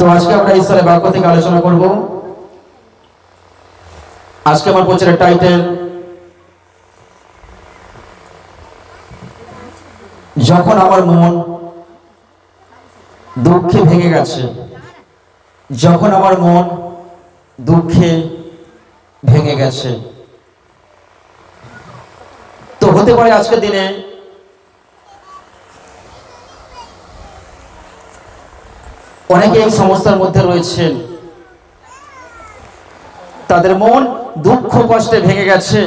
তো আজকে আমরা ঈশ্বরের বাক্য থেকে আলোচনা করব। আজকে আমার প্রচারের টাইটেল যখন আমার মন দুঃখে ভেঙে গেছে। যখন আমার মন দুঃখে ভেঙে গেছে। তো হতে পারে আজকের দিনে অনেকে এই সমস্যার মধ্যে রয়েছেন, তাদের মন দুঃখ কষ্টে ভেঙে গেছে,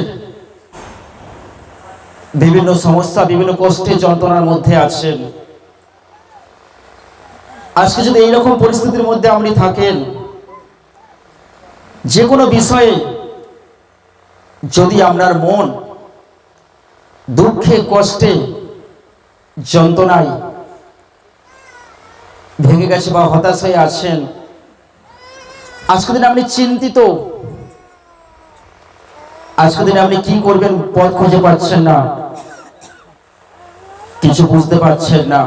বিভিন্ন সমস্যা বিভিন্ন কষ্টে যন্ত্রণার মধ্যে আছেন। আজকে যদি এইরকম পরিস্থিতির মধ্যে আপনি থাকেন, যে কোনো বিষয়ে যদি আপনার মন দুঃখে কষ্টে যন্ত্রণায় ভেঙে গেছে বা হতাশ হয়ে আছেন, আজকের দিনে আপনি চিন্তিত, আজকের দিনে আপনি কি করবেন পথ খুঁজে পাচ্ছেন না, কিছু বুঝতে পারছেন না,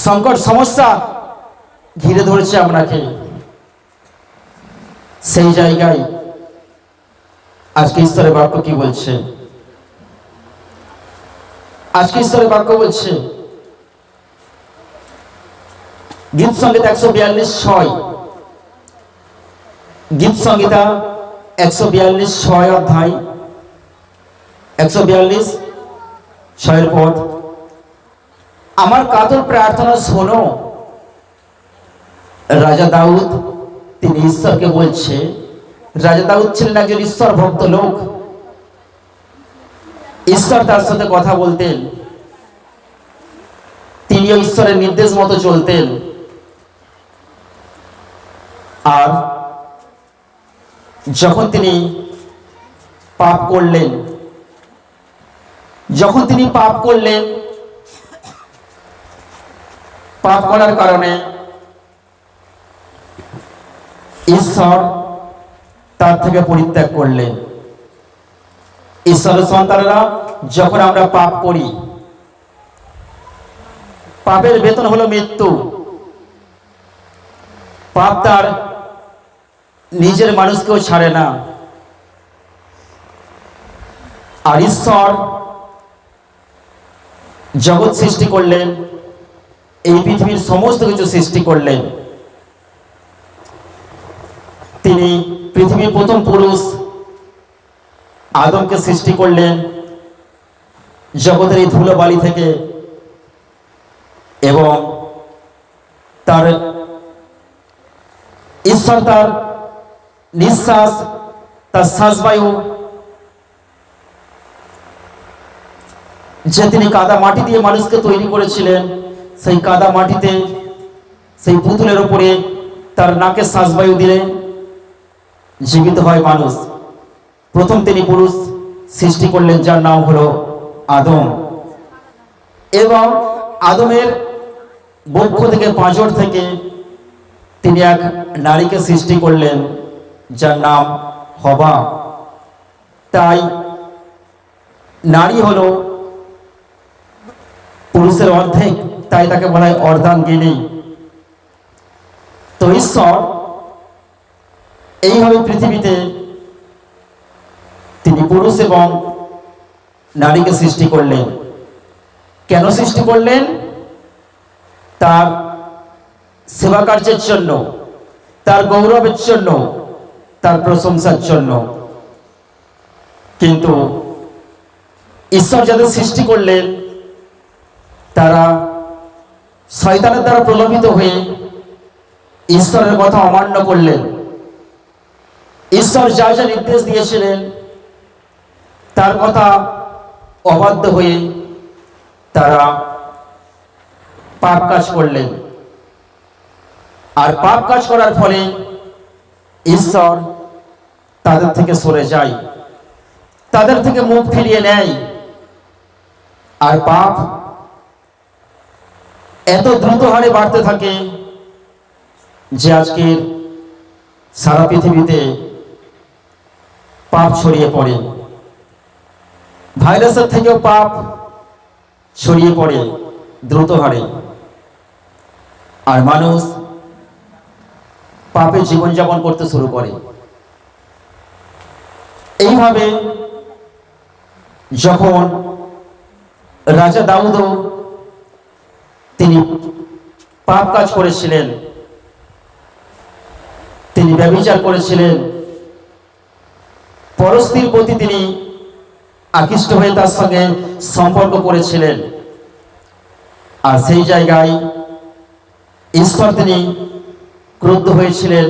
সংকট সমস্যা ঘিরে ধরেছে আপনাকে, সেই জায়গায় আজকে ঈশ্বরের বাক্য কি বলছে? আজকে ঈশ্বরের বাক্য বলছে গীত সংগীতা 142:6, গীত সংগীতা 142:6 অধ্যায় 142:6 পদ। আমার কাতর প্রার্থনা শোনো। রাজা দাউদ তিনি ঈশ্বরকে বলছে, রাজা দাউদ ছিলেন একজন ঈশ্বর ভক্ত লোক। ঈশ্বর তার সাথে কথা বলতেন, তিনিও ঈশ্বরের নির্দেশ মতো চলতেন। আর যখন তিনি পাপ করলেন, পাপ করার কারণে ঈশ্বর তার থেকে পরিত্যাগ করলেন। ঈশ্বরের সন্তানেরা যখন আমরা পাপ করি, পাপের বেতন হলো মৃত্যু। পাপ তার নিজের মানুষকেও ছাড়ে না। আর ঈশ্বর জগৎ সৃষ্টি করলেন, এই পৃথিবীর সমস্ত কিছু সৃষ্টি করলেন। তিনি পৃথিবীর প্রথম পুরুষ আদমকে সৃষ্টি করলেন জগতের এই ধুলোবালি থেকে, এবং তার ঈশ্বর তার নিঃশ্বাস, তার শ্বাসবায়ু যে তিনি কাদা মাটি দিয়ে মানুষকে তৈরি করেছিলেন, সেই কাদা মাটিতে সেই পুতুলের উপরে তার নাকে শ্বাসবায়ু দিলে জীবিত হয় মানুষ। প্রথম তিনি পুরুষ সৃষ্টি করলেন যার নাম হলো আদম, এবং আদমের বক্ষ থেকে পাঁজর থেকে তিনি এক নারীকে সৃষ্টি করলেন যার নাম হবা। তাই নারী হলো পুরুষের অর্ধেক, তাই তাকে বলা হয় অর্ধাঙ্গিনী। তো ঈশ্বর এইভাবে পৃথিবীতে তিনি পুরুষ এবং নারীকে সৃষ্টি করলেন। কেন সৃষ্টি করলেন? তার সেবা কার্যের জন্য, তার গৌরবের জন্য, তার প্রশংসার জন্য। কিন্তু ঈশ্বর যাদের সৃষ্টি করলেন, তারা শয়তানের দ্বারা প্রলোভিত হয়ে ঈশ্বরের কথা অমান্য করলেন। ঈশ্বর যা যা নির্দেশ দিয়েছিলেন তার কথা অবাধ্য হয়ে তারা পাপ কাজ করলেন। আর পাপ কাজ করার ফলে ঈশ্বর তাদের থেকে সরে যায়, তাদের থেকে মুখ ফিরিয়ে নেয়। আর পাপ এত দ্রুত হারে বাড়তে থাকে যে আজকের সারা পৃথিবীতে পাপ ছড়িয়ে পড়ে। ভাইরাসের থেকেও পাপ ছড়িয়ে পড়ে দ্রুত হারে। আর মানুষ পাপে জীবনযাপন করতে শুরু করে। এইভাবে যখন রাজা দাউদও তিনি পাপ কাজ করেছিলেন, তিনি ব্যভিচার করেছিলেন, পরস্ত্রীর প্রতি তিনি আকৃষ্ট হয়ে তার সঙ্গে সম্পর্ক করেছিলেন, আর সেই জায়গায় ঈশ্বর তিনি ক্রুদ্ধ হয়েছিলেন,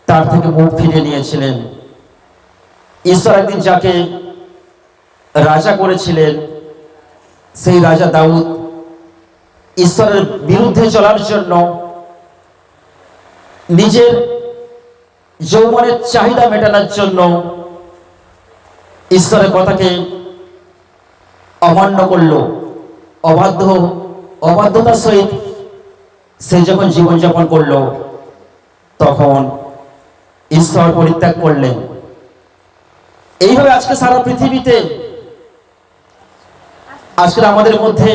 তার থেকে মুখ ফিরিয়ে নিয়েছিলেন। ঈশ্বর একদিন যাকে রাজা করেছিলেন, সেই রাজা দাউদ ঈশ্বরের বিরুদ্ধে চলার জন্য, নিজের যৌবনের চাহিদা মেটানোর জন্য ঈশ্বরের কথাকে অমান্য করল, অবাধ্যতার সহিত সে যখন জীবনযাপন করল, তখন ঈশ্বর পরিত্যাগ করলেন। এইভাবে আজকে সারা পৃথিবীতে, আজকে আমাদের মধ্যে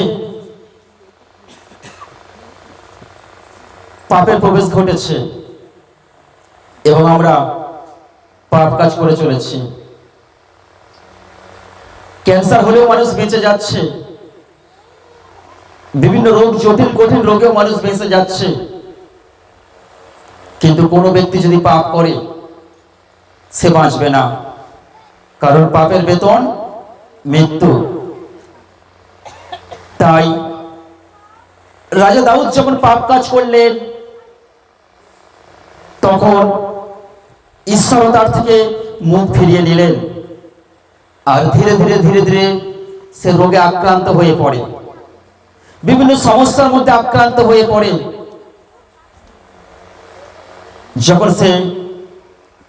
পাপের প্রবেশ ঘটেছে এবং আমরা পাপ কাজ করে চলেছি। ক্যান্সার হলেও মানুষ বেঁচে যাচ্ছে, বিভিন্ন রোগ, জটিল কঠিন রোগেও মানুষ বেঁচে যাচ্ছে। কিন্তু কোনো ব্যক্তি যদি পাপ করে, সে বাঁচবে না, কারণ পাপের বেতন মৃত্যু। তাই রাজা দাউদ যখন পাপ কাজ করলেন, তখন ঈশ্বর তার থেকে মুখ ফিরিয়ে নিলেন, আর ধীরে ধীরে ধীরে ধীরে সে রোগে আক্রান্ত হয়ে পড়ে, বিভিন্ন সমস্যার মধ্যে আক্রান্ত হয়ে পড়ে। যখন সে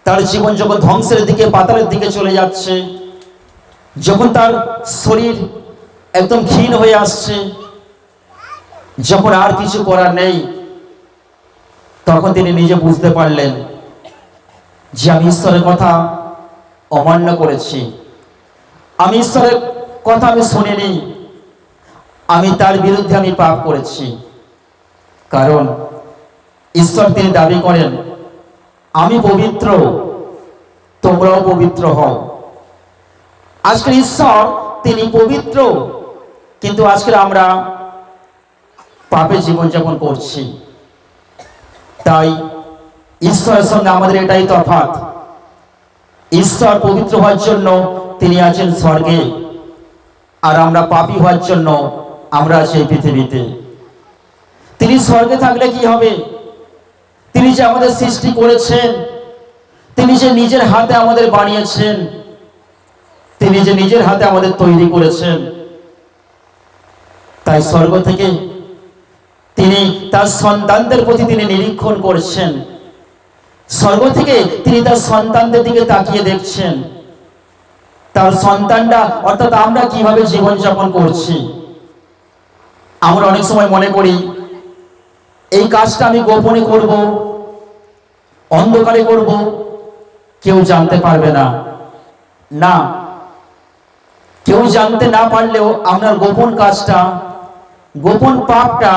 তার জীবন যখন ধ্বংসের দিকে, পাতালের দিকে চলে যাচ্ছে, যখন তার শরীর একদম ক্ষীণ হয়ে আসছে, যখন আর কিছু করার নেই, তখন তিনি নিজে বুঝতে পারলেন যে আমি ঈশ্বরের কথা অমান্য করেছি, আমি ঈশ্বরের কথা আমি শুনিনি, আমি তার বিরুদ্ধে আমি পাপ করেছি। কারণ ঈশ্বর তিনি দাবি করেন, আমি পবিত্র, তোমরাও পবিত্র হও। আজকের ঈশ্বর তিনি পবিত্র, কিন্তু আজকে আমরা পাপে জীবনযাপন করছি। তাই ঈশ্বরের সঙ্গে আমাদের এটাই তফাৎ। ঈশ্বর পবিত্র হওয়ার জন্য তিনি আছেন স্বর্গে, আর আমরা পাপী হওয়ার জন্য আমরা আছি এই পৃথিবীতে। তিনি স্বর্গে থাকলে কি হবে? তিনি যে আমাদের সৃষ্টি করেছেন, তিনি যে নিজের হাতে আমাদের বানিয়েছেন, তিনি যে নিজের হাতে আমাদের তৈরি করেছেন, তাই স্বর্গ থেকে তিনি তার সন্তানদের প্রতি তিনি নিরীক্ষণ করছেন। স্বর্গ থেকে তিনি তার সন্তানদের দিকে তাকিয়ে দেখছেন, তার সন্তানরা অর্থাৎ আমরা কিভাবে জীবনযাপন করছি। আমরা অনেক সময় মনে করি এই কাজটা আমি গোপনে করব, অন্ধকারে করব, কেউ জানতে পারবে না। না, কেউ জানতে না পারলেও আপনার গোপন কাজটা, গোপন পাপটা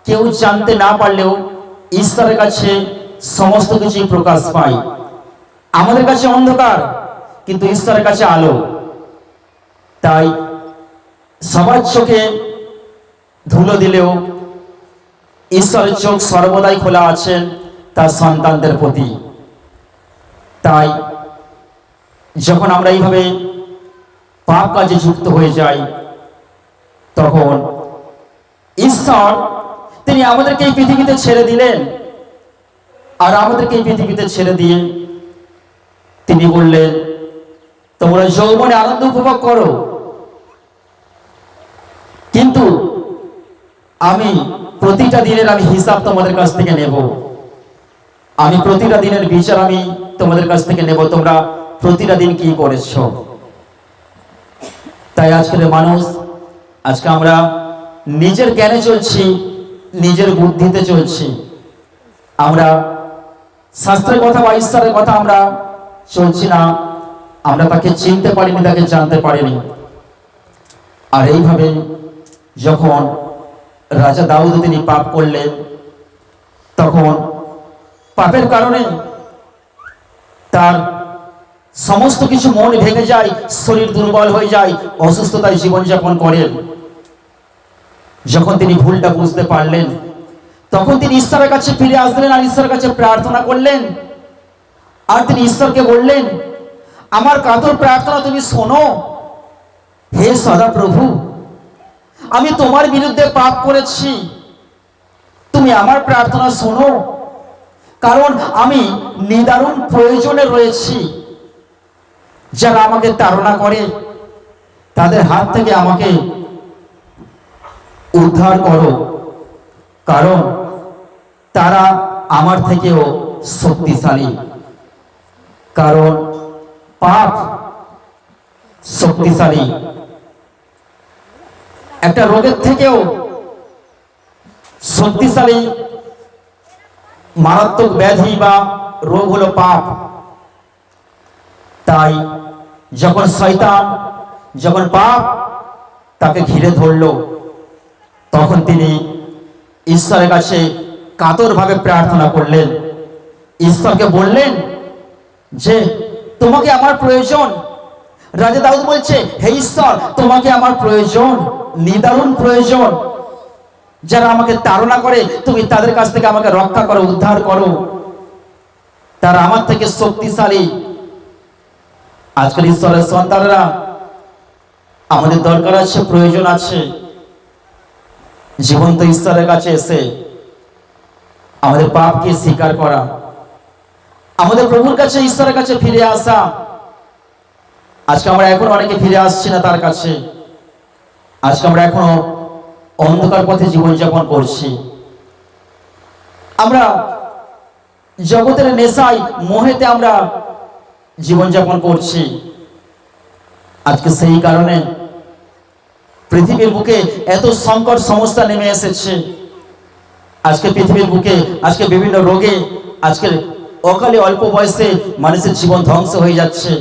কেউ জানতে না পারলেও ঈশ্বরের কাছে সমস্ত কিছুই প্রকাশ পায়। আমাদের কাছে অন্ধকার, কিন্তু ঈশ্বরের কাছে আলো। তাই সবার চোখে ধুলো দিলেও ঈশ্বরের চোখ সর্বদাই খোলা আছেন তার সন্তানদের প্রতি। তাই যখন আমরা এইভাবে পাপ কাজে যুক্ত হয়ে যাই, তখন ঈশ্বর তিনি আমাদেরকে এই পৃথিবীতে ছেড়ে দিলেন, আর আমাদেরকে এই পৃথিবীতে ছেড়ে দিয়ে তিনি বললেন, তোমরা যৌবনে আনন্দ উপভোগ করো, কিন্তু আমি প্রতিটা দিনের আমি হিসাব তোমাদের কাছ থেকে নেব, আমি প্রতিটা দিনের বিচার আমি তোমাদের কাছ থেকে নেব, তোমরা প্রতিটা দিন কি করেছ। তাই আজকের মানুষ, আজকে আমরা নিজের জ্ঞানে চলছি, নিজের বুদ্ধিতে চলছি, আমরা শাস্ত্রের কথা বা ঈশ্বরের কথা আমরা চলছি না, আমরা তাকে চিনতে পারিনি, তাকে জানতে পারিনি। আর এইভাবে যখন রাজা দাউদ তিনি পাপ করলেন, তখন পাপের কারণে তার সমস্ত কিছু মন ভেঙে যায়, শরীর দুর্বল হয়ে যায়, অসুস্থতায় জীবনযাপন করেন। যখন তিনি ভুলটা বুঝতে পারলেন, তখন তিনি ঈশ্বরের কাছে ফিরে আসলেন আর ঈশ্বরের কাছে প্রার্থনা করলেন। আর তিনি ঈশ্বরকে বললেন, আমার কাতর প্রার্থনা তুমি শোনো। হে সদা প্রভু, আমি তোমার বিরুদ্ধে পাপ করেছি, তুমি আমার প্রার্থনা শোনো, কারণ আমি নিদারুণ প্রয়োজনে রয়েছি। যারা আমাকে তাড়না করে তাদের হাত থেকে আমাকে উদ্ধার করো, কারণ তারা আমার থেকেও শক্তিশালী। কারণ পাপ শক্তিশালী, একটা রোগের থেকেও শক্তিশালী মারাত্মক ব্যাধি বা রোগ হলো পাপ। তাই যখন শয়তান, যখন পাপ তাকে ঘিরে ধরল, তখন তিনি ঈশ্বরের কাছে কাতরভাবে প্রার্থনা করলেন। ঈশ্বরকে বললেন যে তোমাকে আমার প্রয়োজন। রাজা দাউদ বলছে, হে ঈশ্বর, তোমাকে আমার প্রয়োজন, নিদারুণ প্রয়োজন। যারা আমাকে তাড়না করে তুমি তাদের কাছ থেকে আমাকে রক্ষা করো, উদ্ধার করো, তারা আমার থেকে শক্তিশালী। আজকাল ঈশ্বরের সন্তানরা আমাদের দরকার আছে, প্রয়োজন আছে জীবন্ত ঈশ্বরের কাছে এসে আমাদের পাপকে স্বীকার করা, আমাদের প্রভুর কাছে, ঈশ্বরের কাছে ফিরে আসা। আজকে আমরা এখন অনেকে ফিরে আসছি না তার কাছে। আজকে আমরা এখনো অন্ধকার পথে জীবনযাপন করছি। আমরা জগতের নেশায়, মোহেতে আমরা জীবনযাপন করছি। আজকে সেই কারণে পৃথিবীর বুকে এত সংকট সমস্যা নেমে এসেছে। আজকে পৃথিবীর বুকে আজকে বিভিন্ন রোগে, আজকে অকালে অল্প বয়সে মানুষের জীবন ধ্বংস হয়ে যাচ্ছে,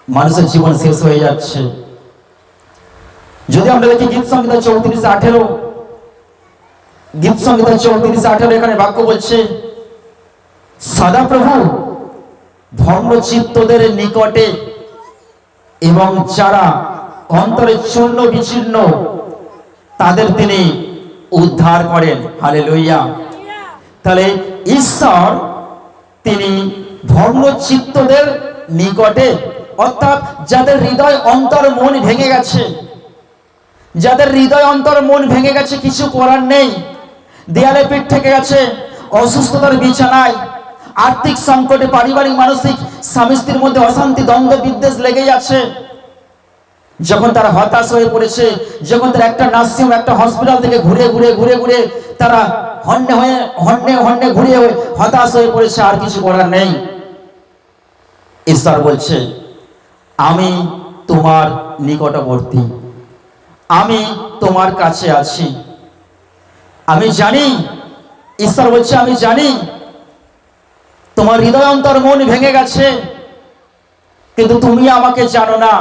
মানুষের জীবন শেষ হয়ে যাচ্ছে। যদি আমরা দেখি গীত সংহিতা 34:18, গীত সংহিতা 34:18 এখানে বাক্য বলছে, সদাপ্রভু ভগ্নচিত্তদের নিকটে এবং যারা অন্তরে চূর্ণ বিচীর্ণ তাদের তিনি উদ্ধার করেন। হালেলুয়া। তাহলে ঈশ্বর তিনি ভগ্নচিত্তদের নিকটে, অর্থাৎ যাদের হৃদয় অন্তর মন ভেঙে গেছে, যাদের হৃদয় অন্তর মন ভেঙে গেছে, কিছু করার নেই, দেয়ালে পিঠ থেকে গেছে, অসুস্থতার বিছানায়, আর্থিক সংকটে, পারিবারিক মানসিক স্বামী স্ত্রীর মধ্যে অশান্তি, দ্বন্দ্ব বিদ্বেষ লেগেই আছে। যখন তারা হতাশ হয়ে পড়েছে, যখন তারা একটা নার্সিং, একটা হসপিটাল থেকে ঘুরে ঘুরে ঘুরে ঘুরে তারা হন্যে ঘুরিয়ে হতাশ হয়ে পড়েছে, আর কিছু করার নেই, ঈশ্বর বলছে আমি তোমার নিকটবর্তী, আমি তোমার কাছে আছি। আমি জানি, ঈশ্বর বলছে আমি জানি তোমার হৃদয় অন্তর মন ভেঙে গেছে, কিন্তু তুমি আমাকে জানো না।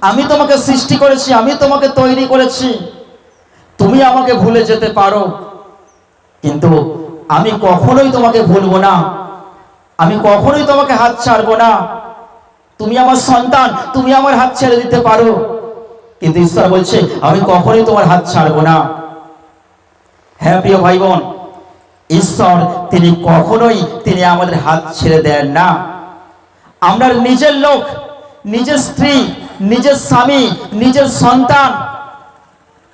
আমি তোমাকে সৃষ্টি করেছি, আমি তোমাকে তৈরি করেছি, তুমি আমাকে ভুলে যেতে পারো, কিন্তু আমি কখনোই তোমাকে ভুলবো না, আমি কখনোই তোমাকে হাত ছাড়বো না। তুমি আমার সন্তান, তুমি আমার হাত ছেড়ে দিতে পারো, কিন্তু ঈশ্বর বলছে আমি কখনোই তোমার হাত ছাড়বো না। হ্যাঁ প্রিয় ভাই বোন, ঈশ্বর তিনি কখনোই তিনি আমাদের হাত ছেড়ে দেন না। আমরা নিজের লোক, নিজের স্ত্রী, নিজের স্বামী, নিজের সন্তান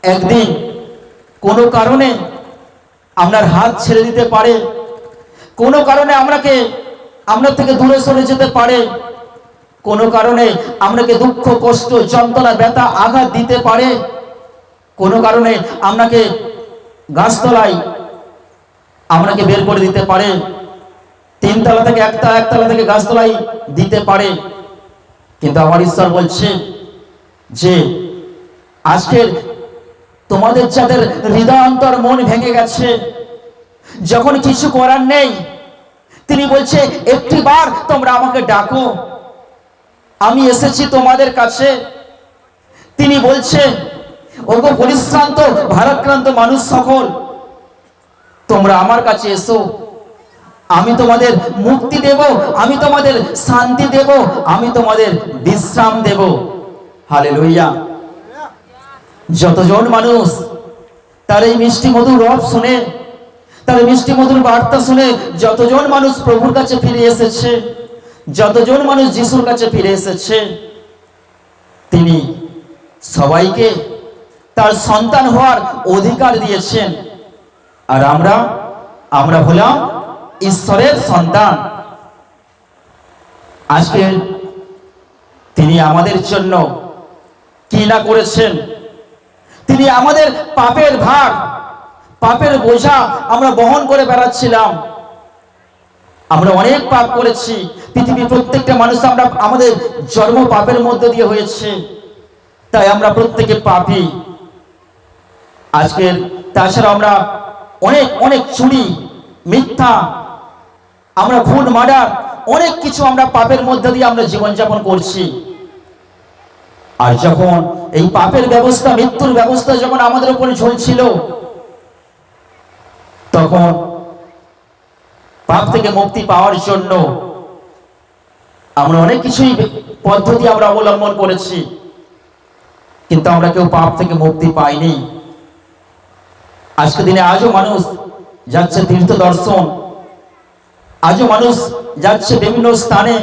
একদিন কোনো কারণে আপনার হাত ছেড়ে দিতে পারে, কোনো কারণে আমরা থেকে দূরে সরে যেতে পারে, কোনো কারণে আপনাকে দুঃখ, কষ্ট, যন্ত্রণা, ব্যথা, আঘাত দিতে পারে, কোনো কারণে আপনাকে গাছতলায় আপনাকে বের করে দিতে পারে, 3 তলা থেকে একতলা থেকে গাছতলায় দিতে পারে। কিন্তু আমার ঈশ্বর বলছে যে আজকের তোমাদের যাদের হৃদয় অন্তর মন ভেঙে গেছে, যখন কিছু করার নেই, তিনি বলছে একটিবার তোমরা আমাকে ডাকো, আমি এসেছি তোমাদের কাছে। তিনি বলছে ওগো পরিশ্রান্ত ভারাক্রান্ত মানুষ সকল, তোমরা আমার কাছে এসো, আমি তোমাদের মুক্তি দেব, আমি তোমাদের শান্তি দেব, আমি তোমাদের বিশ্রাম দেব। হালেলুয়া। যতজন মানুষ তার এই মিষ্টি মধুর রব শুনে, তার মিষ্টি মধুর বার্তা শুনে যতজন মানুষ প্রভুর কাছে ফিরে এসেছে, যতজন মানুষ যিশুর কাছে ফিরে এসেছে, তিনি সবাইকে তার সন্তান হওয়ার অধিকার দিয়েছেন। আর আমরা হলাম ঈশ্বরের সন্তান। আজকে তিনি আমাদের জন্য কি না করেছেন। তিনি আমাদের পাপের ভার, পাপের বোঝা আমরা বহন করে বেড়াচ্ছিলাম। আমরা অনেক পাপ করেছি। পৃথিবীর প্রত্যেকটা মানুষ আমরা আমাদের জন্ম পাপের মধ্য দিয়ে হয়েছে, তাই আমরা প্রত্যেকে পাপী। আজকের তাছাড়া আমরা অনেক অনেক চুরি, মিথ্যা, আমরা খুন, মার্ডার, অনেক কিছু আমরা পাপের মধ্য দিয়ে আমরা জীবনযাপন করছি। আর যখন এই পাপের ব্যবস্থা, মৃত্যুর ব্যবস্থা যখন আমাদের উপরে ঝুলছিল, তখন পাপ থেকে মুক্তি পাওয়ার জন্য আমরা অনেক কিছুই পদ্ধতি আমরা অবলম্বন করেছি, কিন্তু আমরা কেউ পাপ থেকে মুক্তি পাইনি। আজকে দিনে আজও মানুষ যাচ্ছে তীর্থ দর্শন, আজও মানুষ যাচ্ছে বিভিন্ন স্থানে,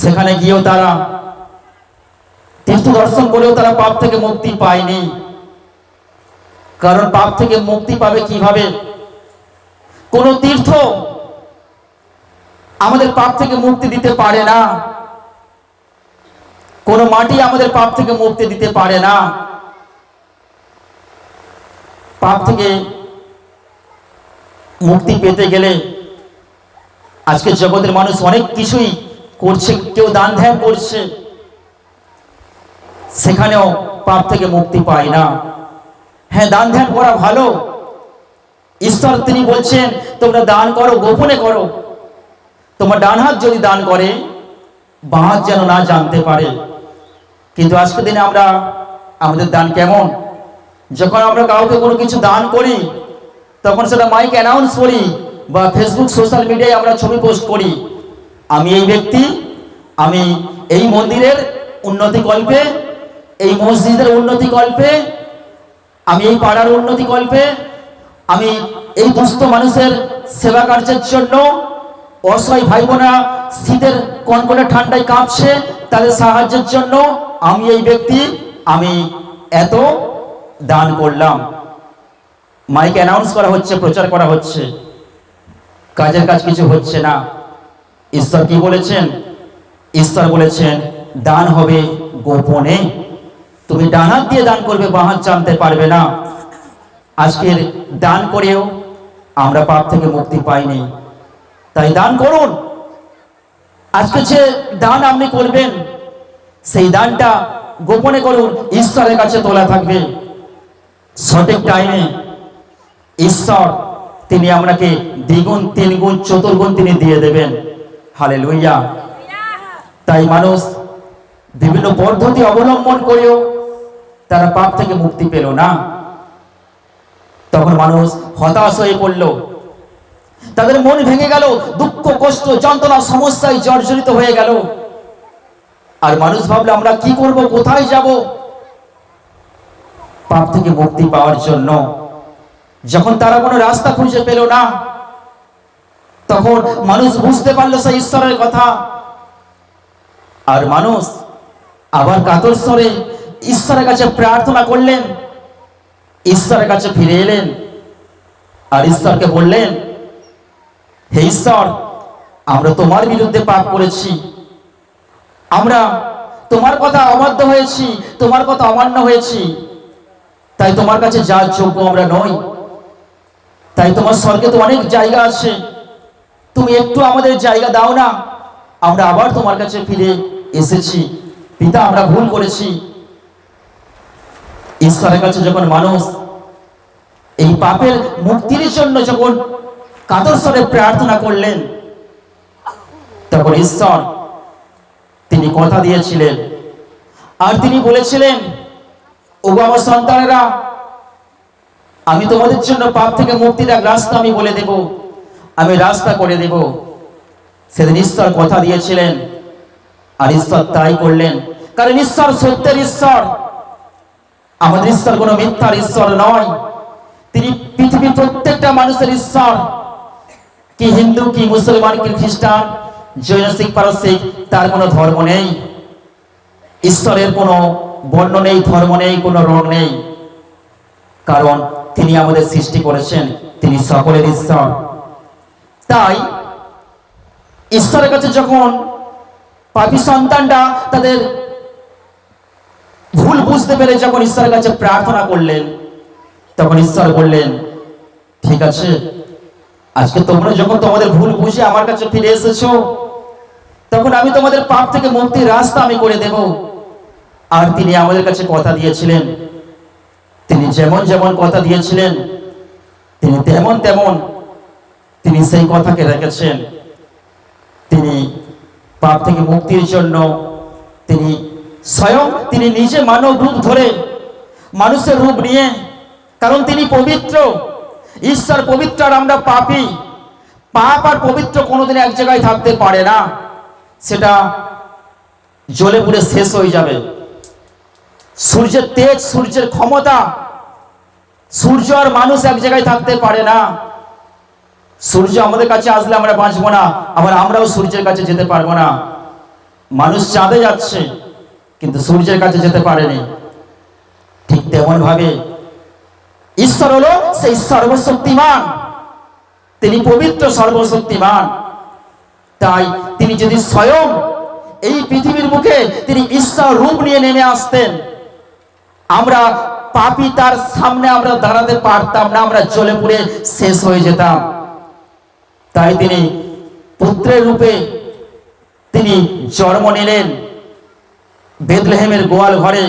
সেখানে গিয়েও তারা তীর্থ দর্শন করেও তারা পাপ থেকে মুক্তি পায়নি। কারণ পাপ থেকে মুক্তি পাবে কিভাবে? কোন তীর্থ আমাদের পাপ থেকে মুক্তি দিতে পারে না, কোন মাটি আমাদের পাপ থেকে মুক্তি দিতে পারে না। পাপ থেকে মুক্তি পেতে গেলে আজকে জগতের মানুষ অনেক কিছুই করছে, কেউ দান ধ্যান করছে, সেখানেও পাপ থেকে মুক্তি পায় না। হ্যাঁ, দান ধ্যান করা ভালো। ঈশ্বর তিনি বলছেন তোমরা দান করো, গোপনে করো। তোমার ডান হাত যদি দান করে, বাঁ হাত যেন না জানতে পারে। কিন্তু আজকের দিনে আমরা আমাদের দান কেমন? যখন আমরা কাউকে কোনো কিছু দান করি, তখন সেটা মাইক অ্যানাউন্স করি বা ফেসবুক, সোশ্যাল মিডিয়ায় আমরা ছবি পোস্ট করি, আমি এই ব্যক্তি, আমি এই মন্দিরের উন্নতি কল্পে, এই মসজিদের উন্নতি কল্পে, আমি এই পাড়ার উন্নতি কল্পে, আমি এই দুস্থ মানুষের সেবা কার্যের জন্য, অসহায় ভাই বোনা শীতের কনকনে ঠান্ডায় কাঁপছে, তাদের সাহায্যের জন্য আমি এই ব্যক্তি, আমি এত দান করলাম। মাইক অ্যানাউন্স করা হচ্ছে, প্রচার করা হচ্ছে, কাজের কাজ কিছু হচ্ছে না। ঈশ্বর কি বলেছেন? ঈশ্বর বলেছেন দান হবে গোপনে। তুমি ডান হাত দিয়ে দান করবে, বাঁ হাত জানতে পারবে না। আজকের দান করেও আমরা পাপ থেকে মুক্তি পাইনি। তাই দান করুন। আজকে যে দান আপনি করবেন, সেই দানটা গোপনে করুন, ঈশ্বরের কাছে তোলা থাকবে। সঠিক টাইমে ঈশ্বর তিনি আপনাকে দ্বিগুণ, তিনগুণ, চতুর্গুণ তিনি দিয়ে দেবেন। হালেলুয়া। তাই মানুষ বিভিন্ন পদ্ধতি অবলম্বন করেও তারা পাপ থেকে মুক্তি পেল না। তখন মানুষ হতাশ হয়ে পড়ল, তাদের মন ভেঙে গেল, দুঃখ, কষ্ট, যন্ত্রণা, সমস্যায় জর্জরিত হয়ে গেল। আর মানুষ ভাবলো আমরা কি করব, কোথায় যাব? পাপ থেকে মুক্তি পাওয়ার জন্য যখন তারা কোনো রাস্তা খুঁজে পেল না, তখন মানুষ বুঝতে পারলো সেই ঈশ্বরের কথা। আর মানুষ আবার কাতর স্বরে ঈশ্বরের কাছে প্রার্থনা করলেন, ঈশ্বরের কাছে ফিরে এলেন আর ঈশ্বরকে বললেন, হে ঈশ্বর, আমরা তোমার বিরুদ্ধে পাপ করেছি, আমরা তোমার কথা অবাধ্য হয়েছি, তোমার কথা অমান্য হয়েছি, তাই তোমার কাছে যার যোগ্য আমরা নই। তাই তোমার স্বর্গে তো অনেক জায়গা আছে, তুমি একটু আমাদের জায়গা দাও না। আমরা আবার তোমার কাছে ফিরে এসেছি, পিতা আমরা ভুল করেছি। ঈশ্বরের কাছে যখন মানুষ এই পাপের মুক্তির জন্য যখন কাতর স্বরে প্রার্থনা করলেন, তখন ঈশ্বর তিনি কথা দিয়েছিলেন আর তিনি বলেছিলেন, ওগো আমার সন্তানেরা, আমি তোমাদের জন্য পাপ থেকে মুক্তির এক রাস্তা আমি বলে দেব। আমি রাস্তা করে দেব। সেদিন ঈশ্বর কথা দিয়েছিলেন, আর ঈশ্বর তাই করলেন। কারণ ঈশ্বর সত্যের ঈশ্বর, আমাদের ঈশ্বর কোনো মিথ্যার ঈশ্বর নয়। তিনি পৃথিবীর প্রত্যেকটা মানুষের ঈশ্বর, কি হিন্দু, কি মুসলমান, কি খ্রিস্টান, জৈন, শিখ, পারসিক, তার কোনো ধর্ম নেই। ঈশ্বরের কোনো বর্ণ নেই, ধর্ম নেই, কোনো রং নেই। কারণ তিনি আমাদের সৃষ্টি করেছেন, তিনি সকলের ঈশ্বর। তাই ঈশ্বরের কাছে যখন পাপী সন্তানরা তাদের ভুল বুঝতে পেরে যখন ঈশ্বরের কাছে প্রার্থনা করলেন, তখন ঈশ্বর বললেন, ঠিক আছে, আজকে তোমরা যখন তোমাদের ভুল বুঝে আমার কাছে ফিরে এসেছো, তখন আমি তোমাদের পাপ থেকে মুক্তির রাস্তা আমি করে দেব। আর তিনি আমাদের কাছে কথা দিয়েছিলেন, তিনি যেমন যেমন কথা দিয়েছিলেন, তিনি তেমন তেমন তিনি সেই কথাকে রেখেছেন। তিনি পাপ থেকে মুক্তির জন্য তিনি স্বয়ং তিনি নিজে মানব রূপ ধরে, মানুষের রূপ নিয়ে, কারণ তিনি পবিত্র, ঈশ্বর পবিত্র আর আমরা পাপী। পাপ আর পবিত্র কোনোদিন এক জায়গায় থাকতে পারে না, সেটা জ্বলে পুড়ে শেষ হয়ে যাবে। সূর্যের তেজ, সূর্যের ক্ষমতা, সূর্য আর মানুষ এক জায়গায় থাকতে পারে না। সূর্য আমাদের কাছে আসলে আমরা বাঁচবো না, আবার আমরাও সূর্যের কাছে যেতে পারবো না। মানুষ চাঁদে যাচ্ছে, কিন্তু সূর্যের কাছে যেতে পারেনি। ঠিক তেমন ভাবে ঈশ্বর হলো সেই সর্বশক্তিমান, তিনি পবিত্র, সর্বশক্তিমান। তাই তিনি যদি স্বয়ং এই পৃথিবীর মুখে তিনি ঈশ্বর রূপ নিয়ে নেমে আসতেন, আমরা পাপী তার সামনে আমরা দাঁড়াতে পারতাম না, আমরা জ্বলে পুড়ে শেষ হয়ে যেতাম। তাই তিনি পুত্রের রূপে তিনি জন্ম নিলেন বেথলেহেমের গোয়াল ঘরে,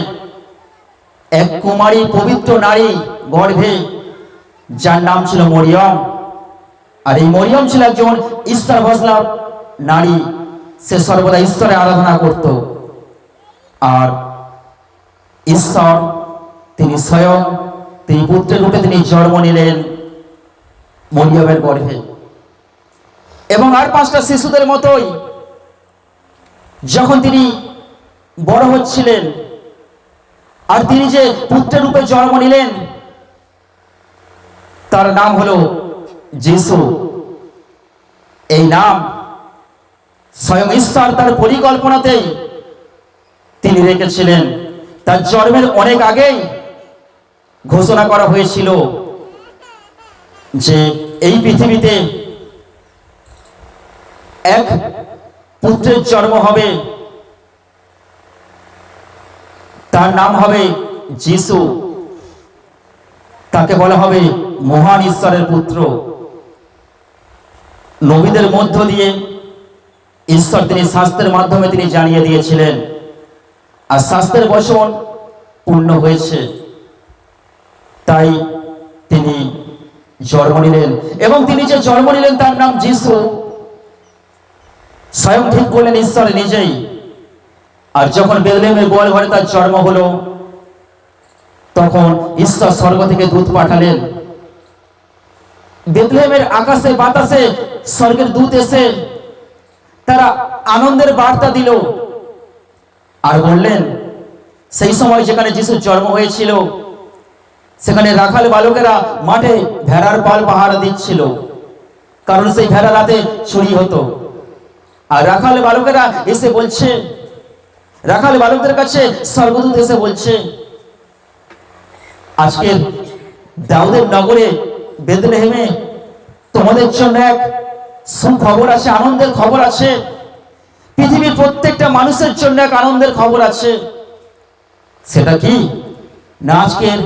এক কুমারী পবিত্র নারী গর্ভে, যার নাম ছিল মরিয়ম। আর এই মরিয়ম ছিল একজন ঈশ্বর ভজনা নারী, সে সর্বদা ঈশ্বরের আরাধনা করত। আর ঈশ্বর তিনি স্বয়ং তিনি পুত্রের রূপে তিনি জন্ম নিলেন মরিয়মের গর্ভে। এবং আর 5টা শিশুদের মতোই যখন তিনি বড় হচ্ছিলেন, আর তিনি যে পুত্রের রূপে জন্ম নিলেন, তার নাম হলো যিশু। এই নাম স্বয়ং ঈশ্বর তার পরিকল্পনাতেই তিনি রেখেছিলেন। তার জন্মের অনেক আগেই ঘোষণা করা হয়েছিল যে এই পৃথিবীতে এক পুত্রের জন্ম হবে, তার নাম হবে যিশু। তাকে বলা হবে মহান ঈশ্বরের পুত্র। নবীদের মধ্য দিয়ে ঈশ্বর তিনি শাস্ত্রের মাধ্যমে তিনি জানিয়ে দিয়েছিলেন, আর শাস্ত্রের বচন পূর্ণ হয়েছে। তাই তিনি জন্ম নিলেন, এবং তিনি যে জন্ম নিলেন তার নাম যিশু স্বয়ং ঠিক করলেন ঈশ্বর নিজেই। আর যখন বেথলেহেমের গোয়াল ঘরে তার জন্ম হলো, তখন ঈশ্বর স্বর্গ থেকে দূত পাঠালেন। বেথলেহেমের আকাশে বাতাসে স্বর্গের দূত এসে তারা আনন্দের বার্তা দিল, আর বললেন সেই সময় যেখানে যিশুর জন্ম হয়েছিল, সেখানে রাখাল বালকেরা মাঠে ভেড়ার পাল পাহারা দিচ্ছিল, কারণ সেই ভেড়া রাতে চুরি হতো। আর রাখাল বালকেরা এসে বলছে, রাখাল বালকদের কাছে স্বর্গদূত এসে বলছে, আজকের দাউদের নগরে বেথলেহেমে তোমাদের জন্য এক সুখবর আছে, আনন্দের খবর আছে। পৃথিবীর প্রত্যেকটা মানুষের জন্য এক আনন্দের খবর আছে। সেটা কি না, আজকের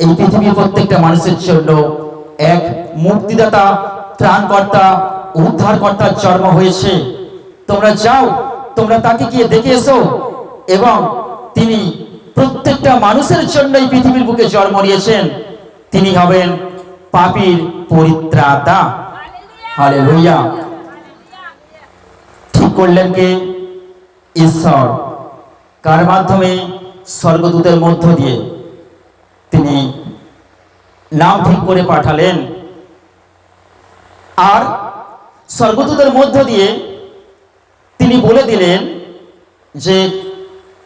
এই পৃথিবীর প্রত্যেকটা মানুষের জন্য এক মুক্তিদাতা, ত্রাণকর্তা, উদ্ধারকর্তার জন্ম হয়েছে। তোমরা যাও, তোমরা তাকে গিয়ে দেখে এসো, এবং তিনি প্রত্যেকটা মানুষের জন্য এই পৃথিবীর বুকে জন্ম নিয়েছেন। তিনি হবেন পাপীর পরিত্রাতা। হালেলুয়া। ঠিক করলেন কে? ঈশ্বর। কার মাধ্যমে? স্বর্গদূতের মধ্য দিয়ে তিনি নাম ঠিক করে পাঠালেন। আর স্বর্গদূতের মধ্য দিয়ে তিনি বলে দিলেন যে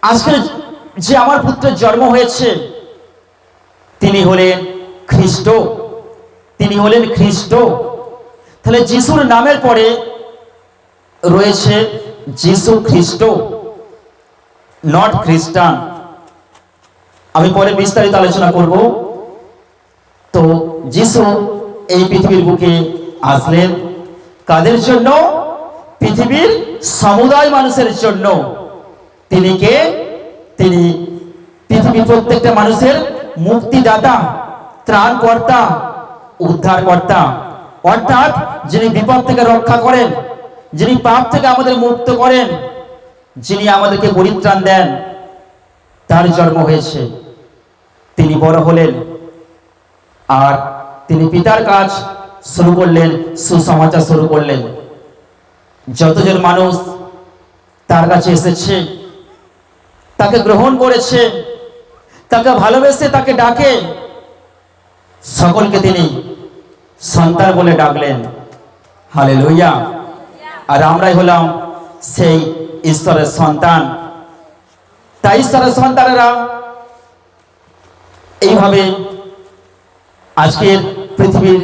আজকে যে আমার পুত্রের জন্ম হয়েছে তিনি হলেন খ্রিস্ট, তিনি হলেন খ্রিস্ট। তাহলে যিশুর নামের পরে রয়েছে যিশু খ্রিস্ট, নট খ্রিস্টান। আমি পরে বিস্তারিত আলোচনা করব। তো যিশু এই পৃথিবীর বুকে আসলেন কাদের জন্য? পৃথিবীর সমুদায় মানুষের জন্য। তিনি কে? তিনি পৃথিবীর প্রত্যেকটা মানুষের মুক্তিদাতা, ত্রাণকর্তা, উদ্ধারকর্তা, অর্থাৎ যিনি বিপদ থেকে রক্ষা করেন, যিনি পাপ থেকে আমাদের মুক্ত করেন, যিনি আমাদেরকে পরিত্রাণ দেন, তার জন্ম হয়েছে। তিনি বড় হলেন আর তিনি পিতার কাজ শুরু করলেন, সুসমাচার শুরু করলেন। যতজন মানুষ তার কাছে এসেছে, তাকে গ্রহণ করেছে, তাকে ভালোবেসে তাকে ডাকে, সকলকে তিনি সন্তান বলে ডাকলেন। হালেলুয়া। আর আমরাই হলাম সেই ঈশ্বরের সন্তান। তাই ঈশ্বরের সন্তানেরা এইভাবে আজকের পৃথিবীর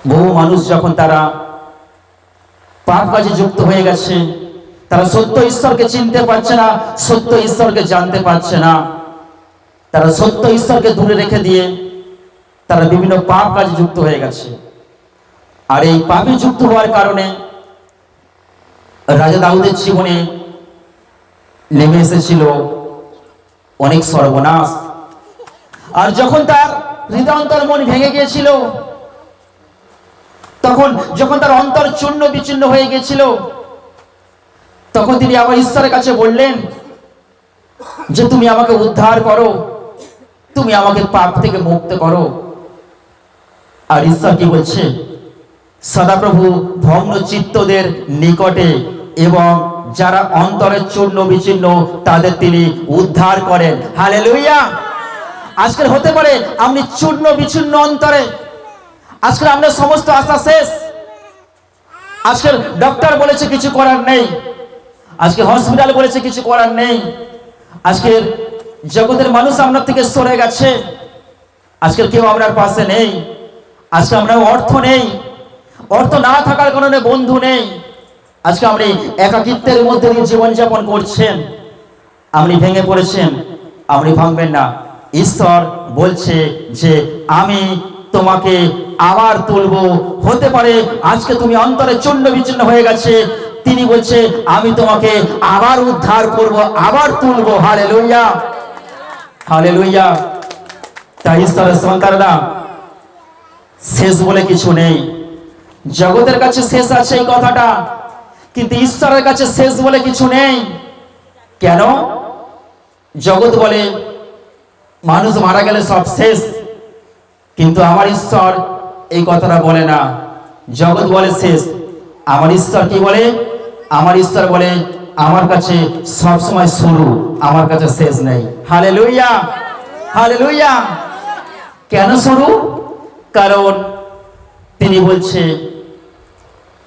বহু মানুষ যখন তারা পাপ কাজে যুক্ত হয়ে গেছে, তারা সত্য ঈশ্বরকে চিনতে পারছে না, সত্য ঈশ্বরকে জানতে পারছে না, তারা সত্য ঈশ্বরকে দূরে রেখে দিয়ে তারা বিভিন্ন পাপ কাজে যুক্ত হয়ে গেছে। আর এই পাপে যুক্ত হওয়ার কারণে রাজা দাউদের জীবনে নেমে এসেছিল অনেক সর্বনাশ। আর যখন তার হৃদয়ন্তর মন ভেঙে গিয়েছিল, তখন যখন তার অন্তর চূর্ণ বিচূর্ণ হয়ে গিয়েছিল, তখন তিনি আবার ঈশ্বরের কাছে বললেন যে তুমি আমাকে উদ্ধার করো, তুমি আমাকে পাপ থেকে মুক্ত করো। আর ঈশ্বর কি বলছে? সদাপ্রভু ভগ্ন চিত্তদের নিকটে এবং যারা অন্তরে চূর্ণ বিচূর্ণ তাদের তিনি উদ্ধার করেন। হালেলুয়া। আজকের হতে পারে আপনি চূর্ণ বিচূর্ণ অন্তরে, আজকের আপনার সমস্ত আশা শেষ, আজকের ডক্টর বলেছে কিছু করার নেই, আজকে হসপিটাল বলেছে কিছু করার নেই, আজকের জগতের মানুষ আপনার থেকে সরে গেছে, আজকের কেউ আপনার পাশে নেই, আজকে আপনার অর্থ নেই, অর্থ না থাকার কারণে বন্ধু নেই, আজকে আপনি একাকিত্বের মধ্যে দিয়ে জীবনযাপন করছেন, আপনি ভেঙে পড়েছেন। আপনি ভাঙবেন না। ঈশ্বর বলছে যে আমি তোমাকে আবার তুলবো। হতে পারে আজকে তুমি অন্তরে চূর্ণ বিচূর্ণ হয়ে গেছে, তিনি বলছে আমি তোমাকে আবার উদ্ধার করব, আবার তুলবো। Hallelujah, hallelujah. তাই ঈশ্বরের সন্তানরা, শেষ বলে কিছু নেই। জগতের কাছে শেষ আছে এই কথাটা, কিন্তু ঈশ্বরের কাছে শেষ বলে কিছু নেই। কেন? জগৎ বলে মানুষ মারা গেলে সব শেষ, কিন্তু আমার ঈশ্বর এই কথাটা বলে না। জগৎ বলে শেষ, আমার ঈশ্বর কি বলে? আমার ঈশ্বর বলে আমার কাছে সব সময় শুরু, আমার কাছে শেষ নেই। Hallelujah, hallelujah. কেন শুরু? কারণ তিনি বলছে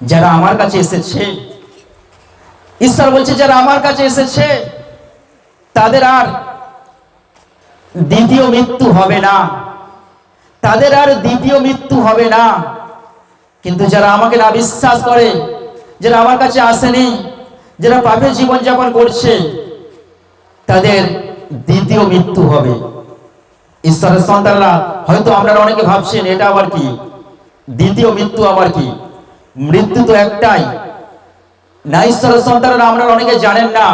যারা আমার কাছে এসেছে, ঈশ্বর বলছে যারা আমার কাছে এসেছে তাদের আর দ্বিতীয় মৃত্যু হবে না, তাদের আর দ্বিতীয় মৃত্যু হবে না। কিন্তু যারা আমাকে না বিশ্বাস করে, যারা আমার কাছে আসেনি, যারা পাপে জীবনযাপন করছে, তাদের দ্বিতীয় মৃত্যু হবে। ঈশ্বরের সন্তানরা, হয়তো আপনারা অনেকে ভাবছেন এটা আবার কি, দ্বিতীয় মৃত্যু আবার কি? মৃত্যু তো একটাই না। ঈশ্বরের সন্তানরা আপনারা অনেকে জানেন না,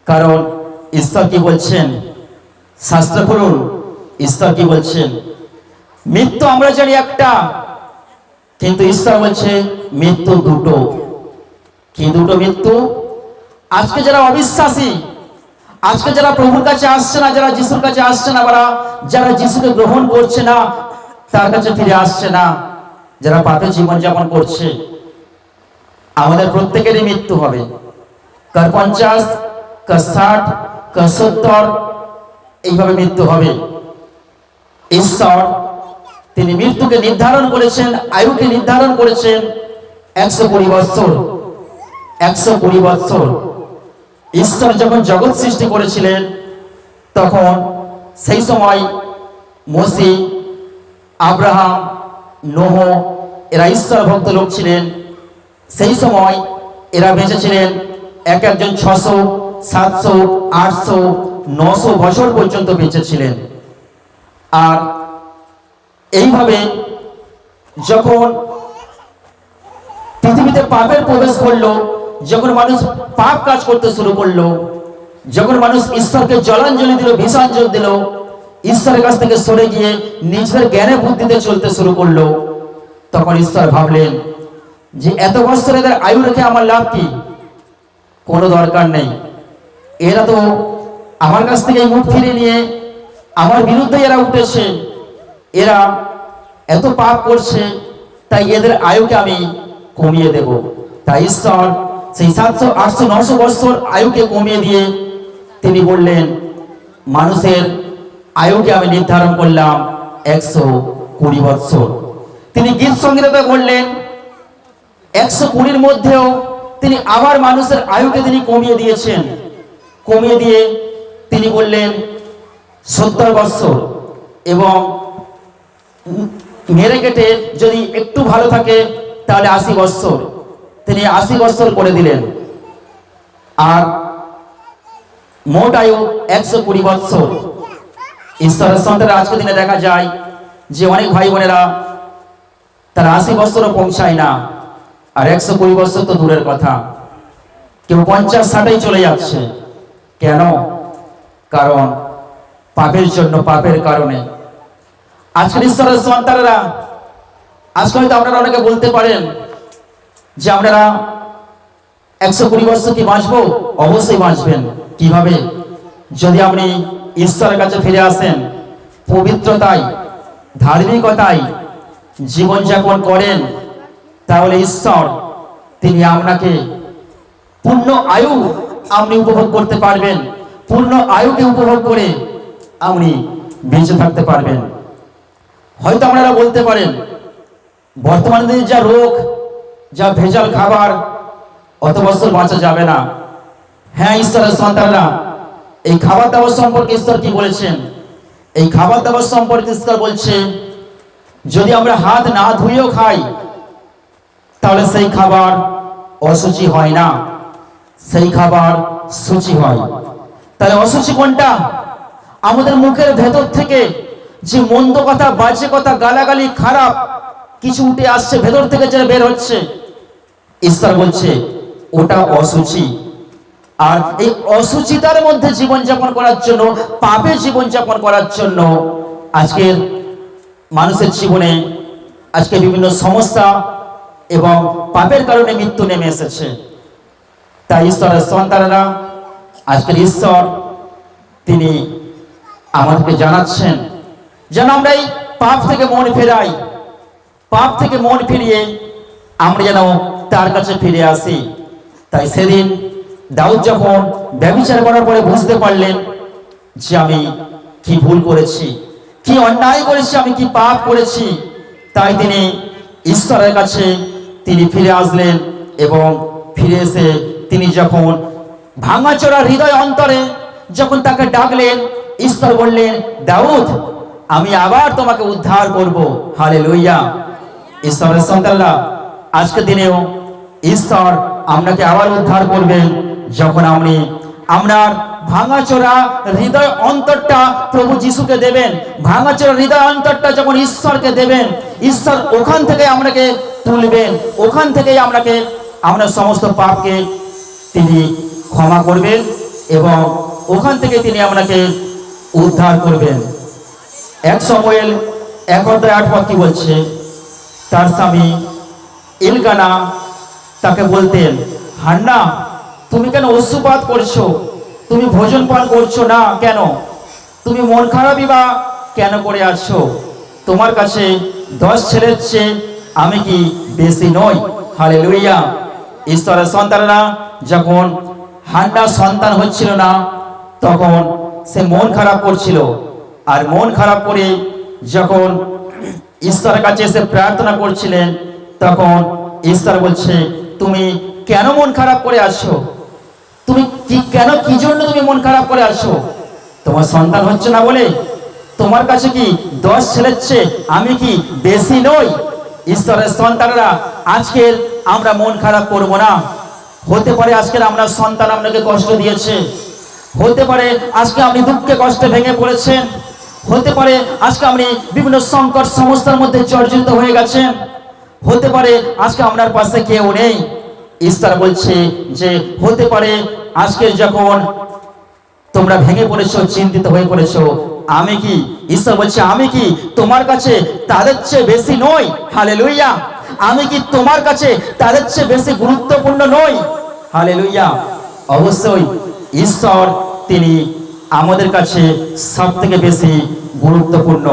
কারণ ঈশ্বর কি বলছেন? শাস্ত্র পড়ুন, ঈশ্বর কি বলছেন? মৃত্যু আমরা জানি একটা, কিন্তু ঈশ্বর বলছে মৃত্যু দুটো। কি দুটো মৃত্যু? আজকে যারা অবিশ্বাসী, আজকে যারা প্রভুর কাছে আসছে না, যারা যিশুর কাছে আসছে না, যারা যিশুকে গ্রহণ করছে না, তার কাছে ফিরে আসছে না, যারা পাপে জীবনযাপন করছে, আমাদের প্রত্যেকেরই মৃত্যু হবে। কার 50, কার 60, কার 70, এইভাবে মৃত্যু হবে। ঈশ্বর তিনি মৃত্যুকে নির্ধারণ করেছেন, আয়ুকে নির্ধারণ করেছেন 120 বৎসর। 120 বৎসর। ঈশ্বর যখন জগৎ সৃষ্টি করেছিলেন তখন সেই সময় মোশে, আব্রাহাম, নোহ এরা ঈশ্বর ভক্ত লোক ছিলেন। সেই সময় এরা বেঁচেছিলেন একজন 600, 700, 800, 900 বছর পর্যন্ত বেঁচেছিলেন। আর এইভাবে যখন পৃথিবীতে পাপের প্রবেশ করলো, যখন মানুষ পাপ কাজ করতে শুরু করলো, যখন মানুষ ঈশ্বরকে জলাঞ্জলি দিল, বিষাঞ্জল দিল, ঈশ্বরের কাছ থেকে সরে গিয়ে নিজেদের জ্ঞানে বুদ্ধিতে চলতে শুরু করলো, তখন ঈশ্বর ভাবলেন যে এত বছর এদের আয়ু রেখে আমার লাভ কি? কোনো দরকার নেই। এরা তো আমার কাছ থেকে মুখ ফিরিয়ে নিয়ে আমার বিরুদ্ধে এরা উঠেছে, এরা এত পাপ করছে, তাই এদের আয়ুকে আমি কমিয়ে দেব। তাই ঈশ্বর সেই 700, 800, 900 বছর আয়ুকে কমিয়ে দিয়ে তিনি বললেন মানুষের আয়ুকে আমি নির্ধারণ করলাম 120 বছর। তিনি গীত সংগীতা করলেন 120-র মধ্যেও তিনি আবার মানুষের আয়ুকে তিনি কমিয়ে দিয়েছেন। কমিয়ে দিয়ে তিনি বললেন 70 বছর, এবং মেরে কেটে যদি একটু ভালো থাকে তাহলে 80 বছর। তিনি 80 বছর করে দিলেন। আর মোট আয়ু 120 বছর। ঈশ্বরের সন্তান আজকের দিনে দেখা যায় যে অনেক ভাই বোনেরা তারা 80 বছরও পৌঁছায় না, আর 120 বছর তো দূরের কথা, কেউ 50-60-এই চলে যাচ্ছে। কেন? কারণ পাপের জন্য, পাপের কারণে। আজকের ঈশ্বরের সন্তানেরা, আজকে হয়তো আপনারা অনেকে বলতে পারেন যে আপনারা 120 বছর কি বাঁচবো? অবশ্যই বাঁচবেন। কিভাবে? যদি আপনি ঈশ্বরের কাছে ফিরে আসেন, পবিত্রতায়, ধার্মিকতায় জীবনযাপন করেন, তাহলে ঈশ্বর তিনি আপনাকে পূর্ণ আয়ু আপনি উপভোগ করতে পারবেন। পূর্ণ আয়ুকে উপভোগ করে আপনি বেঁচে থাকতে পারবেন। হয়তো আপনারা বলতে পারেন বর্তমানে দিনে যা রোগ, যা ভেজাল খাবার, অত বছর বাঁচা যাবে না। হ্যাঁ, ঈশ্বরের সন্তানরা, এই খাবার দাবার সম্পর্কে ঈশ্বর কি বলেছেন? এই খাবার দাবার সম্পর্কে ঈশ্বর বলছে যদি আমরা হাত না ধুয়েও খাই তাহলে সেই খাবার অসুচি হয় না, সেই খাবার সূচি হয়। তাহলে অসুচি কোনটা? আমাদের মুখের ভেতর থেকে যে মন্দ কথা, বাজে কথা, গালাগালি, খারাপ কিছু উঠে আসছে, ভেতর থেকে যেটা বের হচ্ছে, ঈশ্বর বলছে ওটা অসুচি। আর এই অসুচিতার মধ্যে জীবনযাপন করার জন্য, পাপে জীবনযাপন করার জন্য আজকের মানুষের জীবনে আজকে বিভিন্ন সমস্যা এবং পাপের কারণে মৃত্যু নেমে এসেছে। তাই ঈশ্বরের সন্তানেরা, আজকের ঈশ্বর তিনি আমাদেরকে জানাচ্ছেন যেন আমরা এই পাপ থেকে মন ফেরাই, পাপ থেকে মন ফিরিয়ে আমরা যেন তার কাছে ফিরে আসি। তাই সেদিন দাউদ যখন ব্যভিচার করার পরে বুঝতে পারলেন যে আমি কি ভুল করেছি, কি অন্যায় করেছি, আমি কি পাপ করেছি, তাই তিনি ঈশ্বরের কাছে তিনি ফিরে আসলেন। এবং ফিরে এসে তিনি যখন ভাঙাচোরা হৃদয় অন্তরে যখন তাকে ডাকলেন, ঈশ্বর বললেন দাউদ, আমি আবার তোমাকে উদ্ধার করব। হালেলুয়া। ঈশ্বরের সন্তানরা, আজকের দিনেও ঈশ্বর আপনাকে আবার উদ্ধার করবেন যখন আপনি আপনার ভাঙাচোরা হৃদয় অন্তরটা প্রভু যিশুকে দেবেন। ভাঙাচোরা হৃদয় অন্তরটা যখন ঈশ্বরকে দেবেন, ঈশ্বর ওখান থেকে আপনাকে তুলবেন, ওখান থেকেই আপনাকে আপনার সমস্ত পাপকে তিনি ক্ষমা করবেন এবং ওখান থেকে তিনি আপনাকে উদ্ধার করবেন। 1 শমূয়েল 1:8 কি বলছে? তার স্বামী এলকানা তাকে বলতেন, হান্না, তুমি কেন অশ্রুপাত করছো? তুমি ভোজন পান করছো না কেন? তুমি মন খারাপই বা কেন করে আছো? তোমার কাছে 10 ছেলের চেয়ে আমি কি বেশি নই? হালেলুয়া। ঈশ্বরের সন্তানেরা, যখন হান্না সন্তান হচ্ছিল না তখন সে মন খারাপ করছিল, আর মন খারাপ করে যখন ঈশ্বরের কাছে এসে প্রার্থনা করছিলেন, তখন ঈশ্বর বলছে, তুমি কেন মন খারাপ করে আছো? তুমি কি জন্য তুমি মন খারাপ করে আছো? তোমার সন্তান হচ্ছে না বলে? তোমার কাছে কি 10 ছেলের চেয়ে আমি কি বেশি নই? ঈশ্বরের সন্তানরা, আজকের আমরা মন খারাপ করব না। হতে পারে আজকের আমরা সন্তান আপনাকে কষ্ট দিয়েছে, হতে পারে আজকে আপনি দুঃখে কষ্টে ভেঙে পড়েছেন, হতে পারে আজকে আপনি বিভিন্ন সংকট সমস্যার মধ্যে জর্জরিত হয়ে গেছেন, হতে পারে আজকে আপনার পাশে কেউ নেই। ঈশ্বর বলছে যে হতে পারে আজকে যখন তোমরা ভেঙে পড়েছো, চিন্তিত হয়ে পড়েছো, আমি কি, ঈশ্বর বলছে, আমি কি তোমার কাছে তাদের চেয়ে বেশি নই? হালেলুয়া। আমি কি তোমার কাছে তাদের চেয়ে বেশি গুরুত্বপূর্ণ নই? হালেলুয়া। অবশ্যই ঈশ্বর তিনি আমাদের কাছে সব থেকে বেশি গুরুত্বপূর্ণ।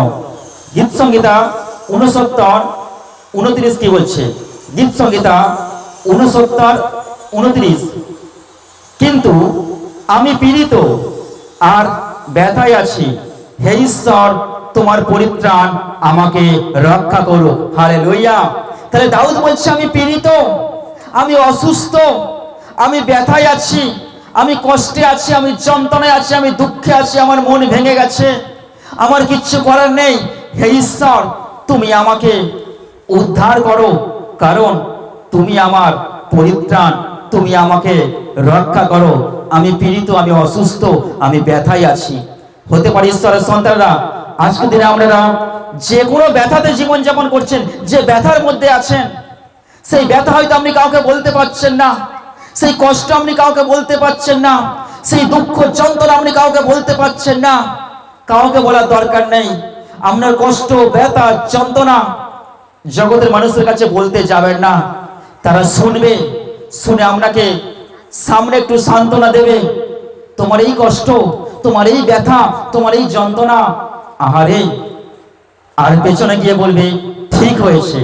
গীত সংহিতা 69:29 কি বলছে? গীত সংহিতা 69:29, কিন্তু আমি পীড়িত আর ব্যথায় আছি, হে ঈশ্বর তোমার পরিত্রাণ আমাকে রক্ষা করো। হালেলুয়া। তাহলে দাউদ বলছে, আমি পীড়িত, আমি অসুস্থ, আমি ব্যথায় আছি, আমি কষ্টে আছি, আমি যন্ত্রণায় আছি, আমি দুঃখে আছি, আমার মন ভেঙে গেছে, আমার কিচ্ছু করার নেই। হে ঈশ্বর তুমি আমাকে উদ্ধার করো, কারণ তুমি আমার পরিত্রাণ, তুমি আমাকে রক্ষা করো। আমি পীড়িত, আমি অসুস্থ, আমি ব্যথায় আছি। হতে পারে ঈশ্বরের সন্তানরা, আজকের দিনে আপনারা যে কোনো ব্যথাতে জীবনযাপন করছেন, যে ব্যথার মধ্যে আছেন, সেই ব্যথা হয়তো আপনি কাউকে বলতে পারছেন না, সেই কষ্ট আপনি কাউকে বলতে পারছেন না, সেই দুঃখ যন্ত্রণা আপনি কাউকে বলতে পারছেন না। কাউকে বলার দরকার নেই। আপনার কষ্ট, ব্যথা, যন্ত্রণা জগতের মানুষের কাছে বলতে যাবেন না। তারা শুনবে, শুনে আপনাকে সামনে একটু সান্ত্বনা দেবে। তোমার এই কষ্ট, তোমার এই ব্যথা, তোমার এই যন্ত্রণা, আহারে, আর পেছনে গিয়ে বলবে ঠিক হয়েছে,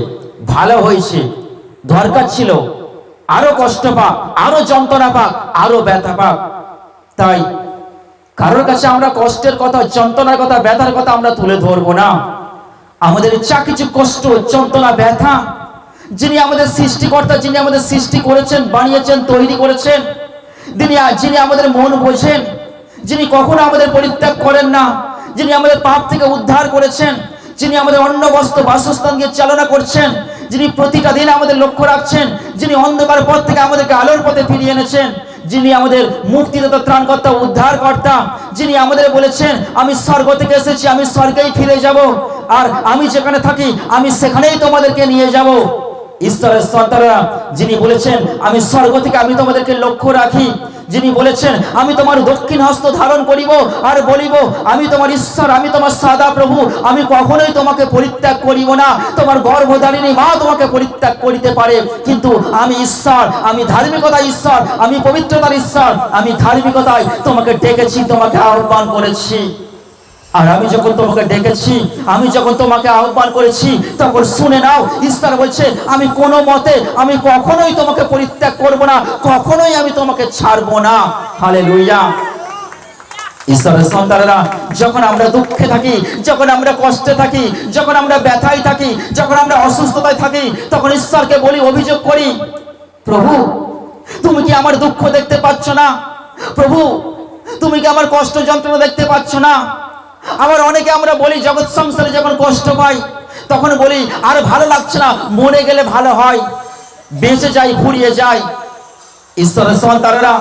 ভালো হয়েছে, দরকার ছিল আরো কষ্ট পাক, আরো যন্ত্রণা পাক, আরো ব্যথা পাক। তাই কারোর কাছে আমরা কষ্টের কথা, যন্ত্রণার কথা, ব্যথার কথা আমরা তুলে ধরবো না। আমাদের যা কিছু কষ্ট, যন্ত্রণা, ব্যথা, যিনি আমাদের সৃষ্টিকর্তা, যিনি আমাদের সৃষ্টি করেছেন, বানিয়েছেন, তৈরি করেছেন, যিনি আমাদের মন বোঝেন, যিনি কখনো আমাদের পরিত্যাগ করেন না, যিনি আমাদের পাপ থেকে উদ্ধার করেছেন, যিনি আমাদের অন্ন বস্ত্র বাসস্থান দিয়ে চালনা করছেন, যিনি প্রতিটা দিন আমাদের লক্ষ্য রাখছেন, যিনি অন্ধকার পথ থেকে আমাদেরকে আলোর পথে ফিরিয়ে এনেছেন, যিনি আমাদের মুক্তিদাতা, ত্রাণকর্তা, উদ্ধারকর্তা, যিনি আমাদের বলেছেন আমি স্বর্গ থেকে এসেছি, আমি স্বর্গেই ফিরে যাব, আর আমি যেখানে থাকি আমি সেখানেই তোমাদেরকে নিয়ে যাব। ঈশ্বরের সন্তানরা, যিনি বলেছেন আমি স্বর্গ থেকে আমি তোমাদেরকে লক্ষ্য রাখি, যিনি বলেছেন আমি তোমার দক্ষিণ হস্ত ধারণ করিব আর বলিব আমি তোমার ঈশ্বর, আমি তোমার সদা প্রভু, আমি কখনোই তোমাকে পরিত্যাগ করিব না। তোমার গর্ভধারিণী মা তোমাকে পরিত্যাগ করিতে পারে, কিন্তু আমি ঈশ্বর, আমি ধার্মিকতার ঈশ্বর, আমি পবিত্রতার ঈশ্বর, আমি ধার্মিকতায় তোমাকে ডেকেছি, তোমাকে আহ্বান করেছি। আর আমি যখন তোমাকে ডেকেছি, আমি যখন তোমাকে আহ্বান করেছি, তখন শুনে নাও, ঈশ্বর বলছে আমি কোনো মতে, আমি কখনোই তোমাকে পরিত্যাগ করব না, কখনোই আমি তোমাকে ছাড়বো না। হালেলুয়া। ঈশ্বরের সন্তানেরা, যখন আমরা দুঃখে থাকি, যখন আমরা কষ্টে থাকি, যখন আমরা ব্যথায় থাকি, যখন আমরা অসুস্থতায় থাকি, তখন ঈশ্বরকে বলি, অভিযোগ করি, প্রভু তুমি কি আমার দুঃখ দেখতে পাচ্ছ না? প্রভু তুমি কি আমার কষ্ট যন্ত্রণা দেখতে পাচ্ছ না? আবার অনেকে আমরা বলি, জগৎ সংসারে যখন কষ্ট পাই তখন বলি আর ভালো লাগছে না, মরে গেলে ভালো হয়, বেঁচে যাই, ফুরিয়ে যাই। ঈশ্বরের সন্তানেরা,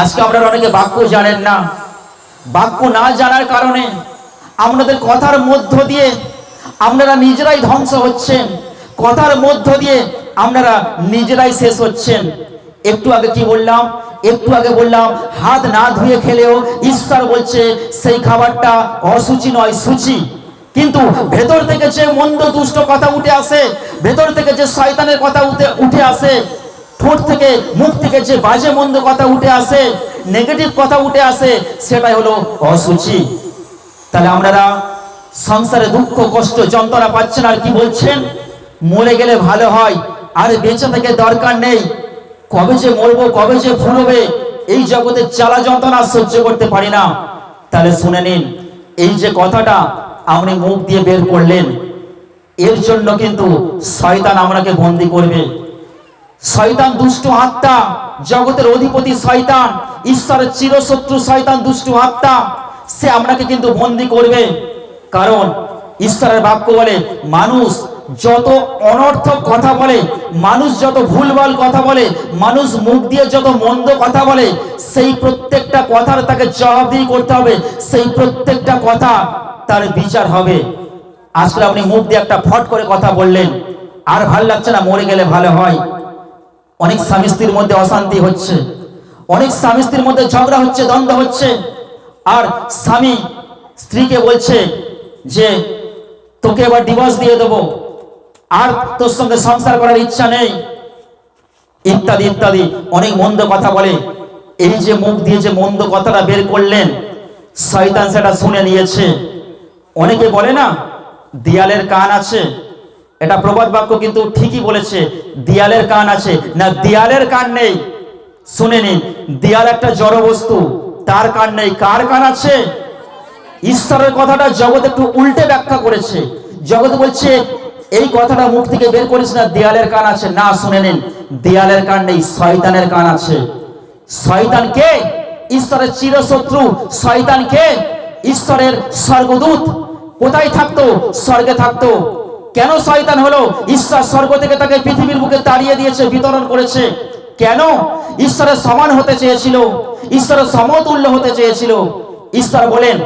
আজকে আপনারা অনেকে বাক্য জানেন না। বাক্য না জানার কারণে আপনাদের কথার মধ্য দিয়ে আপনারা নিজেরাই ধ্বংস হচ্ছেন, কথার মধ্য দিয়ে আপনারা নিজেরাই শেষ হচ্ছেন। একটু আগে কি বললাম? একটু আগে বললাম হাত না ধুয়ে খেলেও ঈশ্বর বলছে সেই খাবারটা অসুচি নয়, সূচি। কিন্তু ভেতর থেকে যে মন্দ দুষ্ট কথা উঠে আসে, ভেতর থেকে যে শয়তানের কথা উঠে আসে, ঠোঁট থেকে, মুখ থেকে যে বাজে মন্দ কথা উঠে আসে, নেগেটিভ কথা উঠে আসে, সেটাই হলো অসুচি। তাহলে আপনারা সংসারে দুঃখ, কষ্ট, যন্ত্রণা পাচ্ছেন, আর কি বলছেন? মরে গেলে ভালো হয়, আর বেঁচে থেকে দরকার নেই, কবে যে মরবো, কবে যে ফুরবে, এই জগতের জ্বালা যন্ত্রণা সহ্য করতে পারি না। তাহলে শুনে নিন, এই যে কথাটা আপনি মুখ দিয়ে বের করলেন, এর জন্য কিন্তু শয়তান আমাকে বন্দী করবে। শয়তান দুষ্ট আত্মা, জগতের অধিপতি শয়তান, ঈশ্বরের চিরশত্রু শয়তান দুষ্ট আত্মা, সে আপনাকে কিন্তু বন্দী করবে। কারণ ঈশ্বরের বাক্য বলে মানুষ যত অনর্থক কথা বলে, মানুষ যত ভুলভাল কথা বলে, মানুষ মুখ দিয়ে যত মন্দ কথা বলে, সেই প্রত্যেকটা কথার তাকে জবাবদিহি করতে হবে, সেই প্রত্যেকটা কথা তার বিচার হবে। আজকে আপনি মুখ দিয়ে একটা ফট করে কথা বললেন, আর ভাল লাগছে না, মরে গেলে ভালো হয়। অনেক স্বামী স্ত্রীর মধ্যে অশান্তি হচ্ছে, অনেক স্বামী স্ত্রীর মধ্যে ঝগড়া হচ্ছে, দ্বন্দ্ব হচ্ছে, আর স্বামী স্ত্রীকে বলছে যে তোকে এবার ডিভোর্স দিয়ে দেবো, আর তোর সঙ্গে সংসার করার ইচ্ছা নেই, ইত্যাদি ইত্যাদি অনেক মন্দ কথা বলে। এই যে মুখ দিয়ে যে মন্দ কথাটা বের করলেন, শয়তান সেটা শুনে নিয়েছে। অনেকে বলে না দেয়ালের কান আছে, এটা প্রবাদ বাক্য কিন্তু ঠিকই বলেছে, দেয়ালের কান আছে না, দেয়ালের কান নেই। শুনে নিন, দেয়াল একটা জড় বস্তু, তার কান নেই। কার কান আছে? ঈশ্বরের কথাটা জগৎ একটু উল্টে ব্যাখ্যা করেছে। জগৎ বলছে এই কথাটা মুখ থেকে বের করিস না, দেয়ালের কান আছে। না, শুনে নিন, দেয়ালের কান নেই, শয়তানের কান আছে। শয়তান কে? ঈশ্বরের চিরশত্রু। শয়তান কে? ঈশ্বরের স্বর্গদূত। কোথায় থাকতো? স্বর্গে থাকতো। কেন শয়তান হলো? ঈশ্বর স্বর্গ থেকে তাকে পৃথিবীর বুকে তাড়িয়ে দিয়েছে, বিতরণ করেছে। কেন? ঈশ্বরের সমান হতে চেয়েছিল, ঈশ্বরের সমতুল্য হতে চেয়েছিল। ঈশ্বর বলেন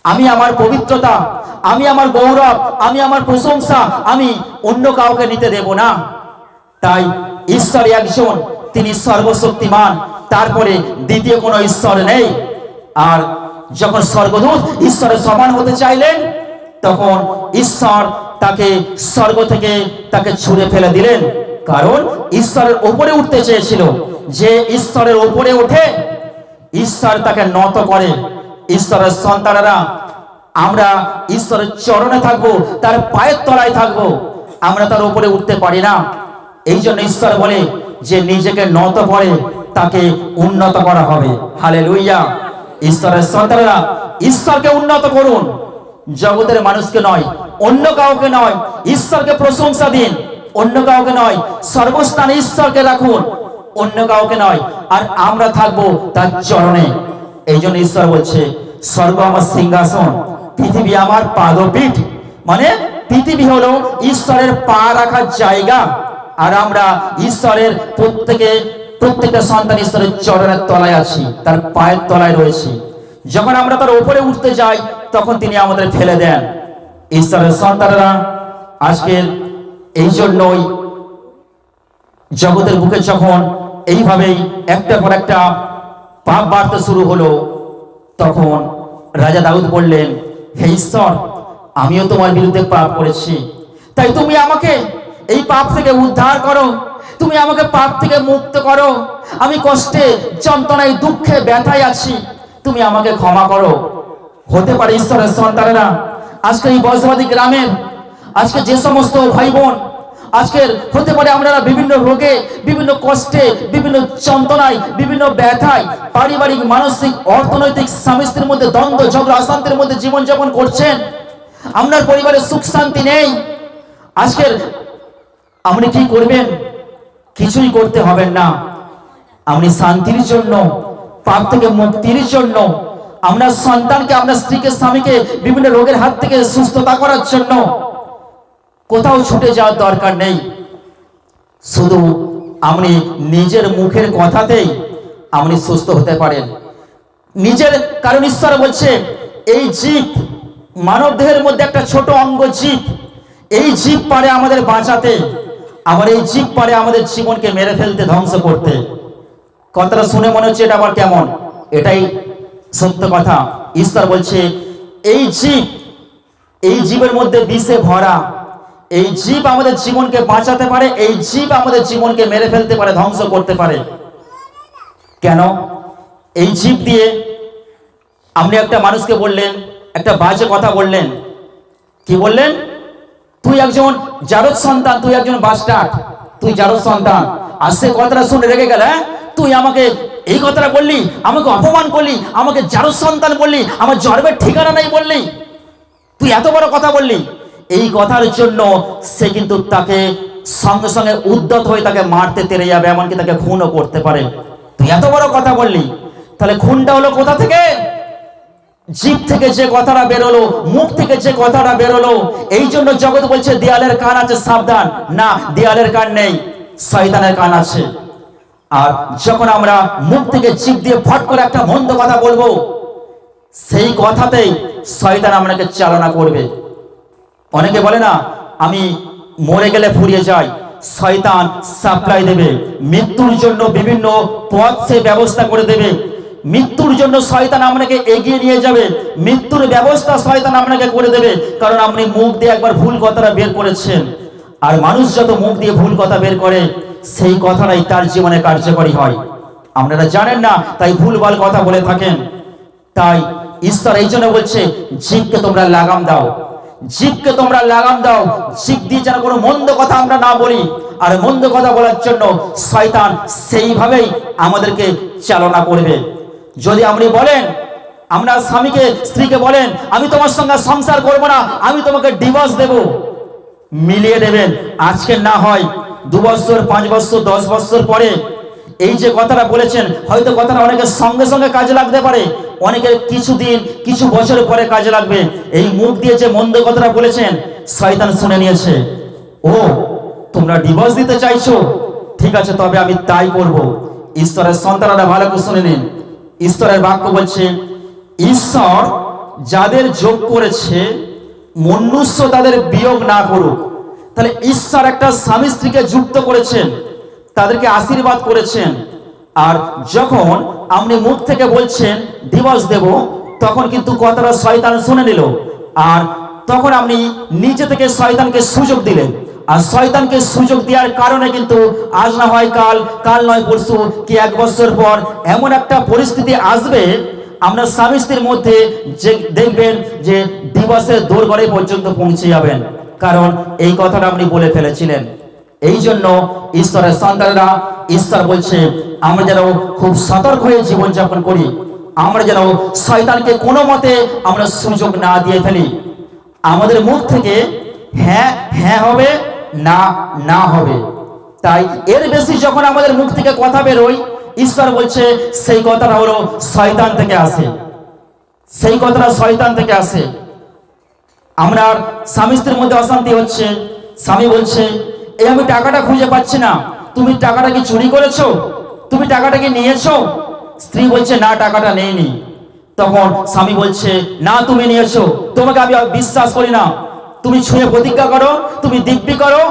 আমি আমার পবিত্রতা, আমি আমার গৌরব, আমি আমার প্রশংসা আমি অন্য কাউকে নিতে দেব না। তাই ঈশ্বর একজন, তিনি সর্বশক্তিমান, তারপরে দ্বিতীয় কোনো ঈশ্বর নেই। আর যখন স্বর্গদূত ঈশ্বরের সমান হতে চাইলেন, তখন ঈশ্বর তাকে স্বর্গ থেকে তাকে ছুঁড়ে ফেলে দিলেন। কারণ ঈশ্বরের উপরে উঠতে চেয়েছিল। যে ঈশ্বরের উপরে ওঠে, ঈশ্বর তাকে নত করে। ঈশ্বরের সন্তানেরা আমরা ঈশ্বরের চরণে থাকবো, তার পায়ের তলায় থাকবো, আমরা তার উপরে উঠতে পারি না। এই জন্য ঈশ্বর বলে যে নিজেকে নত করে তাকে উন্নত করা হবে। হালেলুয়া। ঈশ্বরের সন্তানেরা ঈশ্বরকে উন্নত করুন, জগতের মানুষকে নয়, অন্য কাউকে নয়। ঈশ্বরকে প্রশংসা দিন, অন্য কাউকে নয়। সর্বস্থানে ঈশ্বরকে রাখুন, অন্য কাউকে নয়। আর আমরা থাকবো তার চরণে। এই জন্য ঈশ্বর বলছে স্বর্গ আমার সিংহাসন, পৃথিবী আমার পাদপীঠ। মানে পৃথিবী হলো ঈশ্বরের পা রাখার জায়গা, আর আমরা ঈশ্বরের প্রত্যেকটা সন্তান ঈশ্বরের চরণের তলায় আছি, তার পায়ের তলায় রয়েছি। যখন আমরা তার উপরে উঠতে যাই, তখন তিনি আমাদের ফেলে দেন। ঈশ্বরের সন্তানেরা আজকের এই জন্যই জগতের বুকে যখন এইভাবেই একটার পর একটা পাপ বাড়তে শুরু হলো, তখন রাজা দাউদ বললেন, হে ঈশ্বর, আমিও তোমার বিরুদ্ধে পাপ করেছি, তাই তুমি আমাকে এই পাপ থেকে উদ্ধার করো, তুমি আমাকে পাপ থেকে মুক্ত করো। আমি কষ্টে, যন্ত্রণায়, দুঃখে, ব্যথায় আছি, তুমি আমাকে ক্ষমা করো। হতে পারে ঈশ্বরের সন্তানেরা আজকে এই বয়সবাদী গ্রামের আজকে যে সমস্ত ভাই বোন আজকের হতে পারে আমরা বিভিন্ন রোগে, বিভিন্ন কষ্টে, বিভিন্ন যন্ত্রণায়, বিভিন্ন ব্যথায়, পারিবারিক, মানসিক, অর্থনৈতিক, স্বামী স্ত্রীর মধ্যে দ্বন্দ্ব, ঝগড়া, অশান্তির মধ্যে জীবনযাপন করছেন। আপনার পরিবারে সুখ শান্তি নেই। আজকের আপনি কি করবেন? কিছুই করতে হবে না। আপনি শান্তির জন্য, পাপ থেকে মুক্তির জন্য, আপনার সন্তানকে, আপনার স্ত্রীকে, স্বামীকে বিভিন্ন রোগের হাত থেকে সুস্থতা করার জন্য কোথাও ছুটে যাওয়ার দরকার নেই। শুধু আপনি নিজের মুখের কথাতেই আপনি সুস্থ হতে পারেন নিজের। কারণ ঈশ্বর বলছে এই জীব, মানব দেহের মধ্যে একটা ছোট অঙ্গ জীব, এই জীব পারে আমাদের বাঁচাতে, আবার এই জীব পারে আমাদের জীবনকে মেরে ফেলতে, ধ্বংস করতে। কথাটা শুনে মনে হচ্ছে এটা আবার কেমন? এটাই সত্য কথা। ঈশ্বর বলছে এই জীব, এই জীবের মধ্যে বিষে ভরা, এই জীব আমাদের জীবনকে বাঁচাতে পারে, এই জীব আমাদের জীবনকে মেরে ফেলতে পারে, ধ্বংস করতে পারে। কেন? এই জীব দিয়ে আপনি একটা মানুষকে বললেন, একটা বাজে কথা বললেন। কি বললেন? তুই একজন জারদ সন্তান, তুই একজন বাস্টার্ড, তুই জারদ সন্তান। আর সে কথাটা শুনে রেগে গেল, তুই আমাকে এই কথাটা বললি, আমাকে অপমান করলি, আমাকে জারদ সন্তান বললি, আমার জন্মের ঠিকানা নাই বললি, তুই এত বড় কথা বললি। এই কথার জন্য সে কিন্তু তাকে সঙ্গে সঙ্গে উদ্যত হয়ে তাকে মারতে তেড়ে যাবে, এমনকি তাকে খুনও করতে পারে। তুই এত বড় কথা বললি, তাহলে খুনটা হলো কোথা থেকে? জিভ থেকে যে কথাটা বেরোলো, মুখ থেকে যে কথাটা বেরোলো। এই জন্য জগৎ বলছে দেয়ালের কান আছে সাবধান। না, দেয়ালের কান নেই, শয়তানের কান আছে। আর যখন আমরা মুখ থেকে জিভ দিয়ে ফট করে একটা মন্দ কথা বলবো, সেই কথাতেই শয়তান আমাকে চালনা করবে। অনেকে বলে না, আমি মরে গেলে ফুরিয়ে যাই, শয়তান সাপ্লাই দেবে, মৃত্যুর জন্য বিভিন্ন পথ সে ব্যবস্থা করে দেবে, মৃত্যুর জন্য শয়তান আপনাকে এগিয়ে নিয়ে যাবে, মৃত্যুর ব্যবস্থা শয়তান আপনাকে করে দেবে, কারণ আপনি মুখ দিয়ে একবার ভুল কথাটা বের করেছেন। আর মানুষ যত মুখ দিয়ে ভুল কথা বের করে, সেই কথাটাই তার জীবনে কার্যকরী হয়। আপনারা জানেন না, তাই ভুলভাল কথা বলে থাকেন। তাই ঈশ্বর এই জন্য বলছে, জিভকে তোমরা লাগাম দাও, জিভকে তোমরা লাগাম দাও, জিভ দিয়ে যেন কোনো মন্দ কথা আমরা না বলি। আর মন্দ কথা বলার জন্য শয়তান সেইভাবেই আমাদেরকে চালনা করবে। যদি আপনি বলেন, আমরা স্বামীকে স্ত্রীকে বলেন, আমি তোমার সঙ্গে সংসার করব না, আমি তোমাকে ডিভোর্স দেব, মিলিয়ে দেবেন। আজকে না হয় 2 বছর, 5 বছর, 10 বছর পরে এই যে কথাটা বলেছেন, হয়তো কথাটা অনেকের সঙ্গে সঙ্গে কাজে লাগতে পারে, অনেকের কিছুদিন, কিছু বছর পরে কাজে লাগবে। এই মুখ দিয়ে যে মন্দ কথাটা বলেছেন, শয়তান শুনে নিয়েছে। ও, তোমরা ডিভোর্স দিতে চাইছো, ঠিক আছে, তবে আমি তাই করব। ঈশ্বরের সন্তানরা ভালো করে শুনে নিন। ঈশ্বরের বাক্য বলছে, ঈশ্বর যাদের যোগ করেছে মনুষ্য তাদের বিয়োগ না করুক। তাহলে ঈশ্বর একটা স্বামী স্ত্রীকে যুক্ত করেছেন, তাদেরকে আশীর্বাদ করেছেন। আর যখন আপনি মুখ থেকে বলছেন ডিভোর্স দেব, তখন কিন্তু কথাটা শয়তান শুনে নিল। আর তখন আপনি নিজে থেকে শয়তানকে সুযোগ দিলেন। আর শয়তানকে সুযোগ দেওয়ার কারণে কিন্তু আজ না হয় কাল, কাল নয় পরশু, কি 1 বছর পর এমন একটা পরিস্থিতি আসবে, আমরা স্বামী স্ত্রীর মধ্যে যে দেখবেন যে ডিভোর্সের দোরগড়াই পর্যন্ত পৌঁছে যাবেন, কারণ এই কথাটা আপনি বলে ফেলেছিলেন। এই জন্য ঈশ্বরের সন্তানরা, ঈশ্বর বলছে আমরা যেন খুব সতর্ক হয়ে জীবনযাপন করি, আমরা যেন শয়তানকে কোনো মতে আমরা সুযোগ না দিয়ে ফেলি। আমাদের মুখ থেকে হ্যাঁ হ্যাঁ হবে, না না হবে। তাই এর বেশি যখন আমাদের মুখ থেকে কথা বেরোয়, ঈশ্বর বলছে সেই কথাটা হলো শয়তান থেকে আসে, সেই কথাটা শয়তান থেকে আসে। আমরা স্বামী স্ত্রীর মধ্যে অশান্তি হচ্ছে, স্বামী বলছে এই আমি টাকাটা খুঁজে পাচ্ছি না, তুমি টাকাটা কি চুরি করেছো, তুমি টাকাটা কি নিয়েছো? স্ত্রী বলছে না, টাকাটা নেইনি। তখন স্বামী বলছে না, তুমি নিয়েছো, তোমাকে আমি বিশ্বাস করি না, তুমি ছুঁয়ে প্রতিজ্ঞা করো, তুমি দিব্যি করো।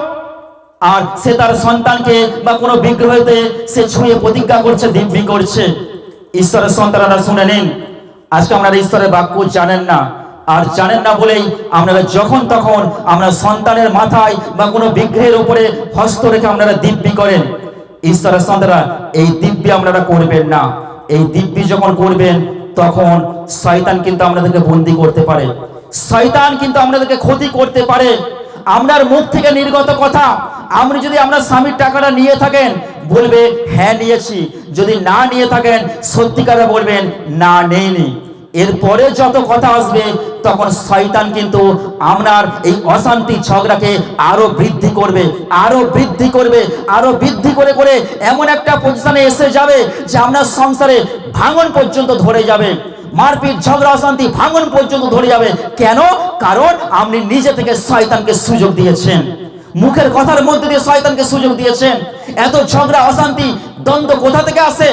আর সে তার সন্তানকে বা কোনো বিগ্রহতে সে ছুঁয়ে প্রতিজ্ঞা করছে, দিব্যি করছে। ঈশ্বরের সন্তানরা শুনে নিন, আজকে আপনারা ঈশ্বরের বাক্য জানেন না, আর জানেন না বলেই আপনারা যখন তখন আমরা সন্তানের মাথায় বা কোনো বিগ্রহের উপরে হস্ত রেখে আপনারা দিব্যি করেন। ঈশ্বরের সন্তানরা এই দিব্যি আপনারা করবেন না। এই দিব্যি যখন করবেন, তখন শয়তান কিন্তু আপনাদেরকে বন্দী করতে পারে, শয়তান কিন্তু আপনাদেরকে ক্ষতি করতে পারে। আপনার মুখ থেকে নির্গত কথা, আপনি যদি আপনার স্বামীর টাকাটা নিয়ে থাকেন, বলবে হ্যাঁ নিয়েছি, যদি না নিয়ে থাকেন সত্যিকারে বলবেন না নেইনি। এরপরে যত কথা আসবে, তখন শয়তান কিন্তু আপনার এই অশান্তি ঝগড়াকে আরো বৃদ্ধি করবে, আরো বৃদ্ধি করবে, আরো বৃদ্ধি করে করে এমন একটা পজিশনে এসে যাবে যে আপনার সংসারে ভাঙন পর্যন্ত ধরে যাবে, মারপিট ঝগড়া অশান্তি ভাঙন পর্যন্ত ধরে যাবে। কেন? কারণ আপনি নিজে থেকে শয়তানকে সুযোগ দিয়েছেন, মুখের কথার মধ্যে দিয়ে শয়তানকে সুযোগ দিয়েছেন। এত ঝগড়া অশান্তি দ্বন্দ্ব কোথা থেকে আসে?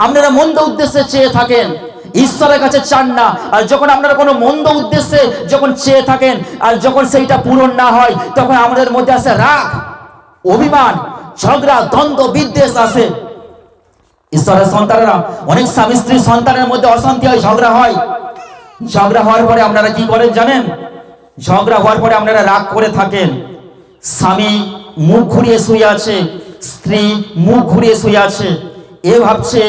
আপনারা মন্দ উদ্দেশ্যে চেয়ে থাকেন, ঈশ্বরের কাছে চান না। আর যখন আপনারা কোনো মন্দ উদ্দেশ্যে যখন চেয়ে থাকেন, আর যখন সেইটা পূরণ না হয়, তখন আমাদের মধ্যে আসে রাগ, অভিমান, ঝগড়া, দ্বন্দ্ব, বিদ্বেষ আসে। ঈশ্বরের সন্তানেরা, অনেক স্বামী স্ত্রী সন্তানের মধ্যে অশান্তি হয়, ঝগড়া হয়। ঝগড়া হওয়ার পরে আপনারা কি করেন জানেন? ঝগড়া হওয়ার পরে আপনারা রাগ করে থাকেন। স্বামী মুখ ঘুরিয়ে শুয়ে আছে, স্ত্রী মুখ ঘুরিয়ে শুয়ে আছে। এ ভাবছে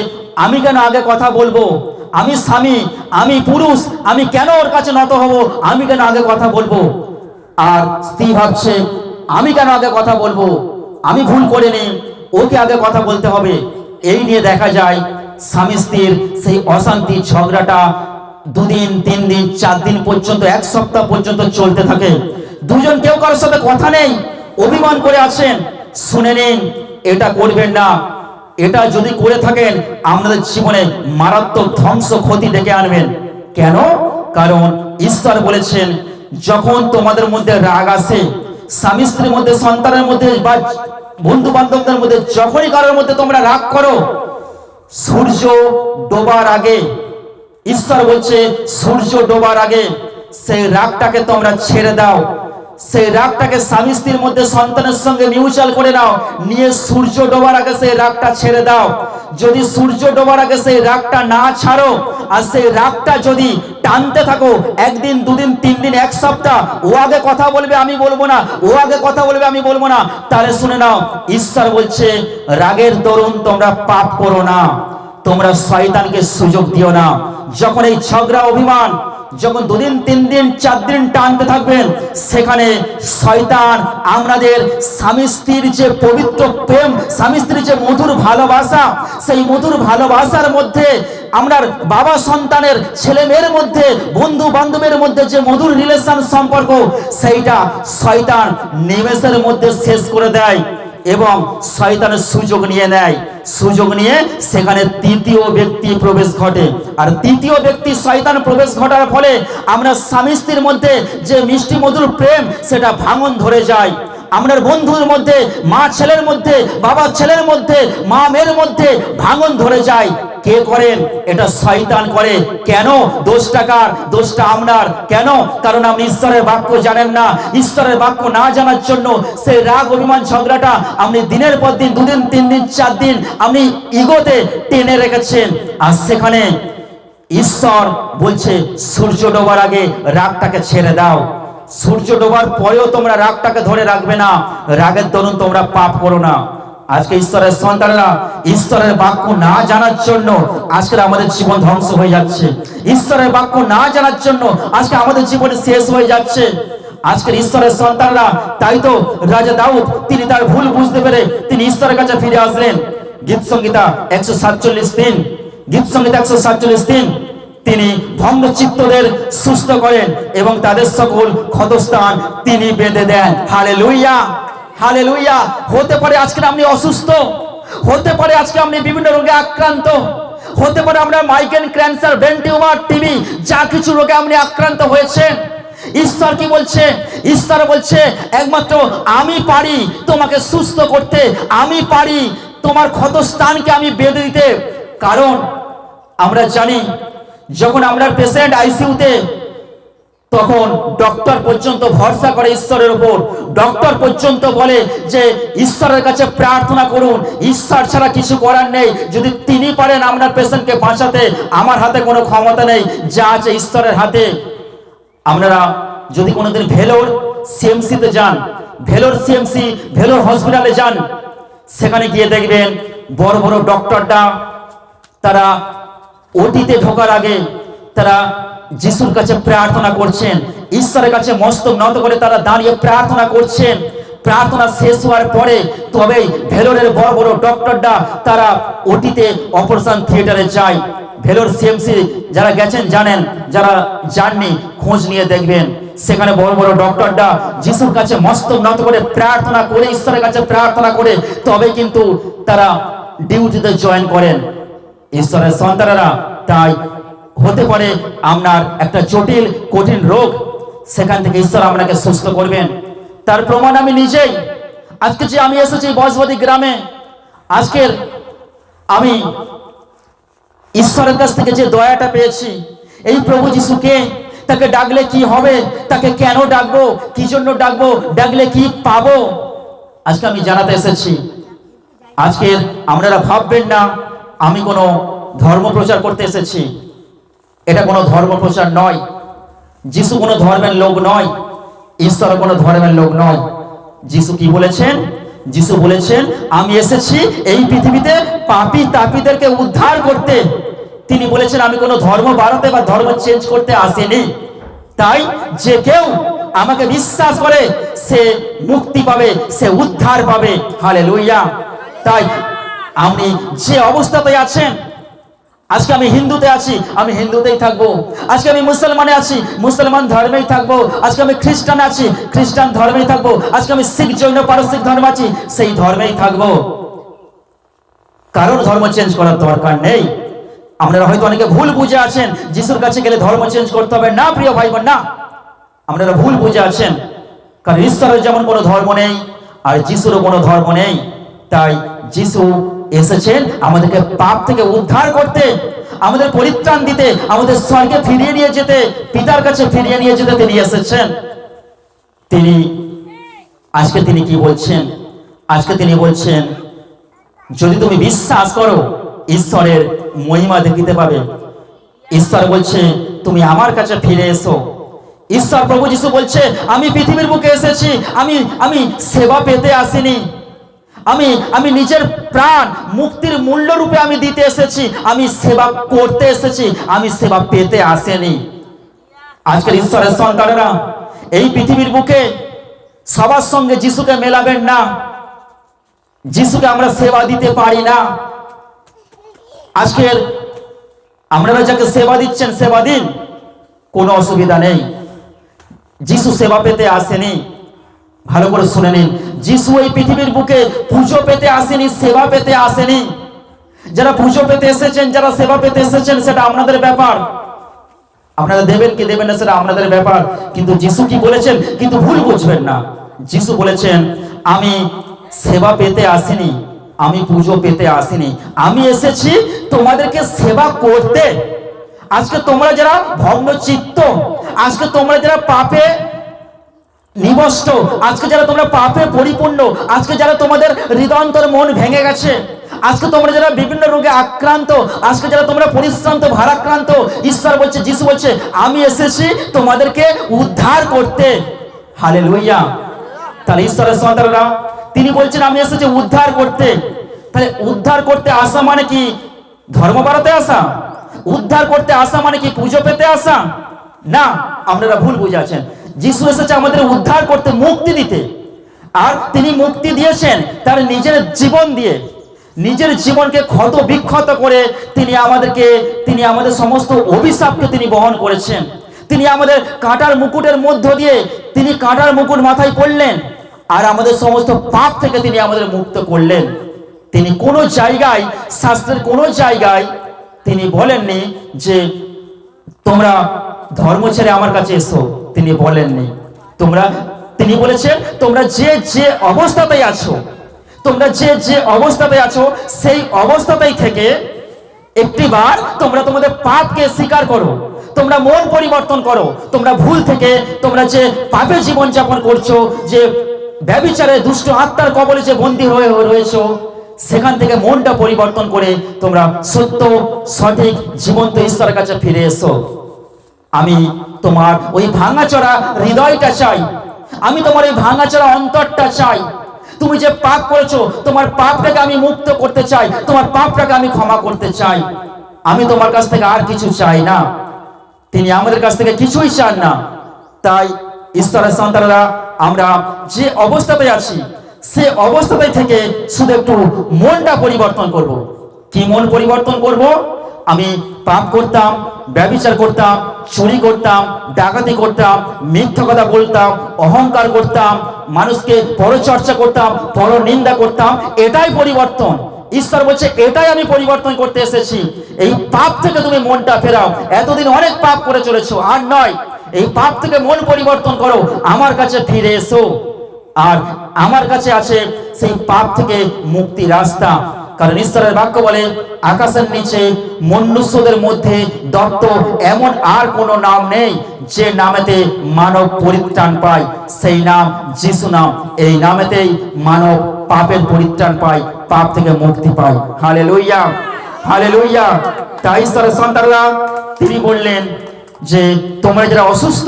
আমি কেন আগে কথা বলবো, আমি স্বামী, আমি পুরুষ, আমি কেন ওর কাছে নত হব, আমি কেন আগে কথা বলবো। আর স্ত্রী ভাবছে আমি কেন আগে কথা বলবো, আমি ভুল করিনি, ওকে আগে কথা বলতে হবে। এই নিয়ে দেখা যায় স্বামী স্ত্রীর সেই অশান্তি ঝগড়াটা 2 দিন, 3 দিন, 4 দিন পর্যন্ত, 1 সপ্তাহ পর্যন্ত চলতে থাকে। দুজন কেউ কারোর সাথে কথা নেই, অভিমান করে আছেন, শুনে নিন, এটা করবেন না। এটা যদি করে থাকেন আপনাদের জীবনে মারাত্মক ধ্বংস ক্ষতি ডেকে আনবেন। কেন? কারণ ঈশ্বর বলেছেন, যখন তোমাদের মধ্যে রাগ আসে, স্বামী স্ত্রীর মধ্যে, সন্তানের মধ্যে বা বন্ধু বান্ধবদের মধ্যে, যখনই কারোর মধ্যে তোমরা রাগ করো, সূর্য ডোবার আগে, ঈশ্বর বলছে সূর্য ডোবার আগে সেই রাগটাকে তোমরা ছেড়ে দাও। সেই রাগটাকে স্বামী স্ত্রীর মধ্যে, সন্তানের সঙ্গে মিউচুয়াল করে নাও, নিয়ে সূর্য ডোবার আগে সেই রাগটা ছেড়ে দাও। যদি সূর্য ডোবার আগে সেই রাগটা না ছাড়ো, আর সেই রাগটা যদি টানতে থাকো, একদিন, দুদিন, 3 দিন, 1 সপ্তাহ, ও আগে কথা বলবে আমি বলবো না, ও আগে কথা বলবে আমি বলবো না, তাহলে শুনে নাও, ঈশ্বর বলছে রাগের দরুন তোমরা পাপ করো না, তোমরা শয়তানকে সুযোগ দিও না। যখন এই ঝগড়া অভিমান যখন 2 দিন, 3 দিন, 4 দিন টানতে থাকবেন, সেখানে শয়তান আমাদের স্বামী স্ত্রীর যে পবিত্র প্রেম, স্বামী স্ত্রীর যে মধুর ভালোবাসা, সেই মধুর ভালোবাসার মধ্যে, আমরা বাবা সন্তানের, ছেলে মেয়ের মধ্যে, বন্ধু বান্ধবের মধ্যে যে মধুর রিলেশন সম্পর্ক, সেইটা শয়তান নিমেষের মধ্যে শেষ করে দেয় এবং শয়তানের সুযোগ নিয়ে নেয়। সুযোগ নিয়ে সেখানে তৃতীয় ব্যক্তি প্রবেশ ঘটে, আর তৃতীয় ব্যক্তি শয়তান প্রবেশ ঘটার ফলে আমরা স্বামী স্ত্রীর মধ্যে যে মিষ্টি মধুর প্রেম, সেটা ভাঙন ধরে যায়। আমাদের বন্ধুর মধ্যে, মা ছেলের মধ্যে, বাবা ছেলের মধ্যে, মা মেয়ের মধ্যে ভাঙন ধরে যায়। কে করেন? এটা শয়তান করে। কেন? দোষটা কার? দোষটা আপনার। কেন? কারণ আপনি ঈশ্বরের বাক্য জানেন না। ঈশ্বরের বাক্য না জানার জন্য সেই রাগ অভিমান ঝগড়াটা আপনি দিনের পর দিন, 2 দিন, 3 দিন, 4 দিন আপনি ইগোতে টেনে রেখেছেন। আর সেখানে ঈশ্বর বলছে সূর্য ডোবার আগে রাগটাকে ছেড়ে দাও। সূর্য ডোবার পরেও তোমরা রাগটাকে ধরে রাখবে না, রাগের দরুন তোমরা পাপ করো না। আজকে ঈশ্বরের সন্তানেরা ঈশ্বরের বাক্য না জানার জন্য আজকে আমাদের জীবন ধ্বংস হয়ে যাচ্ছে। ঈশ্বরের বাক্য না জানার জন্য আজকে আমাদের জীবন শেষ হয়ে যাচ্ছে। আজকের ঈশ্বরের সন্তানরা, তাই তো রাজা দাউদ তিনি তার ভুল বুঝতে পেরে তিনি ঈশ্বরের কাছে ফিরে আসলেন। গীত সংহিতা 147 গীত সংহিতা 147 তিনি ভঙ্গ চিত্তদের সুস্থ করেন এবং তাদের সকল ক্ষতস্থান তিনি বেঁধে দেন। Hallelujah, hallelujah. হতে পারে আজকে আপনি অসুস্থ, হতে পারে আজকে আপনি বিভিন্ন রোগে আক্রান্ত, হতে পারে আমরা migraine, cancer, brain tumour, TB, যা কিছু রোগে আপনি আক্রান্ত হয়েছেন। ঈশ্বর কি বলছে? ঈশ্বর বলছে একমাত্র আমি পারি তোমাকে সুস্থ করতে, আমি পারি তোমার ক্ষতস্থানকে আমি বেঁধে দিতে। কারণ আমরা জানি যখন আমরা পেশেন্ট আইসিইউতে, তখন ডক্টর পর্যন্ত ভরসা করে ঈশ্বরের উপর। ডক্টর পর্যন্ত বলে যে ঈশ্বরের কাছে প্রার্থনা করুন, ঈশ্বর ছাড়া কিছু করার নেই। যদি তিনি পারেন আপনার পেশেন্টকে বাঁচাতে, আমার হাতে কোনো ক্ষমতা নেই, যা আছে ঈশ্বরের হাতে। আপনারা যদি কোনোদিন ভেলোর সিএমসিতে যান, ভেলোর সিএমসি, ভেলোর হসপিটালে যান, সেখানে গিয়ে দেখবেন বড় বড় ডক্টররা তারা ওটিতে ঢোকার আগে তারা যিশুর কাছে প্রার্থনা করছেন, ঈশ্বরের কাছে মস্তক নত করে তারা দাঁড়িয়ে প্রার্থনা করছেন। প্রার্থনা শেষ হওয়ার পরে তবেই ভেলোরের বড় বড় ডক্টররা তারা ওটিতে, অপারেশন থিয়েটারে যায়। ভেলোর সিএমসি যারা গেছেন জানেন, যারা যাননি খোঁজ নিয়ে দেখবেন, সেখানে বড় বড় ডক্টররা যিশুর কাছে মস্তক নত করে প্রার্থনা করে, ঈশ্বরের কাছে প্রার্থনা করে তবে কিন্তু তারা ডিউটিতে জয়েন করেন। ঈশ্বরের সন্তানেরা, তাই হতে পারে আপনার একটা জটিল কঠিন রোগ, সেখান থেকে ঈশ্বর আপনাকে সুস্থ করবেন। তার প্রমাণ আমি নিজেই। আজকে যে আমি এসেছি বসবাদী গ্রামে, আজকের আমি ঈশ্বরের কাছ থেকে যে দয়াটা পেয়েছি, এই প্রভু যিশুকে, তাকে ডাকলে কি হবে, তাকে কেন ডাকবো, কি জন্য ডাকবো, ডাকলে কি পাবো, আজকে আমি জানাতে এসেছি। আজকের আপনারা ভাববেন না আমি কোনো ধর্ম প্রচার করতে এসেছি। এটা কোনো ধর্ম প্রচার নয়। যিশু কোনো ধর্মের লোক নয়, ঈশ্বর কোনো ধর্মের লোক নয়। যিশু কি বলেছেন? যিশু বলেছেন আমি এসেছি এই পৃথিবীতে পাপী তাপীদেরকে উদ্ধার করতে। তিনি বলেছেন আমি কোনো ধর্ম বাড়াতে বা ধর্ম চেঞ্জ করতে আসিনি। তাই যে কেউ আমাকে বিশ্বাস করে সে মুক্তি পাবে, সে উদ্ধার পাবে। হালেলুয়া। তাই আপনি যে অবস্থাতে আছেন, আজকে আমি হিন্দুতে আছি, আমি হিন্দুতেই থাকবো। আজকে আমি মুসলমানে আছি, মুসলমান ধর্মেই থাকবো। আজকে আমি খ্রিস্টান আছি, খ্রিস্টান ধর্মেই থাকবো। আজকে আমি শিখ, জৈন, পারসিক ধর্ম আছি, সেই ধর্মেই থাকবো। কারোর ধর্ম চেঞ্জ করার দরকার নেই। আপনারা হয়তো অনেকে ভুল বুঝে আছেন যিশুর কাছে গেলে ধর্ম চেঞ্জ করতে হবে। না প্রিয় ভাই বোন, না, আপনারা ভুল বুঝে আছেন। কারণ ঈশ্বরের যেমন কোনো ধর্ম নেই আর যিশুরও কোনো ধর্ম নেই। তাই যিশু এসেছেন আমাদেরকে পাপ থেকে উদ্ধার করতে, আমাদের পরিত্রাণ দিতে, আমাদের স্বর্গে ফিরিয়ে নিয়ে যেতে, পিতার কাছে ফিরিয়ে নিয়ে যেতে তিনি এসেছেন। আজকে তিনি কি বলছেন? আজকে তিনি বলছেন, যদি তুমি বিশ্বাস করো ঈশ্বরের মহিমা দেখিতে পাবে। ঈশ্বর বলছে তুমি আমার কাছে ফিরে এসো। ঈশ্বর প্রভু যিশু বলছে আমি পৃথিবীর বুকে এসেছি, আমি সেবা পেতে আসিনি, আমি নিজের প্রাণ মুক্তির মূল্য রূপে আমি দিতে এসেছি, আমি সেবা করতে এসেছি, আমি সেবা পেতে আসেনি। আজকের ঈশ্বরের সন্তানেরা এই পৃথিবীর বুকে সবার সঙ্গে যিশুকে মেলাবেন না। যিশুকে আমরা সেবা দিতে পারি না। আজকের আপনারা যাকে সেবা দিচ্ছেন সেবা দিন, কোনো অসুবিধা নেই। যিশু সেবা পেতে আসেনি। ভালো করে শুনে নিন, যিশু এই পৃথিবীর বুকে পুজো পেতে আসেনি, সেবা পেতে আসেনি। যারা পুজো পেতে এসেছেন, যারা সেবা পেতে এসেছেন, সেটা আপনাদের ব্যাপার। আপনারা দেবেন কি দেবেন না সেটা আপনাদের ব্যাপার। কিন্তু যিশু কি বলেছেন, কিন্তু ভুল বুঝবেন না। যিশু বলেছেন আমি সেবা পেতে আসিনি, আমি পুজো পেতে আসিনি, আমি এসেছি তোমাদেরকে সেবা করতে। আজকে তোমরা যারা ভগ্ন চিত্ত, আজকে তোমরা যারা পাপে নিবষ্ট, আজকে যারা তোমরা পাপে পরিপূর্ণ, আজকে যারা তোমাদের হৃদয়ন্তর মন ভেঙে গেছে, আজকে তোমরা যারা বিভিন্ন রোগে আক্রান্ত, আজকে যারা তোমরা পরিশ্রান্ত ভারাক্রান্ত, ঈশ্বর বলছে, যিশু বলছে আমি এসেছি তোমাদেরকে উদ্ধার করতে। হালেলুয়া। তাহলে ঈশ্বরের সন্তানেরা তিনি বলছেন আমি এসেছি উদ্ধার করতে। তাহলে উদ্ধার করতে আসা মানে কি ধর্ম বাড়াতে আসা? উদ্ধার করতে আসা মানে কি পুজো পেতে আসা? না, আপনারা ভুল বুঝে আছেন। যিশু এসেছে আমাদের উদ্ধার করতে, মুক্তি দিতে। আর তিনি মুক্তি দিয়েছেন তার নিজের জীবন দিয়ে, নিজের জীবনকে ক্ষত বিক্ষত করে তিনি আমাদের সমস্ত অভিশাপকে তিনি বহন করেছেন। তিনি আমাদের কাঁটার মুকুটের মধ্য দিয়ে তিনি কাঁটার মুকুট মাথায় পড়লেন, আর আমাদের সমস্ত পাপ থেকে তিনি আমাদের মুক্ত করলেন। তিনি কোনো জায়গায়, শাস্ত্রের কোনো জায়গায় তিনি বলেননি যে তোমরা ধর্ম ছেড়ে আমার কাছে এসো, তিনি বলেননি। তিনি বলেছেন তোমরা যে অবস্থাতেই আছো, তোমরা যে অবস্থাতে আছো সেই অবস্থাতেই থেকে একটিবার তোমরা তোমাদের পাপকে স্বীকার করো, তোমরা মন পরিবর্তন করো, তোমরা ভুল থেকে, তোমরা যে পাপে জীবন যাপন করছো, যে ব্যভিচারে দুষ্ট আত্মার কবলে যে বন্দী হয়ে রয়েছো, সেখান থেকে মনটা পরিবর্তন করে তোমরা সত্য সঠিক জীবন্ত ঈশ্বরের কাছে ফিরে এসো। আমি তোমার ওই ভাঙাচোরা হৃদয়টা চাই, আমি তোমার ওই ভাঙাচোরা অন্তরটা চাই। তুমি যে পাপ করেছো, তোমার পাপটাকে আমি মুক্ত করতে চাই, তোমার পাপটাকে আমি ক্ষমা করতে চাই। আমি তোমার কাছ থেকে আর কিছু চাই না। তিনি আমাদের কাছ থেকে কিছুই চান না। তাই ঈশ্বরের সন্তানেরা আমরা যে অবস্থাতে আছি সে অবস্থাতে থেকে শুধু একটু মনটা পরিবর্তন করব। কি মন পরিবর্তন করব? আমি পাপ করতাম, ব্যভিচার করতাম, চুরি করতাম, ডাকাতি করতাম, মিথ্যা কথা বলতাম, অহংকার করতাম, মানুষকে পরচর্চা করতাম, পরনিন্দা করতাম, এটাই পরিবর্তন। ঈশ্বর বলছে এটাই আমি পরিবর্তন করতে এসেছি। এই পাপ থেকে তুমি মনটা ফেরাও। এতদিন অনেক পাপ করে চলেছো, আর নয়। এই পাপ থেকে মন পরিবর্তন করো, আমার কাছে ফিরে এসো। আর আমার কাছে আছে সেই পাপ থেকে মুক্তি রাস্তা। কারণ ঈশ্বরের বাক্য বলে আকাশের নিচে মনুষ্যদের মধ্যে দত্ত এমন আর কোনো নাম নেই যে নামেতে মানব পরিত্রাণ পায়, সেই নাম যিশু নাম। এই নামেতেই মানব পাপের পরিত্রাণ পায়, পাপ থেকে মুক্তি পায়। Hallelujah, hallelujah. তাই ঈশ্বরের সন্তানরা তিনি বললেন যে তোমরা যারা অসুস্থ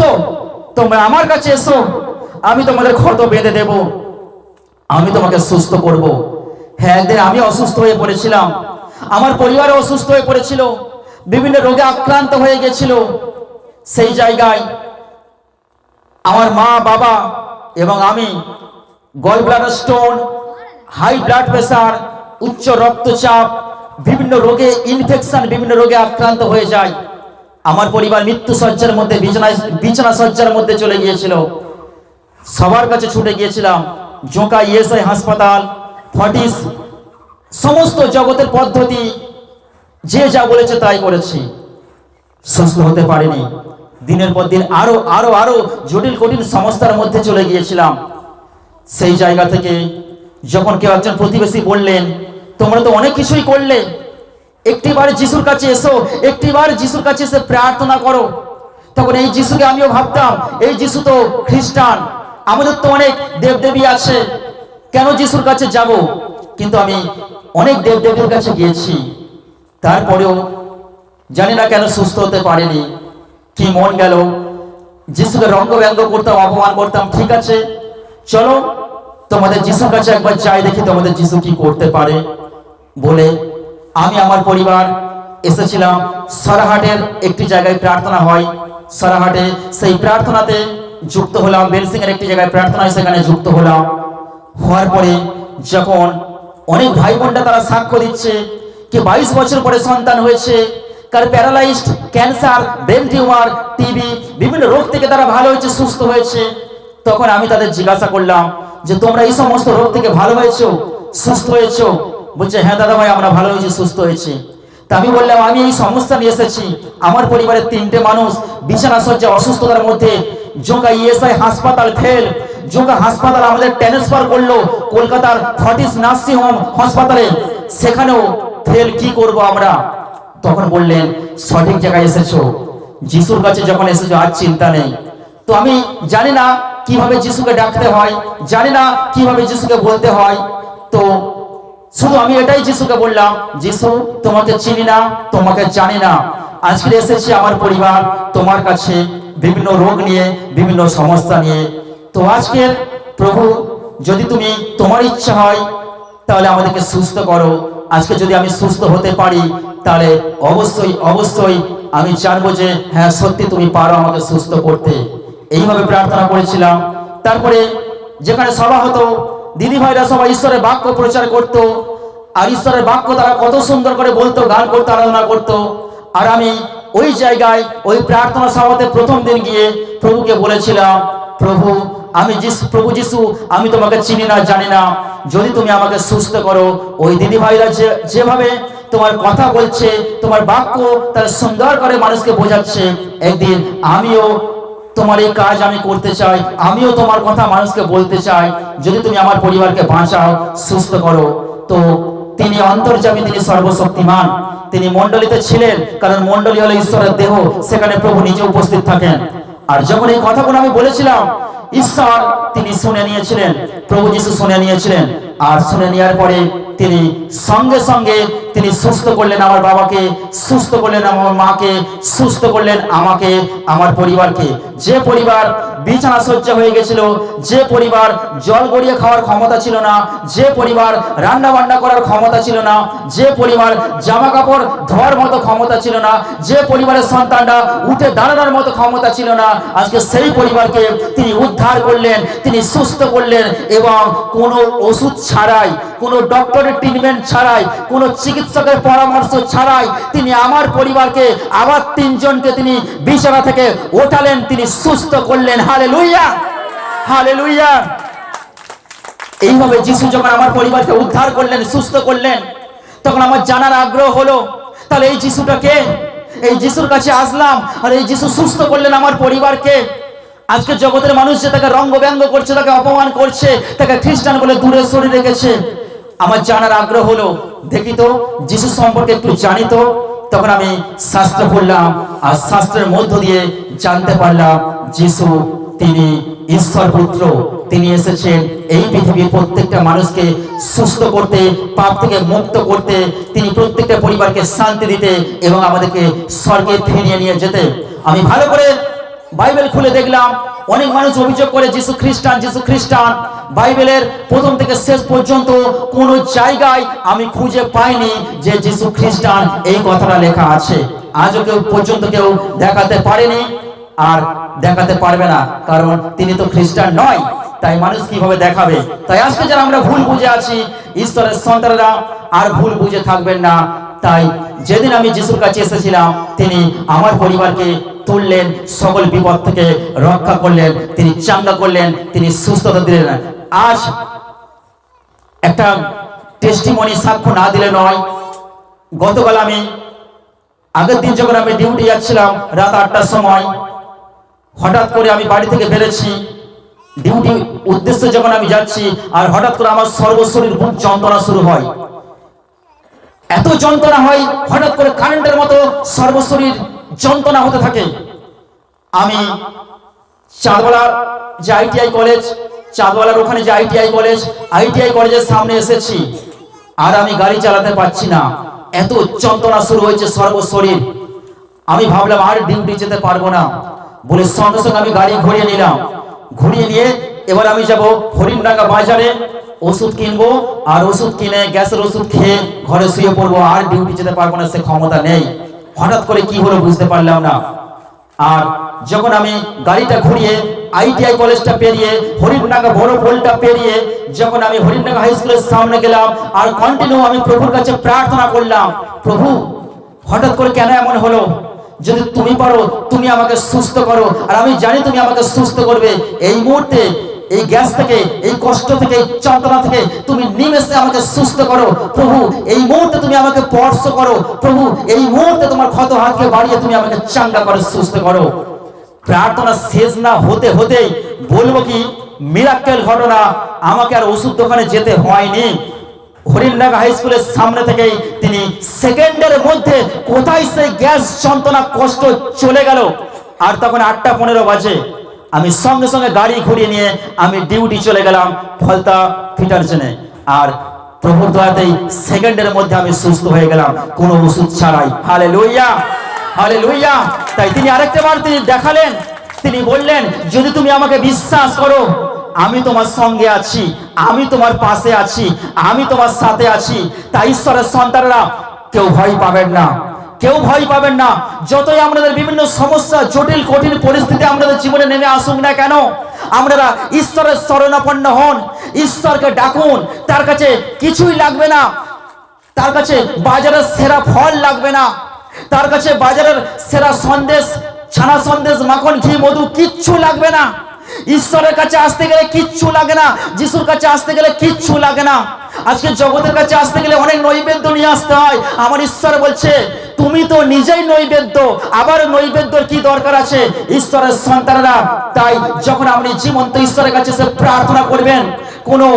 তোমরা আমার কাছে এসো, আমি তোমাদের ক্ষত বেঁধে দেব, আমি তোমাকে সুস্থ করব। হ্যাঁ, একদিন আমি অসুস্থ হয়ে পড়েছিলাম, আমার পরিবার অসুস্থ হয়ে পড়েছিল, বিভিন্ন রোগে আক্রান্ত হয়ে গেছিল। সেই জায়গায় আমার মা, বাবা এবং আমি gall bladder stone, high blood pressure, উচ্চ রক্তচাপ, বিভিন্ন রোগে ইনফেকশন, বিভিন্ন রোগে আক্রান্ত হয়ে যায়। আমার পরিবার মৃত্যু শয্যার মধ্যে, বিছানা শয্যার মধ্যে চলে গিয়েছিল। সবার কাছে ছুটে গিয়েছিলাম, জোকা ইএসআই হাসপাতাল, ফর্টিস, সমস্ত জগতের পদ্ধতি, যে যা বলেছে তাই করেছি, সুস্থ হতে পারিনি। দিনের পর দিন আরো আরো আরো জটিল কঠিন সমস্যার মধ্যে চলে গিয়েছিলাম। সেই জায়গা থেকে যখন কেউ একজন প্রতিবেশী বললেন, তোমরা তো অনেক কিছুই করলে, একটিবার যিশুর কাছে এসো, একটিবার যিশুর কাছে এসে প্রার্থনা করো। তখন এই যিশুকে আমিও ভাবতাম, এই যিশু তো খ্রিস্টান, আমাদের তো অনেক দেবদেবী আছে, কেন যিশুর কাছে যাব? কিন্তু আমি অনেক দেবদেবীর কাছে গিয়েছি, তারপরেও জানি না কেন সুস্থ হতে পারিনি। কি মন গেল, যিশুকে রঙ্গ ব্যঙ্গ করতাম, অপমান করতাম। ঠিক আছে, চলো তোমাদের যিশুর কাছে একবার যাই, দেখি তোমাদের যিশু কি করতে পারে বলে আমি আমার পরিবার এসেছিলাম। সরাহাটের একটি জায়গায় প্রার্থনা হয়, সরাহাটে সেই প্রার্থনাতে যুক্ত হলাম। বেলসিং এর একটি জায়গায় প্রার্থনা হয়, সেখানে যুক্ত হলাম। হওয়ার পরে যখন অনেক ভাই বোনরা তারা সাক্ষ্য দিচ্ছে, কি 22 বছর পরে সন্তান হয়েছে, কার paralysed, cancer, brain tumour, TB, বিভিন্ন রোগ থেকে তারা ভালো হয়েছে, সুস্থ হয়েছে। তখন আমি তাদের জিজ্ঞাসা করলাম যে তোমরা এই সমস্ত রোগ থেকে ভালো হয়েছো, সুস্থ হয়েছো? বলছে হ্যাঁ দাদা ভাই, আমরা ভালো হয়েছি, সুস্থ হয়েছি। তা আমি বললাম, আমি এই সমস্যা নিয়ে এসেছি, আমার পরিবারের 3টে মানুষ বিছানা শয্যা অসুস্থতার মধ্যে, জোকা ইএসআই হাসপাতাল ফেল, জোকা হাসপাতাল আমাদের ট্রান্সফার করলো কলকাতার ফর্টিস নার্সিং হোম হাসপাতালে, সেখানেও ফেল, কি করব আমরা? তখন বললেন সঠিক জায়গায় এসেছো, যিশুর কাছে যখন এসেছো আর চিন্তা নেই। তো আমি জানি না কিভাবে যিশুকে ডাকতে হয়, জানি না কিভাবে যিশুকে বলতে হয়, তো শুধু আমি এটাই যিশুকে বললাম, যিশু তোমাকে চিনি না, তোমাকে জানি না, আজকে এসেছি আমার পরিবার তোমার কাছে বিভিন্ন রোগ নিয়ে, বিভিন্ন সমস্যা নিয়ে। তো আজকের প্রভু, যদি তুমি তোমার ইচ্ছা হয় তাহলে আমাদেরকে সুস্থ করো। আজকে যদি আমি সুস্থ হতে পারি তাহলে অবশ্যই অবশ্যই আমি জানবো যে হ্যাঁ সত্যি তুমি পারো আমাকে সুস্থ করতে। এইভাবে প্রার্থনা করেছিলাম। তারপরে যেখানে সভা হতো, দিদি ভাইরা সবাই ঈশ্বরের বাক্য প্রচার করতো, আর ঈশ্বরের বাক্য তারা কত সুন্দর করে বলতো, গান করতো, আরাধনা করতো। আর আমি ওই জায়গায় ওই প্রার্থনা সভাতে প্রথম দিন গিয়ে প্রভুকে বলেছিলাম, প্রভু প্রভু যিশু, আমি তোমাকে চিনি না, জানি না, যদি তুমি আমাকে সুস্থ করো। ওই দিদি ভাইরা যেভাবে তোমার কথা বলছে, তোমার বাক্য তারা সুন্দর করে মানুষকে বোঝাচ্ছে, একদিন আমিও তোমার এই কাজ আমি করতে চাই, আমিও তোমার কথা মানুষকে বলতে চাই, যদি তুমি আমার পরিবারকে বাঁচাও, সুস্থ করো। তো তিনি অন্তর্যামী, তিনি সর্বশক্তিমান, তিনি মণ্ডলীতে ছিলেন, কারণ মণ্ডলী হলো ঈশ্বরের দেহ, সেখানে প্রভু নিজে উপস্থিত থাকেন। আর যখন এই কথাগুলো আমি বলেছিলাম, ঈশ্বর তিনি শুনে নিয়েছিলেন, প্রভু যিশু শুনে নিয়েছিলেন। আর শুনে নেওয়ার পরে তিনি সঙ্গে সঙ্গে তিনি সুস্থ করলেন আমার বাবাকে, সুস্থ করলেন আমার মাকে, সুস্থ করলেন আমাকে, আমার পরিবারকে। যে পরিবার বিছানা শয্যা হয়ে গেছিল, যে পরিবার জল গড়িয়ে খাওয়ার ক্ষমতা ছিল না, যে পরিবার রান্না বান্না করার ক্ষমতা ছিল না, যে পরিবার জামা কাপড় ধোয়ার মতো ক্ষমতা ছিল না, যে পরিবারের সন্তানরা উঠে দাঁড়ানোর মতো ক্ষমতা ছিল না, আজকে সেই পরিবারকে তিনি উদ্ধার করলেন, তিনি সুস্থ করলেন। এবং কোনো ওষুধ ছাড়াই, কোনো ডক্টরের ট্রিটমেন্ট ছাড়াই, কোনো চিকিৎসকের পরামর্শ ছাড়াই তিনি আমার পরিবারকে আবার 3 জনকে তিনি বিছানা থেকে ওঠালেন, তিনি সুস্থ করলেন। Hallelujah, hallelujah. এইভাবে যিশু যখন আমার পরিবারকে উদ্ধার করলেন, সুস্থ করলেন, তখন আমার জানার আগ্রহ হলো, তাহলে এই যিশুটা কে? এই যিশুর কাছে আসলাম, আর এই যিশু সুস্থ করলেন আমার পরিবারকে। আজকে জগতের মানুষ যে তাকে রঙ্গ ব্যঙ্গ করছে, তাকে অপমান করছে, তাকে খ্রিস্টান বলে দূরে সরিয়ে রেখেছে, আমার জানার আগ্রহ হলো, দেখি তো যিশু সম্পর্কে একটু জানি তো। তখন আমি শাস্ত্র পড়লাম, আর শাস্ত্রের মধ্য দিয়ে জানতে পারলাম যিশু তিনি ঈশ্বর পুত্র, তিনি এসেছেন এই পৃথিবীর প্রত্যেকটা মানুষকে সুস্থ করতে, পাপ থেকে মুক্ত করতে, তিনি প্রত্যেকটা পরিবারকে শান্তি দিতে এবং আমাদেরকে স্বর্গে ফিরিয়ে নিয়ে যেতে। আমি ভালো করে বাইবেল খুলে দেখলাম, অনেক মানুষ অভিযোগ করে যিশু খ্রিস্টান, যিশু খ্রিস্টান। বাইবেলের প্রথম থেকে শেষ পর্যন্ত কোন জায়গায় আমি খুঁজে পাইনি যে যিশু খ্রিস্টান এই কথাটা লেখা আছে। আজও কেউ পর্যন্ত কেউ দেখাতে পারেনি, আর দেখাতে পারবে না, কারণ তিনি তো খ্রিস্টান নয়। তাই মানুষ কিভাবে দেখাবে? তাই আজকে যারা আমরা ভুল বুঝে আছি, ঈশ্বরের সন্তানেরা আর ভুল বুঝে থাকবেন না। তাই যেদিন আমি যিশুর কাছে এসেছিলাম, তিনি আমার পরিবারকে তুললেন, সকল বিপদ থেকে রক্ষা করলেন, তিনি চাঙ্গা করলেন, তিনি সুস্থতা দিলেন। আজ একটা টেস্টিমনি, সাক্ষ্য না দিলে নয়। গতকাল আমি আগের দিন যখন আমি ডিউটি যাচ্ছিলাম রাত 8টার সময়, হঠাৎ করে আমি বাড়ি থেকে বেরোচ্ছি, ডিউটি উদ্দেশ্যে যখন আমি যাচ্ছি, আর হঠাৎ করে আমার সর্বশরীর বুক যন্ত্রণা শুরু হয়। এত যন্ত্রণা হয়, হঠাৎ করে কারেন্টের মতো সর্বশরীর যন্ত্রণা হতে থাকে। আমি চাঁদওয়ালার যে আইটিআই কলেজ, চাঁদওয়ালার ওখানে যে আইটিআই কলেজের সামনে এসেছি, আর আমি গাড়ি চালাতে পারছি না, এত যন্ত্রণা শুরু হয়েছে সর্বশরীর। আমি ভাবলাম আর ডিউটি যেতে পারবো না, বলে সঙ্গে সঙ্গে আমি গাড়ি ঘুরিয়ে নিলাম। ঘুরিয়ে নিয়ে এবার আমি যাব হরিণডাঙ্গা বাজারে, ওষুধ কিনবো, আর ওষুধ কিনে গ্যাসের ওষুধ খেয়ে ঘরে শুয়ে পড়বো। আর ডিউটি যেতে পারবো না, সে ক্ষমতা নেই। হঠাৎ করে কি হলো বুঝতে পারলাম না। আর যখন আমি গাড়িটা ঘুরিয়ে আইটিআই কলেজটা পেরিয়ে হরিণডাঙ্গা বড় পোলটা পেরিয়ে যখন আমি হরিণডাঙ্গা হাই স্কুলের সামনে গেলাম, আর কন্টিনিউ আমি প্রভুর কাছে প্রার্থনা করলাম, প্রভু হঠাৎ করে কেন এমন হলো? যদি তুমি পারো তুমি আমাকে সুস্থ করো, আর আমি জানি তুমি আমাকে সুস্থ করবে। এই মুহূর্তে এই গ্যাস থেকে, এই কষ্ট থেকে, এই যন্ত্রণা থেকে তুমি নিমেষে আমাকে সুস্থ করো প্রভু। এই মুহূর্তে তুমি আমাকে স্পর্শ করো প্রভু। এই মুহূর্তে তোমার ক্ষত হাতকে বাড়িয়ে তুমি আমাকে চাঙ্গা করে সুস্থ করো। প্রার্থনা শেষ না হতে হতেই বলবো কি মিরাক্কেল ঘটনা, আমাকে আর ওষুধ দোকানে যেতে হয়নি। হরিণডাঙ্গা হাই স্কুলের সামনে থেকেই তিনি সেকেন্ডের মধ্যে কোথায় সেই গ্যাস যন্ত্রণা কষ্ট চলে গেল। আর তখন 8টা 15 বাজে। আমি সঙ্গে সঙ্গে গাড়ি ঘুরিয়ে নিয়ে আমি ডিউটি চলে গেলাম ফলতা ফিটারজনে। আর প্রভুর দয়াতেই সেকেন্ডের মধ্যে আমি সুস্থ হয়ে গেলাম, কোনো ওষুধ ছাড়াই। Hallelujah, hallelujah. তাই তিনি আরেকটা বার তিনি দেখালেন, তিনি বললেন, যদি তুমি আমাকে বিশ্বাস করো, আমি তোমার সঙ্গে আছি, আমি তোমার পাশে আছি, আমি তোমার সাথে আছি। তাই ঈশ্বরের সন্তানেরা কেউ ভয় পাবেন না, কেউ ভয় পাবেন না। যতই আমাদের বিভিন্ন সমস্যা, জটিল কঠিন পরিস্থিতি আমাদের জীবনে নেমে আসুক না কেন, আপনারা ঈশ্বরের শরণাপন্ন হন, ঈশ্বরকে ডাকুন। তার কাছে কিছুই লাগবে না, তার কাছে বাজারের সেরা ফল লাগবে না, তার কাছে বাজারের সেরা সন্দেশ, ছানা সন্দেশ, মাখন, ঘি, মধু কিচ্ছু লাগবে না। ঈশ্বরের কাছে আসতে গেলে কিচ্ছু লাগে না, যিশুর কাছে আসতে গেলে কিচ্ছু লাগে না। আজকে জগতের কাছে আসতে গেলে অনেক নৈবেদ্য নিয়ে আসতে হয়। আমার ঈশ্বর বলছে, তুমি তো নিজেই নৈবেদ্য, আবার নৈবেদ্যর কি দরকার আছে ঈশ্বরের সন্তানেরা? তাই যখন আপনি জীবন্ত ঈশ্বরের কাছে এসে প্রার্থনা করবেন, কোনো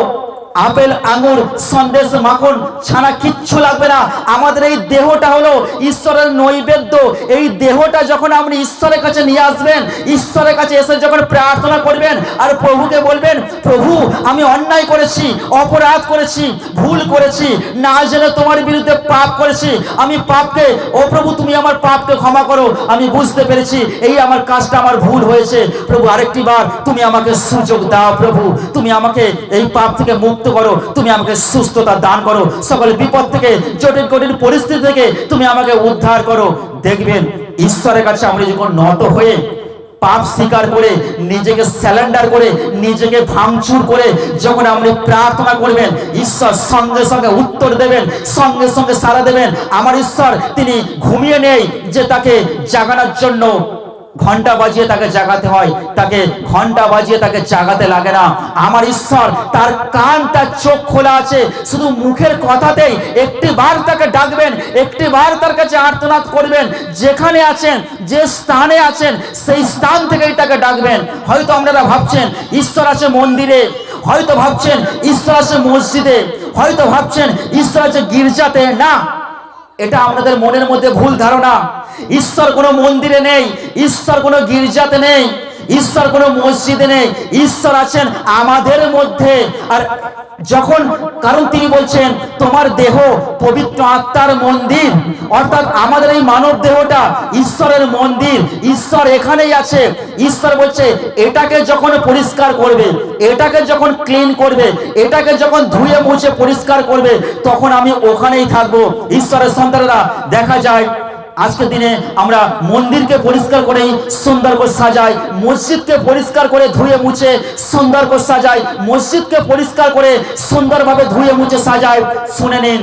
আপেল, আঙুর, সন্দেশ, মাখন, ছানা কিচ্ছু লাগবে না। আমাদের এই দেহটা হলো ঈশ্বরের নৈবেদ্য। এই দেহটা যখন আপনি ঈশ্বরের কাছে নিয়ে আসবেন, ঈশ্বরের কাছে এসে যখন প্রার্থনা করবেন আর প্রভুকে বলবেন, প্রভু আমি অন্যায় করেছি, অপরাধ করেছি, ভুল করেছি, না জেনে তোমার বিরুদ্ধে পাপ করেছি, আমি পাপকে, ও প্রভু তুমি আমার পাপকে ক্ষমা করো, আমি বুঝতে পেরেছি এই আমার কাজটা আমার ভুল হয়েছে। প্রভু আরেকটি বার তুমি আমাকে সুযোগ দাও, প্রভু তুমি আমাকে এই পাপ থেকে মুক্ত করো, তুমি আমাকে সুস্থতা দান করো, সকল বিপদ থেকে, জটিল কঠিন পরিস্থিতি থেকে তুমি আমাকে উদ্ধার করো। দেখবেন ঈশ্বরের কাছে আমরা যখন নত হয়ে পাপ স্বীকার করে, নিজেকে স্যালেন্ডার করে, নিজেকে ভাঙচুর করে যখন আপনি প্রার্থনা করবেন, ঈশ্বর সঙ্গে সঙ্গে উত্তর দেবেন, সঙ্গে সঙ্গে সাড়া দেবেন। আমার ঈশ্বর তিনি ঘুমিয়ে নেই যে তাকে জাগানোর জন্য ঘন্টা বাজিয়ে তাকে জাগাতে হয়, তাকে ঘন্টা বাজিয়ে তাকে জাগাতে লাগে না। আমার ঈশ্বর তার কান, তার চোখ খোলা আছে, শুধু মুখের কথাতেই একটি বার তাকে ডাকবেন, একটি বার তার কাছে আর্তনাদ করবেন। যেখানে আছেন, যে স্থানে আছেন, সেই স্থান থেকেই তাকে ডাকবেন। হয়তো আপনারা ভাবছেন ঈশ্বর আছে মন্দিরে, হয়তো ভাবছেন ঈশ্বর আছে মসজিদে, হয়তো ভাবছেন ঈশ্বর আছে গির্জাতে। না, এটা আপনাদের মনের মধ্যে ভুল ধারণা। ঈশ্বর কোনো মন্দিরে নেই, ঈশ্বর কোনো গির্জাতে নেই, ঈশ্বর কোনো মসজিদে নেই, ঈশ্বর আছেন আমাদের মধ্যে। আর যখন, কারণ তিনি বলছেন তোমার দেহ পবিত্র আত্মার মন্দির, অর্থাৎ আমাদের এই মানব দেহটা ঈশ্বরের মন্দির, ঈশ্বর এখানেই আছে। ঈশ্বর বলছে এটাকে যখন পরিষ্কার করবে, এটাকে যখন ক্লিন করবে, এটাকে যখন ধুয়ে মুছে পরিষ্কার করবে, তখন আমি ওখানেই থাকবো। ঈশ্বরের সন্তানেরা দেখা যায় আজকের দিনে আমরা মন্দিরকে পরিষ্কার করে সুন্দর করে সাজাই, মসজিদকে পরিষ্কার করে ধুয়ে মুছে সুন্দর করে সাজাই, মসজিদকে পরিষ্কার করে সুন্দরভাবে ধুয়ে মুছে সাজাই। শুনে নিন,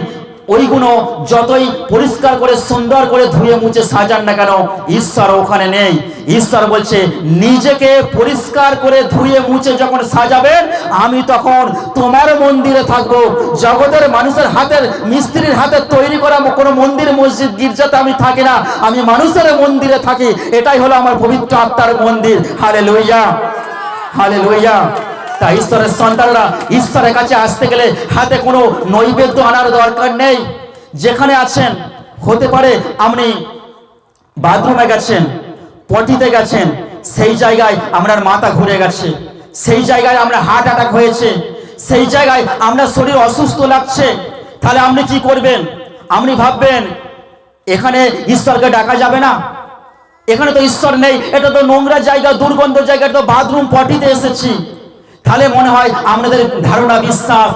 ওইগুলো যতই পরিষ্কার করে সুন্দর করে ধুয়ে মুছে সাজান না কেন, ঈশ্বর ওখানে নেই। ঈশ্বর বলছে নিজেকে পরিষ্কার করে ধুয়ে মুছে যখন সাজাবেন, আমি তখন তোমার মন্দিরে থাকবো। জগতের মানুষের হাতের, মিস্ত্রির হাতে তৈরি করা কোনো মন্দির, মসজিদ, গির্জাতে আমি থাকি না, আমি মানুষের মন্দিরে থাকি। এটাই হলো আমার পবিত্র আত্মার মন্দির। Hallelujah, hallelujah. তা ঈশ্বরের সন্তানরা ঈশ্বরের কাছে আসতে গেলে হাতে কোনো নৈবেদ্য আনার দরকার নেই। যেখানে আছেন, হতে পারে আপনি বাথরুমে গেছেন, পটিতে গেছেন, সেই জায়গায় আপনার মাথা ঘুরে গেছে, সেই জায়গায় আপনার হার্ট অ্যাটাক হয়েছে, সেই জায়গায় আপনার শরীর অসুস্থ লাগছে, তাহলে আপনি কি করবেন? আপনি ভাববেন এখানে ঈশ্বরকে ডাকা যাবে না, এখানে তো ঈশ্বর নেই, এটা তো নোংরা জায়গা, দুর্গন্ধ জায়গা, তো বাথরুম পটিতে এসেছি। তাহলে মনে হয় আপনাদের ধারণা, বিশ্বাস,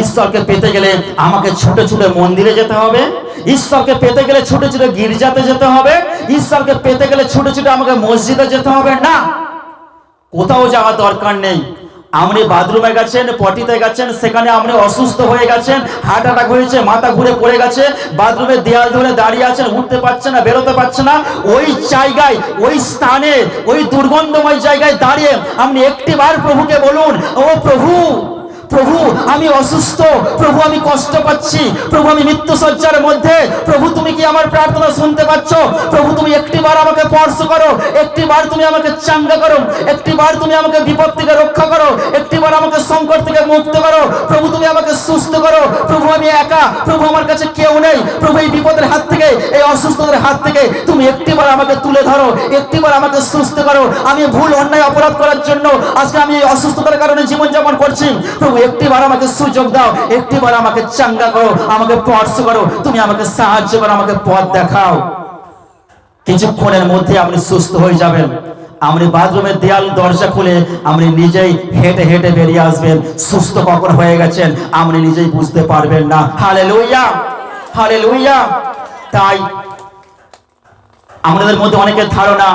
ঈশ্বরকে পেতে গেলে আমাকে ছুটে ছুটে মন্দিরে যেতে হবে, ঈশ্বরকে পেতে গেলে ছুটে ছুটে গির্জাতে যেতে হবে, ঈশ্বরকে পেতে গেলে ছুটে ছুটে আমাকে মসজিদে যেতে হবে। না, কোথাও যাওয়ার দরকার নেই। আপনি বাথরুমে গেছেন, পটিতে গেছেন, সেখানে আপনি অসুস্থ হয়ে গেছেন, হার্ট অ্যাটাক হয়েছে, মাথা ঘুরে পড়ে গেছে, বাথরুমের দেয়াল ধরে দাঁড়িয়ে আছেন, উঠতে পারছেন না, বেরোতে পারছেন না, ওই জায়গায়, ওই স্থানে, ওই দুর্গন্ধময় জায়গায় দাঁড়িয়ে আপনি একটিবার প্রভুকে বলুন, ও প্রভু, প্রভু আমি অসুস্থ, প্রভু আমি কষ্ট পাচ্ছি, প্রভু আমি মৃত্যুসজ্জার মধ্যে, প্রভু তুমি কি আমার প্রার্থনা শুনতে পাচ্ছ? প্রভু তুমি একটিবার আমাকে স্পর্শ করো, একটিবার তুমি আমাকে চাঙ্গা করো, একটিবার তুমি আমাকে বিপদ থেকে রক্ষা করো, একটিবার আমাকে সংকট থেকে মুক্ত করো, প্রভু তুমি আমাকে সুস্থ করো। প্রভু আমি একা, প্রভু আমার কাছে কেউ নেই, প্রভু এই বিপদের হাত থেকে, এই অসুস্থতার হাত থেকে তুমি একটিবার আমাকে তুলে ধরো, একটিবার আমাকে সুস্থ করো। আমি ভুল অন্যায় অপরাধ করার জন্য আজকে আমি এই অসুস্থতার কারণে জীবনযাপন করছি, প্রভু একটিবার আমাকে সুযোগ দাও, একটিবার আমাকে চাঙ্গা করো, আমাকে স্পর্শ করো, তুমি আমাকে সাহায্য করো, আমাকে পথ দেখাও। কিছুক্ষণের মধ্যে আপনি সুস্থ হয়ে যাবেন। আপনি বাথরুমের দেয়াল দরজা খুলে আপনি নিজেই হেঁটে হেঁটে বেরিয়ে আসবেন। সুস্থ কখন হয়ে গেছেন আপনি নিজেই বুঝতে পারবেন না। Hallelujah, hallelujah. তাই আমাদের মধ্যে অনেকের ধারণা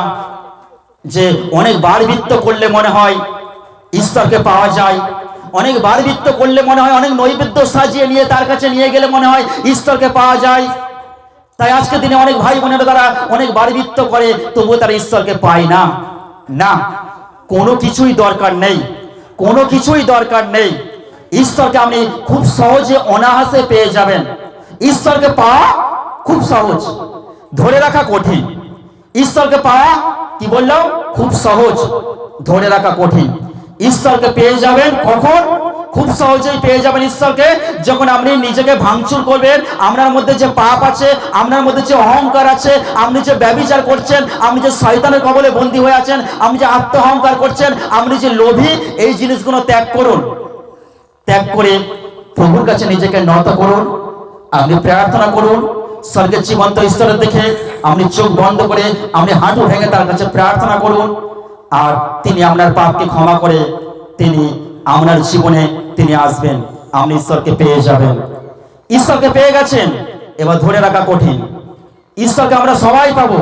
যে অনেক বারবৃত্ত করলে মনে হয় ঈশ্বরকে পাওয়া যায়, অনেক বারবৃত্ত করলে মনে হয়, অনেক নৈবেদ্য সাজিয়ে নিয়ে তার কাছে নিয়ে গেলে মনে হয় ঈশ্বরকে পাওয়া যায়। তাই আজকের দিনে অনেক ভাই বোনেরা তারা অনেক বারবৃত্ত করে, তবুও তারা ঈশ্বরকে পায় না। না, কোনো কিছুই দরকার নেই, কোনো কিছুই দরকার নেই। ঈশ্বরকে আপনি খুব সহজে অনায়াসে পেয়ে যাবেন। ঈশ্বরকে পাওয়া খুব সহজ, ধরে রাখা কঠিন। ঈশ্বরকে পাওয়া কি বললাম? খুব সহজ, ধরে রাখা কঠিন। ঈশ্বরকে পেয়ে যাবেন কখন? খুব সহজেই পেয়ে যাবেন ঈশ্বরকে যখন আপনি নিজেকে ভাঙচুর করবেন। আপনার মধ্যে যে পাপ আছে, আপনার মধ্যে যে অহংকার আছে, আপনি যে ব্যভিচার করছেন, আপনি যে শয়তানের কবলে বন্দী হয়ে আছেন, আপনি যে আত্ম অহংকার করছেন, আপনি যে লোভী, এই জিনিসগুলো ত্যাগ করুন। ত্যাগ করে প্রভুর কাছে নিজেকে নত করুন, আপনি প্রার্থনা করুন। স্বর্গের জীবন্ত ঈশ্বরের দেখে আপনি চোখ বন্ধ করে আপনি হাঁটু ভেঙে তার কাছে প্রার্থনা করুন, আর তিনি আপনার পাপকে ক্ষমা করে তিনি আপনার জীবনে তিনি আসবেন, আপনি ঈশ্বরকে পেয়ে যাবেন। ঈশ্বরকে পেয়ে গেছেন, এবার ধরে রাখা কঠিন। ঈশ্বরকে আমরা সবাই পাবো,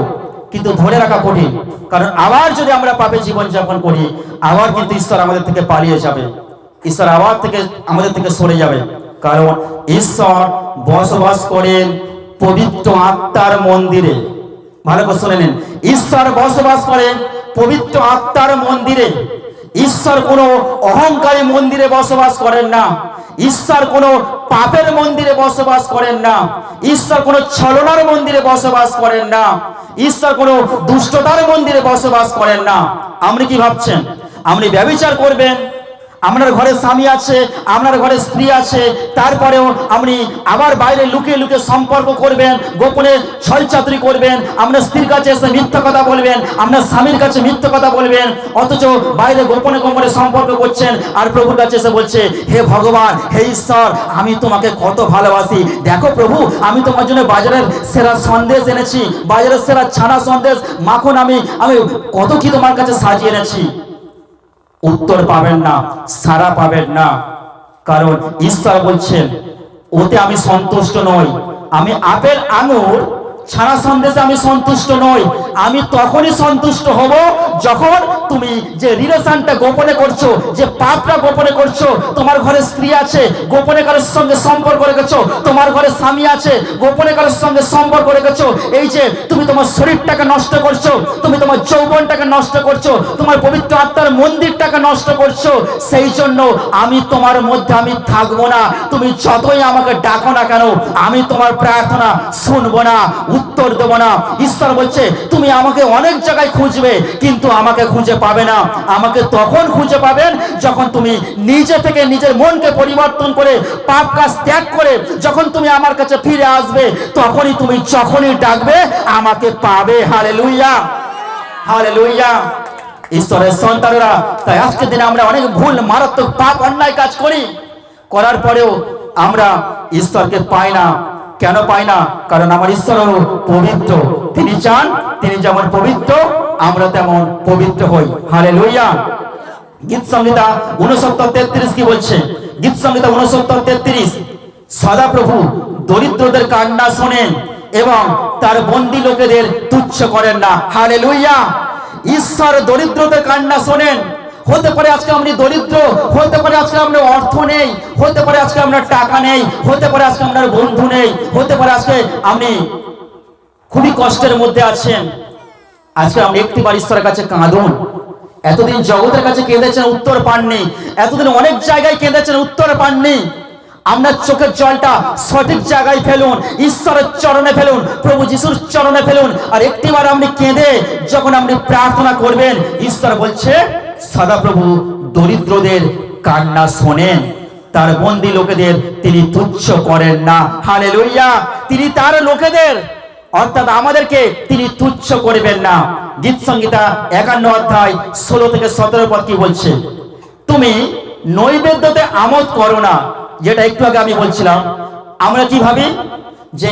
কিন্তু ধরে রাখা কঠিন, কারণ আবার যদি আমরা পাপে জীবনযাপন করি, আবার কিন্তু ঈশ্বর আমাদের থেকে পালিয়ে যাবে, ঈশ্বর আবার থেকে আমাদের থেকে সরে যাবে। কারণ ঈশ্বর বসবাস করেন পবিত্র আত্মার মন্দিরে। ভালো করে শুনে নিন, ঈশ্বর বসবাস করেন পবিত্র আত্মার মন্দিরে। ঈশ্বর কোনো অহংকারী মন্দিরে বসবাস করেন না, ঈশ্বর কোনো পাপের মন্দিরে বসবাস করেন না, ঈশ্বর কোনো ছলনার মন্দিরে বসবাস করেন না, ঈশ্বর কোনো দুষ্টতার মন্দিরে বসবাস করেন না। আপনি কি ভাবছেন আপনি ব্যভিচার করবেন, আপনার ঘরে স্বামী আছে, আপনার ঘরে স্ত্রী আছে, তারপরেও আপনি আবার বাইরে লুকিয়ে লুকিয়ে সম্পর্ক করবেন, গোপনে ছলচাতুরি করবেন, আপনার স্ত্রীর কাছে এসে মিথ্যা কথা বলবেন, আপনার স্বামীর কাছে মিথ্যা কথা বলবেন, অথচ বাইরে গোপনে গোপনে সম্পর্ক করছেন, আর প্রভুর কাছে এসে বলছে, হে ভগবান, হে ঈশ্বর, আমি তোমাকে কত ভালোবাসি, দেখো প্রভু, আমি তোমার জন্য বাজারের সেরা সন্দেশ এনেছি, বাজারের সেরা ছানা সন্দেশ, মাখন আমি কত কি তোমার কাছে সাজিয়ে এনেছি। উত্তর পাবেন না, সারা পাবেন না, কারণ ঈশ্বর বলছেন ওতে আমি সন্তুষ্ট নই। আমি আপেল আঙুর ছানা সন্দেশে আমি সন্তুষ্ট নই। আমি তখনই সন্তুষ্ট হব যখন তুমি যে রিলেশনটা গোপনে করছো, যে পাপটা গোপনে করছো, তোমার ঘরে স্ত্রী আছে গোপনে কারোর সঙ্গে সম্পর্ক রেখেছো, তোমার ঘরে স্বামী আছে গোপনে কারোর সঙ্গে সম্পর্ক রেখেছো, এই যে তুমি তোমার শরীরটাকে নষ্ট করছো, তুমি তোমার যৌবনটাকে নষ্ট করছো, তোমার পবিত্র আত্মার মন্দিরটাকে নষ্ট করছো, সেই জন্য আমি তোমার মধ্যে আমি থাকবো না। তুমি যতই আমাকে ডাকো না কেন, আমি তোমার প্রার্থনা শুনবো না, উত্তর দেবো না। ঈশ্বর বলছে তুমি আমাকে অনেক জায়গায় খুঁজবে কিন্তু আমাকে খুঁজে পাবে না। আমাকে তখন খুঁজে পাবেন যখন তুমি নিজে থেকে নিজের মনকে পরিবর্তন করে পাপ কাজ ত্যাগ করে যখন তুমি আমার কাছে ফিরে আসবে, তখনই তুমি যখনই ডাকবে আমাকে পাবে। Hallelujah, hallelujah. ঈশ্বরের সন্তানেরা, তাই আজকের দিনে আমরা অনেক ভুল মারাত্মক পাপ অন্যায় কাজ করি, করার পরেও আমরা ঈশ্বরকে পাই না। কেন পাই না? কারণ আমার ঈশ্বর হলো পবিত্র। তিনি চান তিনি যেমন পবিত্র আমরা তেমন পবিত্র হই। হালেলুয়া। গীত সংহিতা 69:33 কি বলছে? গীত সংহিতা 69:33, সদাপ্রভু দরিদ্রদের কান্না শোনেন এবং তার বন্দী লোকেদের তুচ্ছ করেন না। হালেলুয়া। ঈশ্বর দরিদ্রদের কান্না শোনেন। হতে পারে আজকে আমরা দরিদ্র, হতে পারে আজকে আমরা অর্থ নেই, হতে পারে আজকে আমরা টাকা নেই, হতে পারে আজকে আপনার বন্ধু নেই, হতে পারে আজকে আপনি খুবই কষ্টের মধ্যে আছেন। আজকে আপনি একটিবার ঈশ্বরের কাছে কাঁদুন। এতদিন জগতের কাছে কেঁদেছেন, উত্তর পাননি। এতদিন অনেক জায়গায় কেঁদেছেন, উত্তর পাননি। আপনার চোখের জলটা সঠিক জায়গায় ফেলুন, ঈশ্বরের চরণে ফেলুন, প্রভু যিশুর চরণে ফেলুন। আর একটিবার আপনি কেঁদে যখন আপনি প্রার্থনা করবেন, ঈশ্বর বলছে সদাপ্রভু দরিদ্রদের কান্না শোনেন, তার বন্দী লোকেদের তিনি তুচ্ছ করেন না। হালেলুয়া। তিনি তার লোকেদের অর্থাৎ আমাদেরকে তিনি তুচ্ছ করবেন না। গীত সংহিতা 51:16-17 পদ কি বলছে? তুমি নৈবেদ্যতে আমোদ করো না। যেটা একটু আগে আমি বলছিলাম, আমরা কি ভাবি যে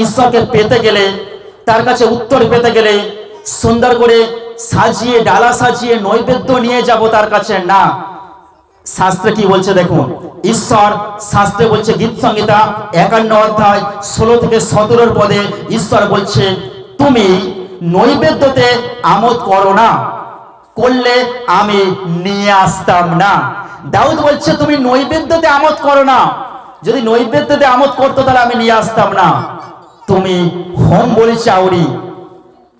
ঈশ্বরকে পেতে গেলে, তার কাছে উত্তর পেতে গেলে সুন্দর করে সাজিয়ে ডালা সাজিয়ে নৈবেদ্য নিয়ে যাব তার কাছে। না, শাস্ত্রে কি বলছে দেখুন। ঈশ্বর শাস্ত্রে বলছে, গীত সংহিতা 51:16-17 পদে ঈশ্বর বলছে তুমি নৈবেদ্যতে আমোদ করো না, করলে আমি নিয়ে আসতাম না। দাউদ বলছে তুমি নৈবেদ্যতে আমোদ করো না, যদি নৈবেদ্যতে আমোদ করতো তাহলে আমি নিয়ে আসতাম না। তুমি হোম বলি চাউরি,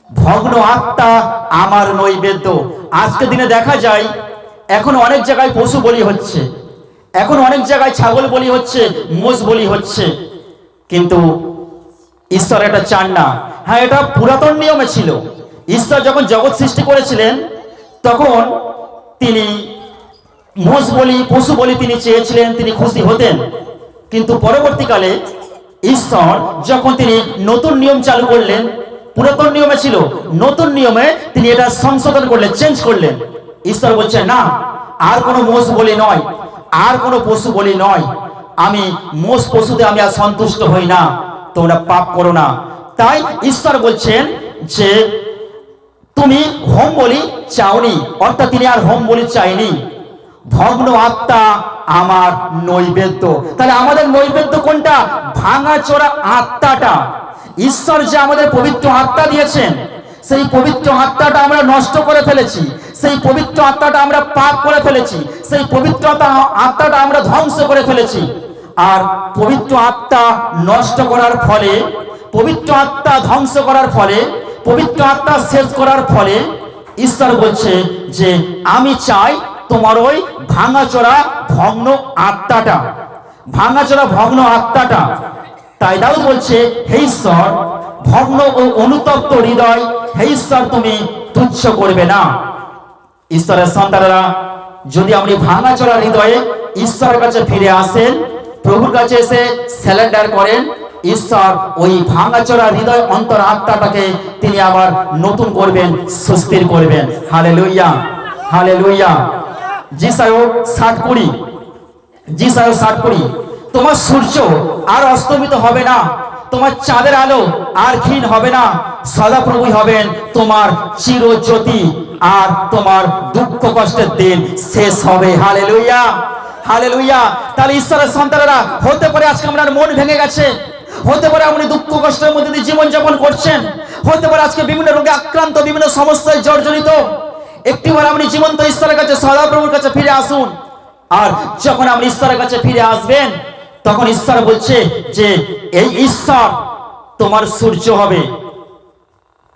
ভগ্ন আত্মা আমার নৈবেদ্য। আজকের দিনে দেখা যায় এখন অনেক জায়গায় পশু বলি হচ্ছে, এখন অনেক জায়গায় ছাগল বলি হচ্ছে, মোষ বলি হচ্ছে, কিন্তু ঈশ্বর এটা চান না। হ্যাঁ, এটা পুরাতন নিয়মে ছিল। ঈশ্বর যখন জগৎ সৃষ্টি করেছিলেন তখন তিনি মোষ বলি পশু বলি তিনি চেয়েছিলেন, তিনি খুশি হতেন। কিন্তু পরবর্তীকালে ঈশ্বর যখন তিনি নতুন নিয়ম চালু করলেন, পুরাতন নিয়মে ছিল, নতুন নিয়মে তিনি এটা সংশোধন করলেন, চেঞ্জ করলেন। ঈশ্বর বলছে না, আর কোনো মোষ বলি নয়, আর কোনো পশু বলি নয়, আমি মোষ পশুতে আমি আর সন্তুষ্ট হই না, তোমরা পাপ করো না। তাই ঈশ্বর বলছেন যে তুমি হোম বলি চাওনি, অর্থাৎ তিনি আর হোম বলি চাইনি। ভগ্ন আত্মা আমার নৈবেদ্য। তাহলে আমাদের নৈবেদ্য কোনটা? ভাঙাচোরা আত্মাটা। ঈশ্বর যে আমাদের পবিত্র আত্মা দিয়েছেন, সেই পবিত্র আত্মাটা আমরা নষ্ট করে ফেলেছি, সেই পবিত্র আত্মাটা আমরা পাপ করে ফেলেছি, সেই পবিত্র আত্মাটা আমরা ধ্বংস করে ফেলেছি। আর পবিত্র আত্মা নষ্ট করার ফলে, পবিত্র আত্মা ধ্বংস করার ফলে, পবিত্র আত্মা শেষ করার ফলে ঈশ্বর বলছে যে আমি চাই তোমার ওই ভাঙাচোরা ভগ্ন আত্মাটা, ভাঙাচোরা ভগ্ন আত্মাটা। তাই দাউদ বলছে হে ঈশ্বর, ভগ্ন ও অনুতপ্ত হৃদয় হে ঈশ্বর তুমি তুচ্ছ করবে না। ঈশ্বরের সন্তানেরা, যদি আপনি ভাঙাচোরা হৃদয়ে ঈশ্বরের কাছে ফিরে আসেন, প্রভুর কাছে এসে স্যালেন্ডার করেন, ঈশ্বর ওই ভাঙাচোরা হৃদয় অন্তর আত্মাটাকে তিনি আবার নতুন করবেন, সুস্থির করবেন। Hallelujah, hallelujah. যেসায় 60:20, যেসায় 60:20, তোমার সূর্য আর অস্তমিত হবে না, তোমার চাঁদের আলো আর ক্ষীণ হবে না, সদাপ্রভুই হবেন তোমার চিরজ্যোতি, আর তোমার দুঃখ কষ্টের দিন শেষ হবে। Hallelujah, hallelujah. তাহলে ঈশ্বরের সন্তানেরা, হতে পারে আজকে আপনার মন ভেঙে গেছে, হতে পারে আপনি দুঃখ কষ্টের মধ্যে দিয়ে জীবনযাপন করছেন, হতে পারে আজকে বিভিন্ন রোগে আক্রান্ত, বিভিন্ন সমস্যায় জর্জরিত। একটিবার আপনি জীবন্ত ঈশ্বরের কাছে, সদাপ্রভুর কাছে ফিরে আসুন। আর যখন আপনি ঈশ্বরের কাছে ফিরে আসবেন, তখন ঈশ্বর বলছে যে এই ঈশ্বর তোমার সূর্য হবে,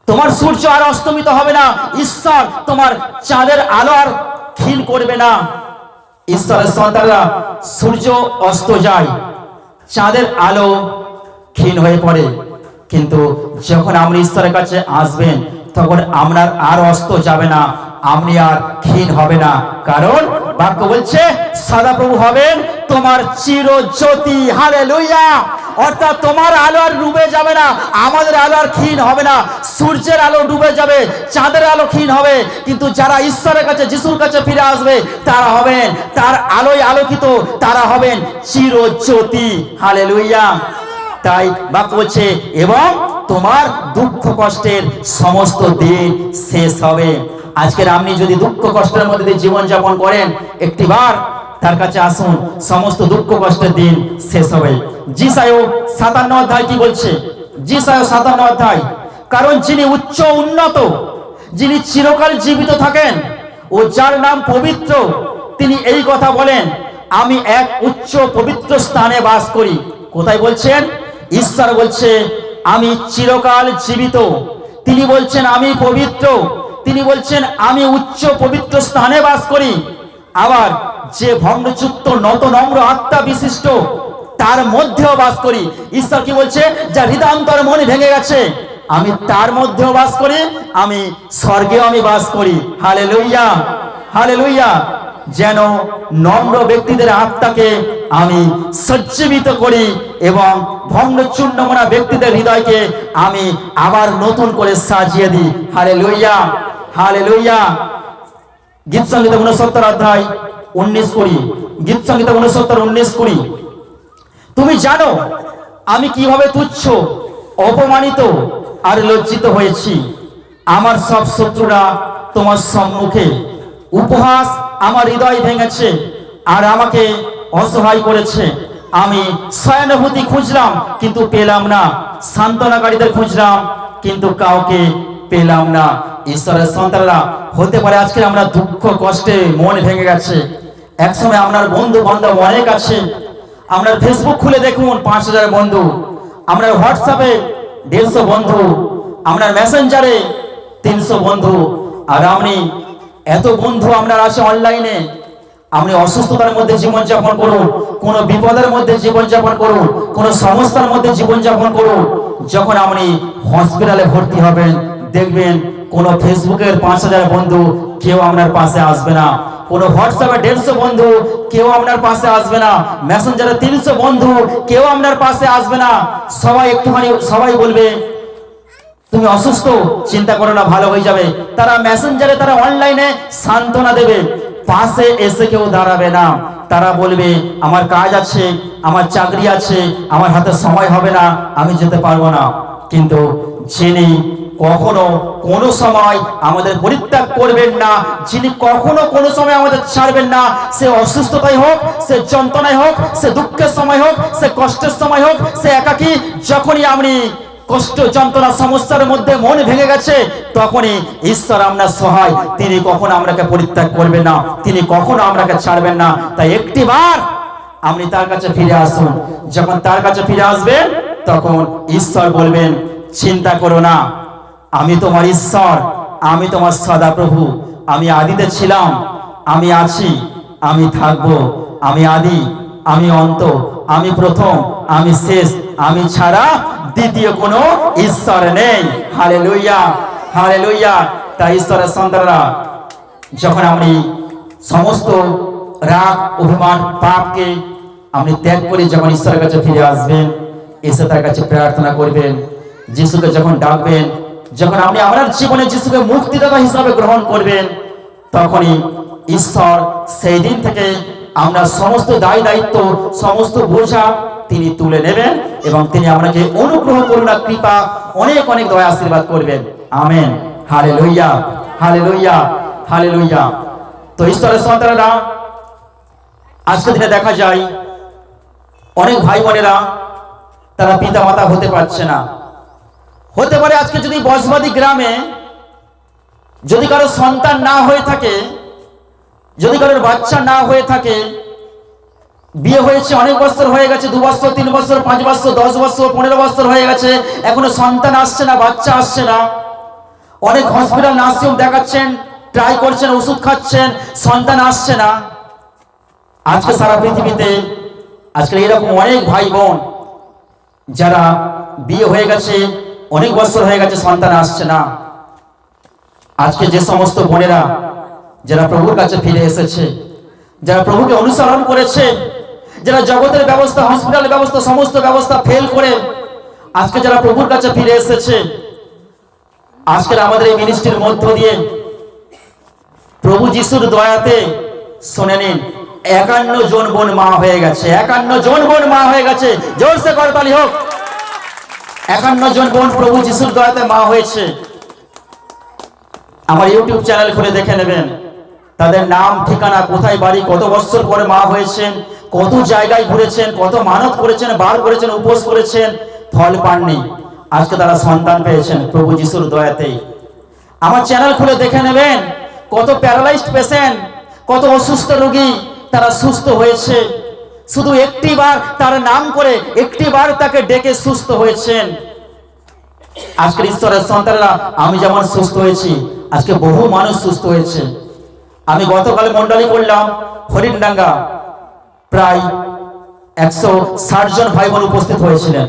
তোমার সূর্য আর অস্তমিত হবে না। ঈশ্বর তোমার চাঁদের আলো আর ক্ষীণ করবে না। ঈশ্বরের সন্তানরা, সূর্য অস্ত যায়, চাঁদের আলো ক্ষীণ হয়ে পড়ে, কিন্তু যখন আপনি ঈশ্বরের কাছে আসবেন, তখন আপনার আর অস্ত যাবে না, আপনি আর ক্ষীণ হবে না। কারণ বাক্য বলছে সদাপ্রভু হবেন তোমার চিরজ্যোতি। হালেলুয়া। অর্থাৎ তোমার আলো আর ডুবে যাবে না, আমাদের আলো আর ক্ষীণ হবে না। সূর্যের আলো ডুবে যাবে, চাঁদের আলো ক্ষীণ হবে, কিন্তু যারা ঈশ্বরের কাছে, যিশুর কাছে ফিরে আসবে, তারা হবেন তার আলোয় আলোকিত, তারা হবেন চিরজ্যোতি। হালেলুয়া। তাই বাক্য বলছে এবং তোমার দুঃখ কষ্টের সমস্ত দিন শেষ হবে। আজকের আপনি যদি দুঃখ কষ্টের মধ্যে দিয়ে জীবনযাপন করেন, একটিবার তার কাছে আসুন, সমস্ত দুঃখ কষ্টের দিন শেষ হবে। যিশায় 57 অধ্যায় কি বলছে? যিশায় 57 অধ্যায়, কারণ যিনি উচ্চ উন্নত, যিনি চিরকাল জীবিত থাকেন ও যার নাম পবিত্র, তিনি এই কথা বলেন, আমি এক উচ্চ পবিত্র স্থানে বাস করি। কোথায় বলছেন? ঈশ্বর বলছে আমি চিরকাল জীবিত, তিনি বলছেন আমি পবিত্র, তিনি বলছেন আমি উচ্চ পবিত্র স্থানে বাস করি। আবার যে ভগ্নযুক্ত নত নম্র আত্মা বিশিষ্ট, তার মধ্যেও বাস করি। ঈশ্বর কি বলছে? যা হৃদয়ান্তর মন ভেঙে গেছে, আমি তার মধ্যেও বাস করি, আমি স্বর্গেও আমি বাস করি। Hallelujah, hallelujah. যেন নম্র ব্যক্তিদের আত্মাকে আমি সজ্জীবিত করি এবং ভগ্নচূর্ণ মনা ব্যক্তিদের হৃদয়কে আমি আবার নতুন করে সাজিয়ে দিই। Hallelujah, hallelujah. গীত সংহিতা 69 অধ্যায় 19-20। গীত সংহিতা 69, 19-20। তুমি জানো আমি কিভাবে তুচ্ছ, অপমানিত আর লজ্জিত হয়েছি। আমার সব শত্রুরা তোমার সম্মুখে উপহাস আমার হৃদয় ভেঙেছে আর আমাকে অসহায় করেছে। আমি সহানুভূতি খুঁজলাম কিন্তু পেলাম না, সান্ত্বনাকারীদের খুঁজলাম কিন্তু কাউকে পেলাম না। ঈশ্বরের সন্তানরা, হতে পারে আজকে আমরা দুঃখ কষ্টে মন ভেঙে গেছে। একসময় আপনার বন্ধু বান্ধব অনেক আছে, আমরা ফেসবুক খুলে দেখুন 5000 বন্ধু, আমরা হোয়াটসঅ্যাপে 150 বন্ধু, আমরা মেসেঞ্জারে 300 বন্ধু। আর আপনি এত বন্ধু আপনার আছে অনলাইনে, আপনি অসুস্থতার মধ্যে জীবনযাপন করুন, কোনো বিপদের মধ্যে জীবনযাপন করুন, কোনো সমস্যার মধ্যে জীবনযাপন করুন। যখন আপনি হসপিটালে ভর্তি হবেন, দেখবেন কোনো ফেসবুকের 5000 বন্ধু কেউ আপনার পাশে আসবে না, কোনো হোয়াটসঅ্যাপে 150 বন্ধু কেউ আপনার পাশে আসবে না, মেসেঞ্জারে 300 বন্ধু কেউ আপনার পাশে আসবে না। সবাই একটুখানি সবাই বলবে তুমি অসুস্থ, চিন্তা করো না, ভালো হয়ে যাবে। তারা মেসেঞ্জারে, তারা অনলাইনে সান্ত্বনা দেবে, পাশে এসে কেউ দাঁড়াবে না। তারা বলবে আমার কাজ আছে, আমার চাকরি আছে, আমার হাতে সময় হবে না, আমি যেতে পারবো না। কিন্তু যিনি কখনো কোনো সময় আমাদের পরিত্যাগ করবেন না, যিনি কখনো কোনো সময় আমাদের ছাড়বেন না, সে অসুস্থতাই হোক, সে যন্ত্রণায় হোক, সে দুঃখের সময় হোক, সে কষ্টের সময় হোক, সে একাকী, যখনই আপনি কষ্ট যন্ত্রণা সমস্যার মধ্যে মন ভেঙে গেছে, তখনই ঈশ্বর আপনার সহায়। তিনি কখনো আমাকে পরিত্যাগ করবেন না, তিনি কখনো আমাকে ছাড়বেন না। তাই একটিবার আপনি তার কাছে ফিরে আসুন। যখন তার কাছে ফিরে আসবেন, তখন ঈশ্বর বলবেন চিন্তা করো না, আমি তোমার ঈশ্বর, আমি তোমার সদাপ্রভু, আমি আদিতে ছিলাম, আমি আছি, আমি থাকবো, আমি আদি, আমি অন্ত, আমি প্রথম, আমি শেষ, আমি ছাড়া দ্বিতীয় কোনো ঈশ্বর নেই। Hallelujah, hallelujah. তাই ঈশ্বরের সন্তানরা, যখন আপনি সমস্ত রাগ, অভিমান, পাপকে আপনি ত্যাগ করে যখন ঈশ্বরের কাছে ফিরে আসবেন, এসে তার কাছে প্রার্থনা করবেন, যিশুকে যখন ডাকবেন, যখন আপনি আপনার জীবনে যিশুকে মুক্তিদাতা হিসাবে গ্রহণ করবেন, তখনই ঈশ্বর সেই দিন থেকে আমরা সমস্ত দায় দায়িত্ব, সমস্ত বোঝা তিনি তুলে নেবেন এবং তিনি আপনাকে অনুগ্রহ করুণা, কৃপা, অনেক অনেক দয়া আশীর্বাদ করবেন। আমেন। Hallelujah, hallelujah, hallelujah. তো ঈশ্বরের সন্তানেরা, আজকের দিনে দেখা যায় অনেক ভাই বোনেরা তারা পিতামাতা হতে পারছে না। হতে পারে আজকে যদি বজবাদী গ্রামে যদি কারো সন্তান না হয়ে থাকে, যদি কারোর বাচ্চা না হয়ে থাকে, বিয়ে হয়েছে অনেক বছর হয়ে গেছে, 2 বছর 3 বছর 5 বছর 10 বছর 15 বছর হয়ে গেছে, এখনো সন্তান আসছে না, বাচ্চা আসছে না। অনেক হসপিটাল নার্সিং হোম দেখাচ্ছেন, ট্রাই করছেন, ওষুধ খাচ্ছেন, সন্তান আসছে না। আজকে সারা পৃথিবীতে আজকে এরকম অনেক ভাই বোন যারা বিয়ে হয়ে গেছে, অনেক বছর হয়ে গেছে, সন্তান আসছে না। আজকে যে সমস্ত বোনেরা যারা প্রভুর কাছে ফিরে এসেছে, যারা প্রভুকে অনুসরণ করেছে, যারা জগতের ব্যবস্থা, হসপিটালের ব্যবস্থা, সমস্ত ব্যবস্থা ফেল করে আজকে যারা প্রভুর কাছে ফিরে এসেছে, আজকের আমাদের এই মিনিস্ট্রির মধ্য দিয়ে প্রভু যিশুর দয়াতে শুনে নিন 51 জন বোন মা হয়ে গেছে। 51 জন বোন মা হয়ে গেছে। জোরসে করতালি হোক। 51 জন বোন প্রভু যিশুর দয়াতে মা হয়েছে। আমার ইউটিউব চ্যানেল খুলে দেখে নেবেন তাদের নাম, ঠিকানা, কোথায় বাড়ি, কত বছর পরে মা হয়েছেন, কত জায়গায় ঘুরেছেন, কত মানত করেছেন, বার করেছেন, উপোস করেছেন, ফল পাননি। আজকে তারা সন্তান পেয়েছেন প্রভু যিশুর দয়াতে। আমার চ্যানেল খুলে দেখে নেবেন কত প্যারালাইজড পেশেন্ট, কত অসুস্থ রোগী তারা সুস্থ হয়েছে। শুধু একটিবার তার নাম করে, একটিবার তাকে ডেকে সুস্থ হয়েছেন। আজকের ঈশ্বরের সন্তানরা, আমি যেমন সুস্থ হয়েছি, আজকে বহু মানুষ সুস্থ হয়েছে। আমি গতকাল মন্ডলী করলাম হরিণডাঙ্গা, প্রায় 160 জন ভাই বোন উপস্থিত হয়েছিলেন।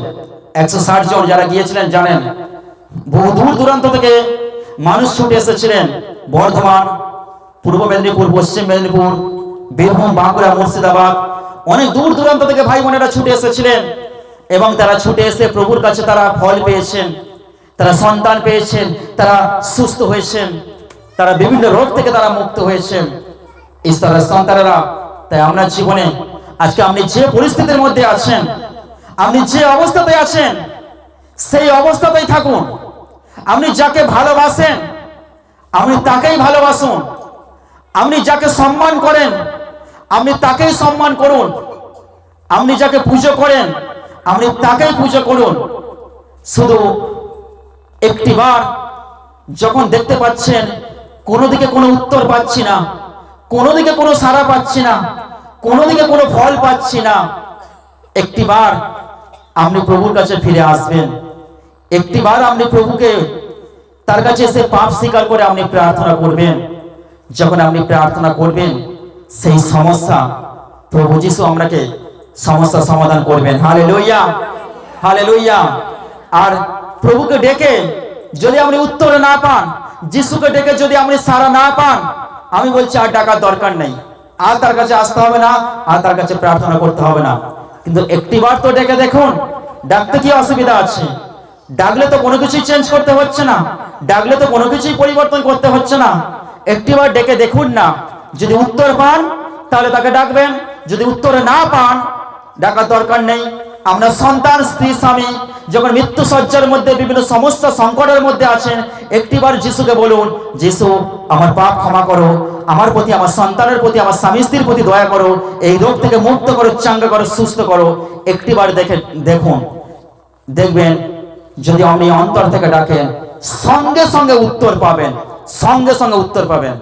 160 জন যারা গিয়েছিলেন জানেন, বহু দূর দূরান্ত থেকে মানুষ ছুটে এসেছিলেন। বর্ধমান, পূর্ব মেদিনীপুর, পশ্চিম মেদিনীপুর, বীরভূম, বাঁকুড়া, মুর্শিদাবাদ, অনেক দূর দূরান্ত থেকে ভাই বোনেরা ছুটে এসেছিলেন এবং তারা ছুটে এসে প্রভুর কাছে তারা ফল পেয়েছেন, তারা সন্তান পেয়েছেন, তারা সুস্থ হয়েছেন, তারা বিভিন্ন রোগ থেকে তারা মুক্ত হয়েছেন। ঈশ্বরের সন্তানেরা, তাই আপনার জীবনে আজকে আপনি যে পরিস্থিতির মধ্যে আছেন, আপনি যে অবস্থাতে আছেন, সেই অবস্থাতেই থাকুন। আপনি যাকে ভালোবাসেন আপনি তাকেই ভালোবাসুন। আপনি যাকে সম্মান করেন আপনি তাকেই সম্মান করুন। আপনি যাকে পুজো করেন আপনি তাকেই পুজো করুন। শুধু একটিবার যখন দেখতে পাচ্ছেন কোনো দিকে কোনো উত্তর পাচ্ছি না, কোনো দিকে কোনো সাড়া পাচ্ছি না, কোনো দিকে কোনো ফল পাচ্ছি না, একটিবার আপনি প্রভুর কাছে ফিরে আসবেন। একটিবার আপনি প্রভুকে, তার কাছে এসে পাপ স্বীকার করে আপনি প্রার্থনা করবেন। যখন আপনি প্রার্থনা করবেন, সেই সমস্যা প্রভু যিশু আপনাকে সমস্যা সমাধান করবেন। Hallelujah, hallelujah. আর প্রভুকে ডেকে যদি আপনি উত্তর না পান, যিশুকে ডেকে যদি আপনি সাড়া না পান, আমি বলছি আর ডাকার দরকার নেই, আর তার কাছে আসতে হবে না, আর তার কাছে প্রার্থনা করতে হবে না। কিন্তু একটিবার তো ডেকে দেখুন। ডাকতে কি অসুবিধা আছে? ডাকলে তো কোনো কিছুই চেঞ্জ করতে হচ্ছে না, ডাকলে তো কোনো কিছুই পরিবর্তন করতে হচ্ছে না। একটিবার ডেকে দেখুন না, যদি উত্তর পান তাহলে তাকে ডাকবেন, যদি উত্তর না পান ডাকার দরকার নেই। আপনার সন্তান, স্ত্রী, স্বামী যখন মৃত্যু সজ্জার মধ্যে বিভিন্ন সমস্যা সংকটের মধ্যে আছেন, একটিবার যিশুকে বলুন, যিশু আমার পাপ ক্ষমা করো, আমার প্রতি, আমার সন্তানের প্রতি, আমার স্বামী স্ত্রীর প্রতি দয়া করো, এই রোগ থেকে মুক্ত করো, চাঙ্গা করো, সুস্থ করো। একটিবার দেখুন, দেখবেন যদি আপনি অন্তর থেকে ডাকেন সঙ্গে সঙ্গে উত্তর পাবেন, সঙ্গে সঙ্গে উত্তর পাবেন।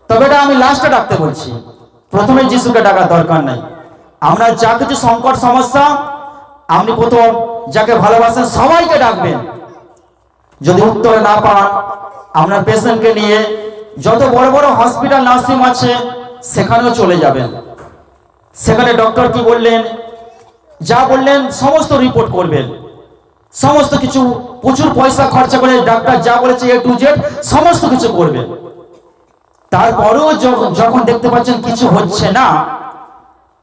তবে এটা আমি লাস্টে ডাকতে বলছি, প্রথমে যিশুকে ডাকার দরকার নাই। আমরা যা কিছু সংকট সমস্যা, আপনি প্রথম যাকে ভালোবাসেন সবাইকে ডাকবেন। যদি উত্তর না পান, আপনার পেশেন্টকে নিয়ে যত বড় বড় হসপিটাল, নার্সিং আছে সেখানেও চলে যাবেন। সেখানে ডক্টর কি বললেন, যা বললেন সমস্ত রিপোর্ট করবেন, সমস্ত কিছু প্রচুর পয়সা খরচা করে ডাক্তার যা বলেছে A to Z সমস্ত কিছু করবেন। তারপরেও যখন দেখতে পাচ্ছেন কিছু হচ্ছে না,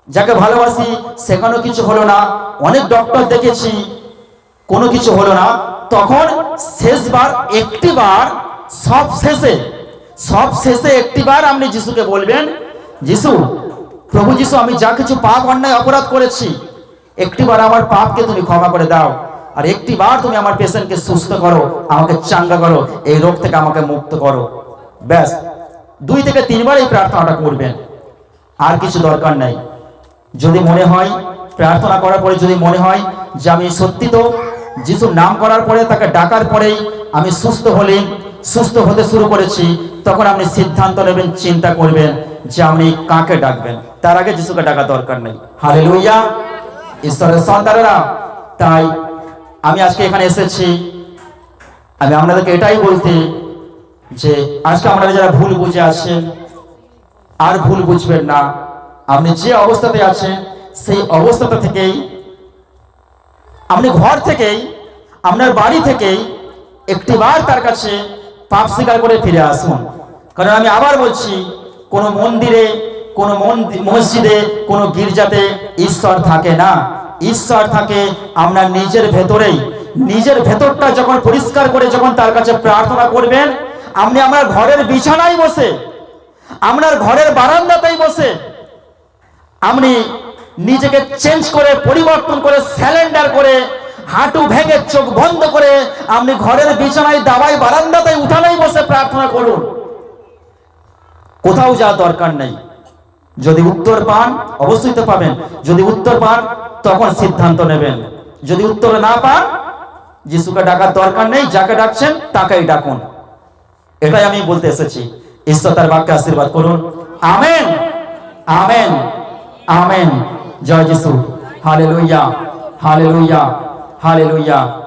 যাকে ভালোবাসি সেখানেও কিছু হলো না, অনেক ডক্টর দেখেছি কোনো কিছু হলো না, তখন শেষবার একটিবার, সব শেষে একটিবার আপনি যিশুকে বলবেন, যিশু, প্রভু যিশু, আমি যা কিছু পাপ অন্যায় অপরাধ করেছি, একটিবার আমার পাপকে তুমি ক্ষমা করে দাও, আর একটিবার তুমি আমার পেশেন্টকে সুস্থ করো, আমাকে চাঙ্গা করো, এই রোগ থেকে আমাকে মুক্ত করো। ব্যাস 2 থেকে 3 বার এই প্রার্থনাটা করবেন, আর কিছু দরকার নাই। যদি মনে হয় প্রার্থনা করার পরে যদি মনে হয় যে আমি সত্যি তো যিশুর নাম করার পরে, তাকে ডাকার পরেই আমি সুস্থ হতে শুরু করেছি, তখন আপনি সিদ্ধান্ত নেবেন, চিন্তা করবেন যে আপনি কাকে ডাকবেন। তার আগে যিশুকে ডাকার দরকার নেই। হালেলুয়া, ঈশ্বরের সন্তানেরা। তাই আমি আজকে এখানে এসেছি, আমি আপনাদেরকে এটাই বলতে যে আজকে আপনারা যারা ভুল বুঝে আছেন আর ভুল বুঝবেন না। আপনি যে অবস্থাতে আছেন সেই অবস্থাটা থেকেই, আপনি ঘর থেকেই, আপনার বাড়ি থেকেই একটিবার তার কাছে পাপ স্বীকার করে ফিরে আসুন। কারণ আমি আবার বলছি, কোনো মন্দিরে, কোনো মসজিদে, কোনো গির্জাতে ঈশ্বর থাকে না। ঈশ্বর থাকে আপনার নিজের ভেতরেই। নিজের ভেতরটা যখন পরিষ্কার করে যখন তার কাছে প্রার্থনা করবেন, আপনি আপনার ঘরের বিছানায় বসে, আপনার ঘরের বারান্দাতেই বসে আপনি নিজেকে চেঞ্জ করে, পরিবর্তন করে, স্যালেন্ডার করে, হাঁটু ভেঙে চোখ বন্ধ করে আপনি ঘরের বিছানায়, দাওয়ায়, বারান্দাতেই, উঠানেই বসে প্রার্থনা করুন। কোথাও যাওয়ার দরকার নেই। যদি উত্তর পান, অবশ্যই তো পাবেন। যদি উত্তর পান তখন সিদ্ধান্ত নেবেন। যদি উত্তর না পান, যিশুকে ডাকার দরকার নেই, যাকে ডাকছেন তাকেই ডাকুন। এটাই আমি বলতে এসেছি। ঈশ্বর তার বাক্যে আশীর্বাদ করুন। Amen, amen, amen. জয় যিশু। Hallelujah, hallelujah, hallelujah.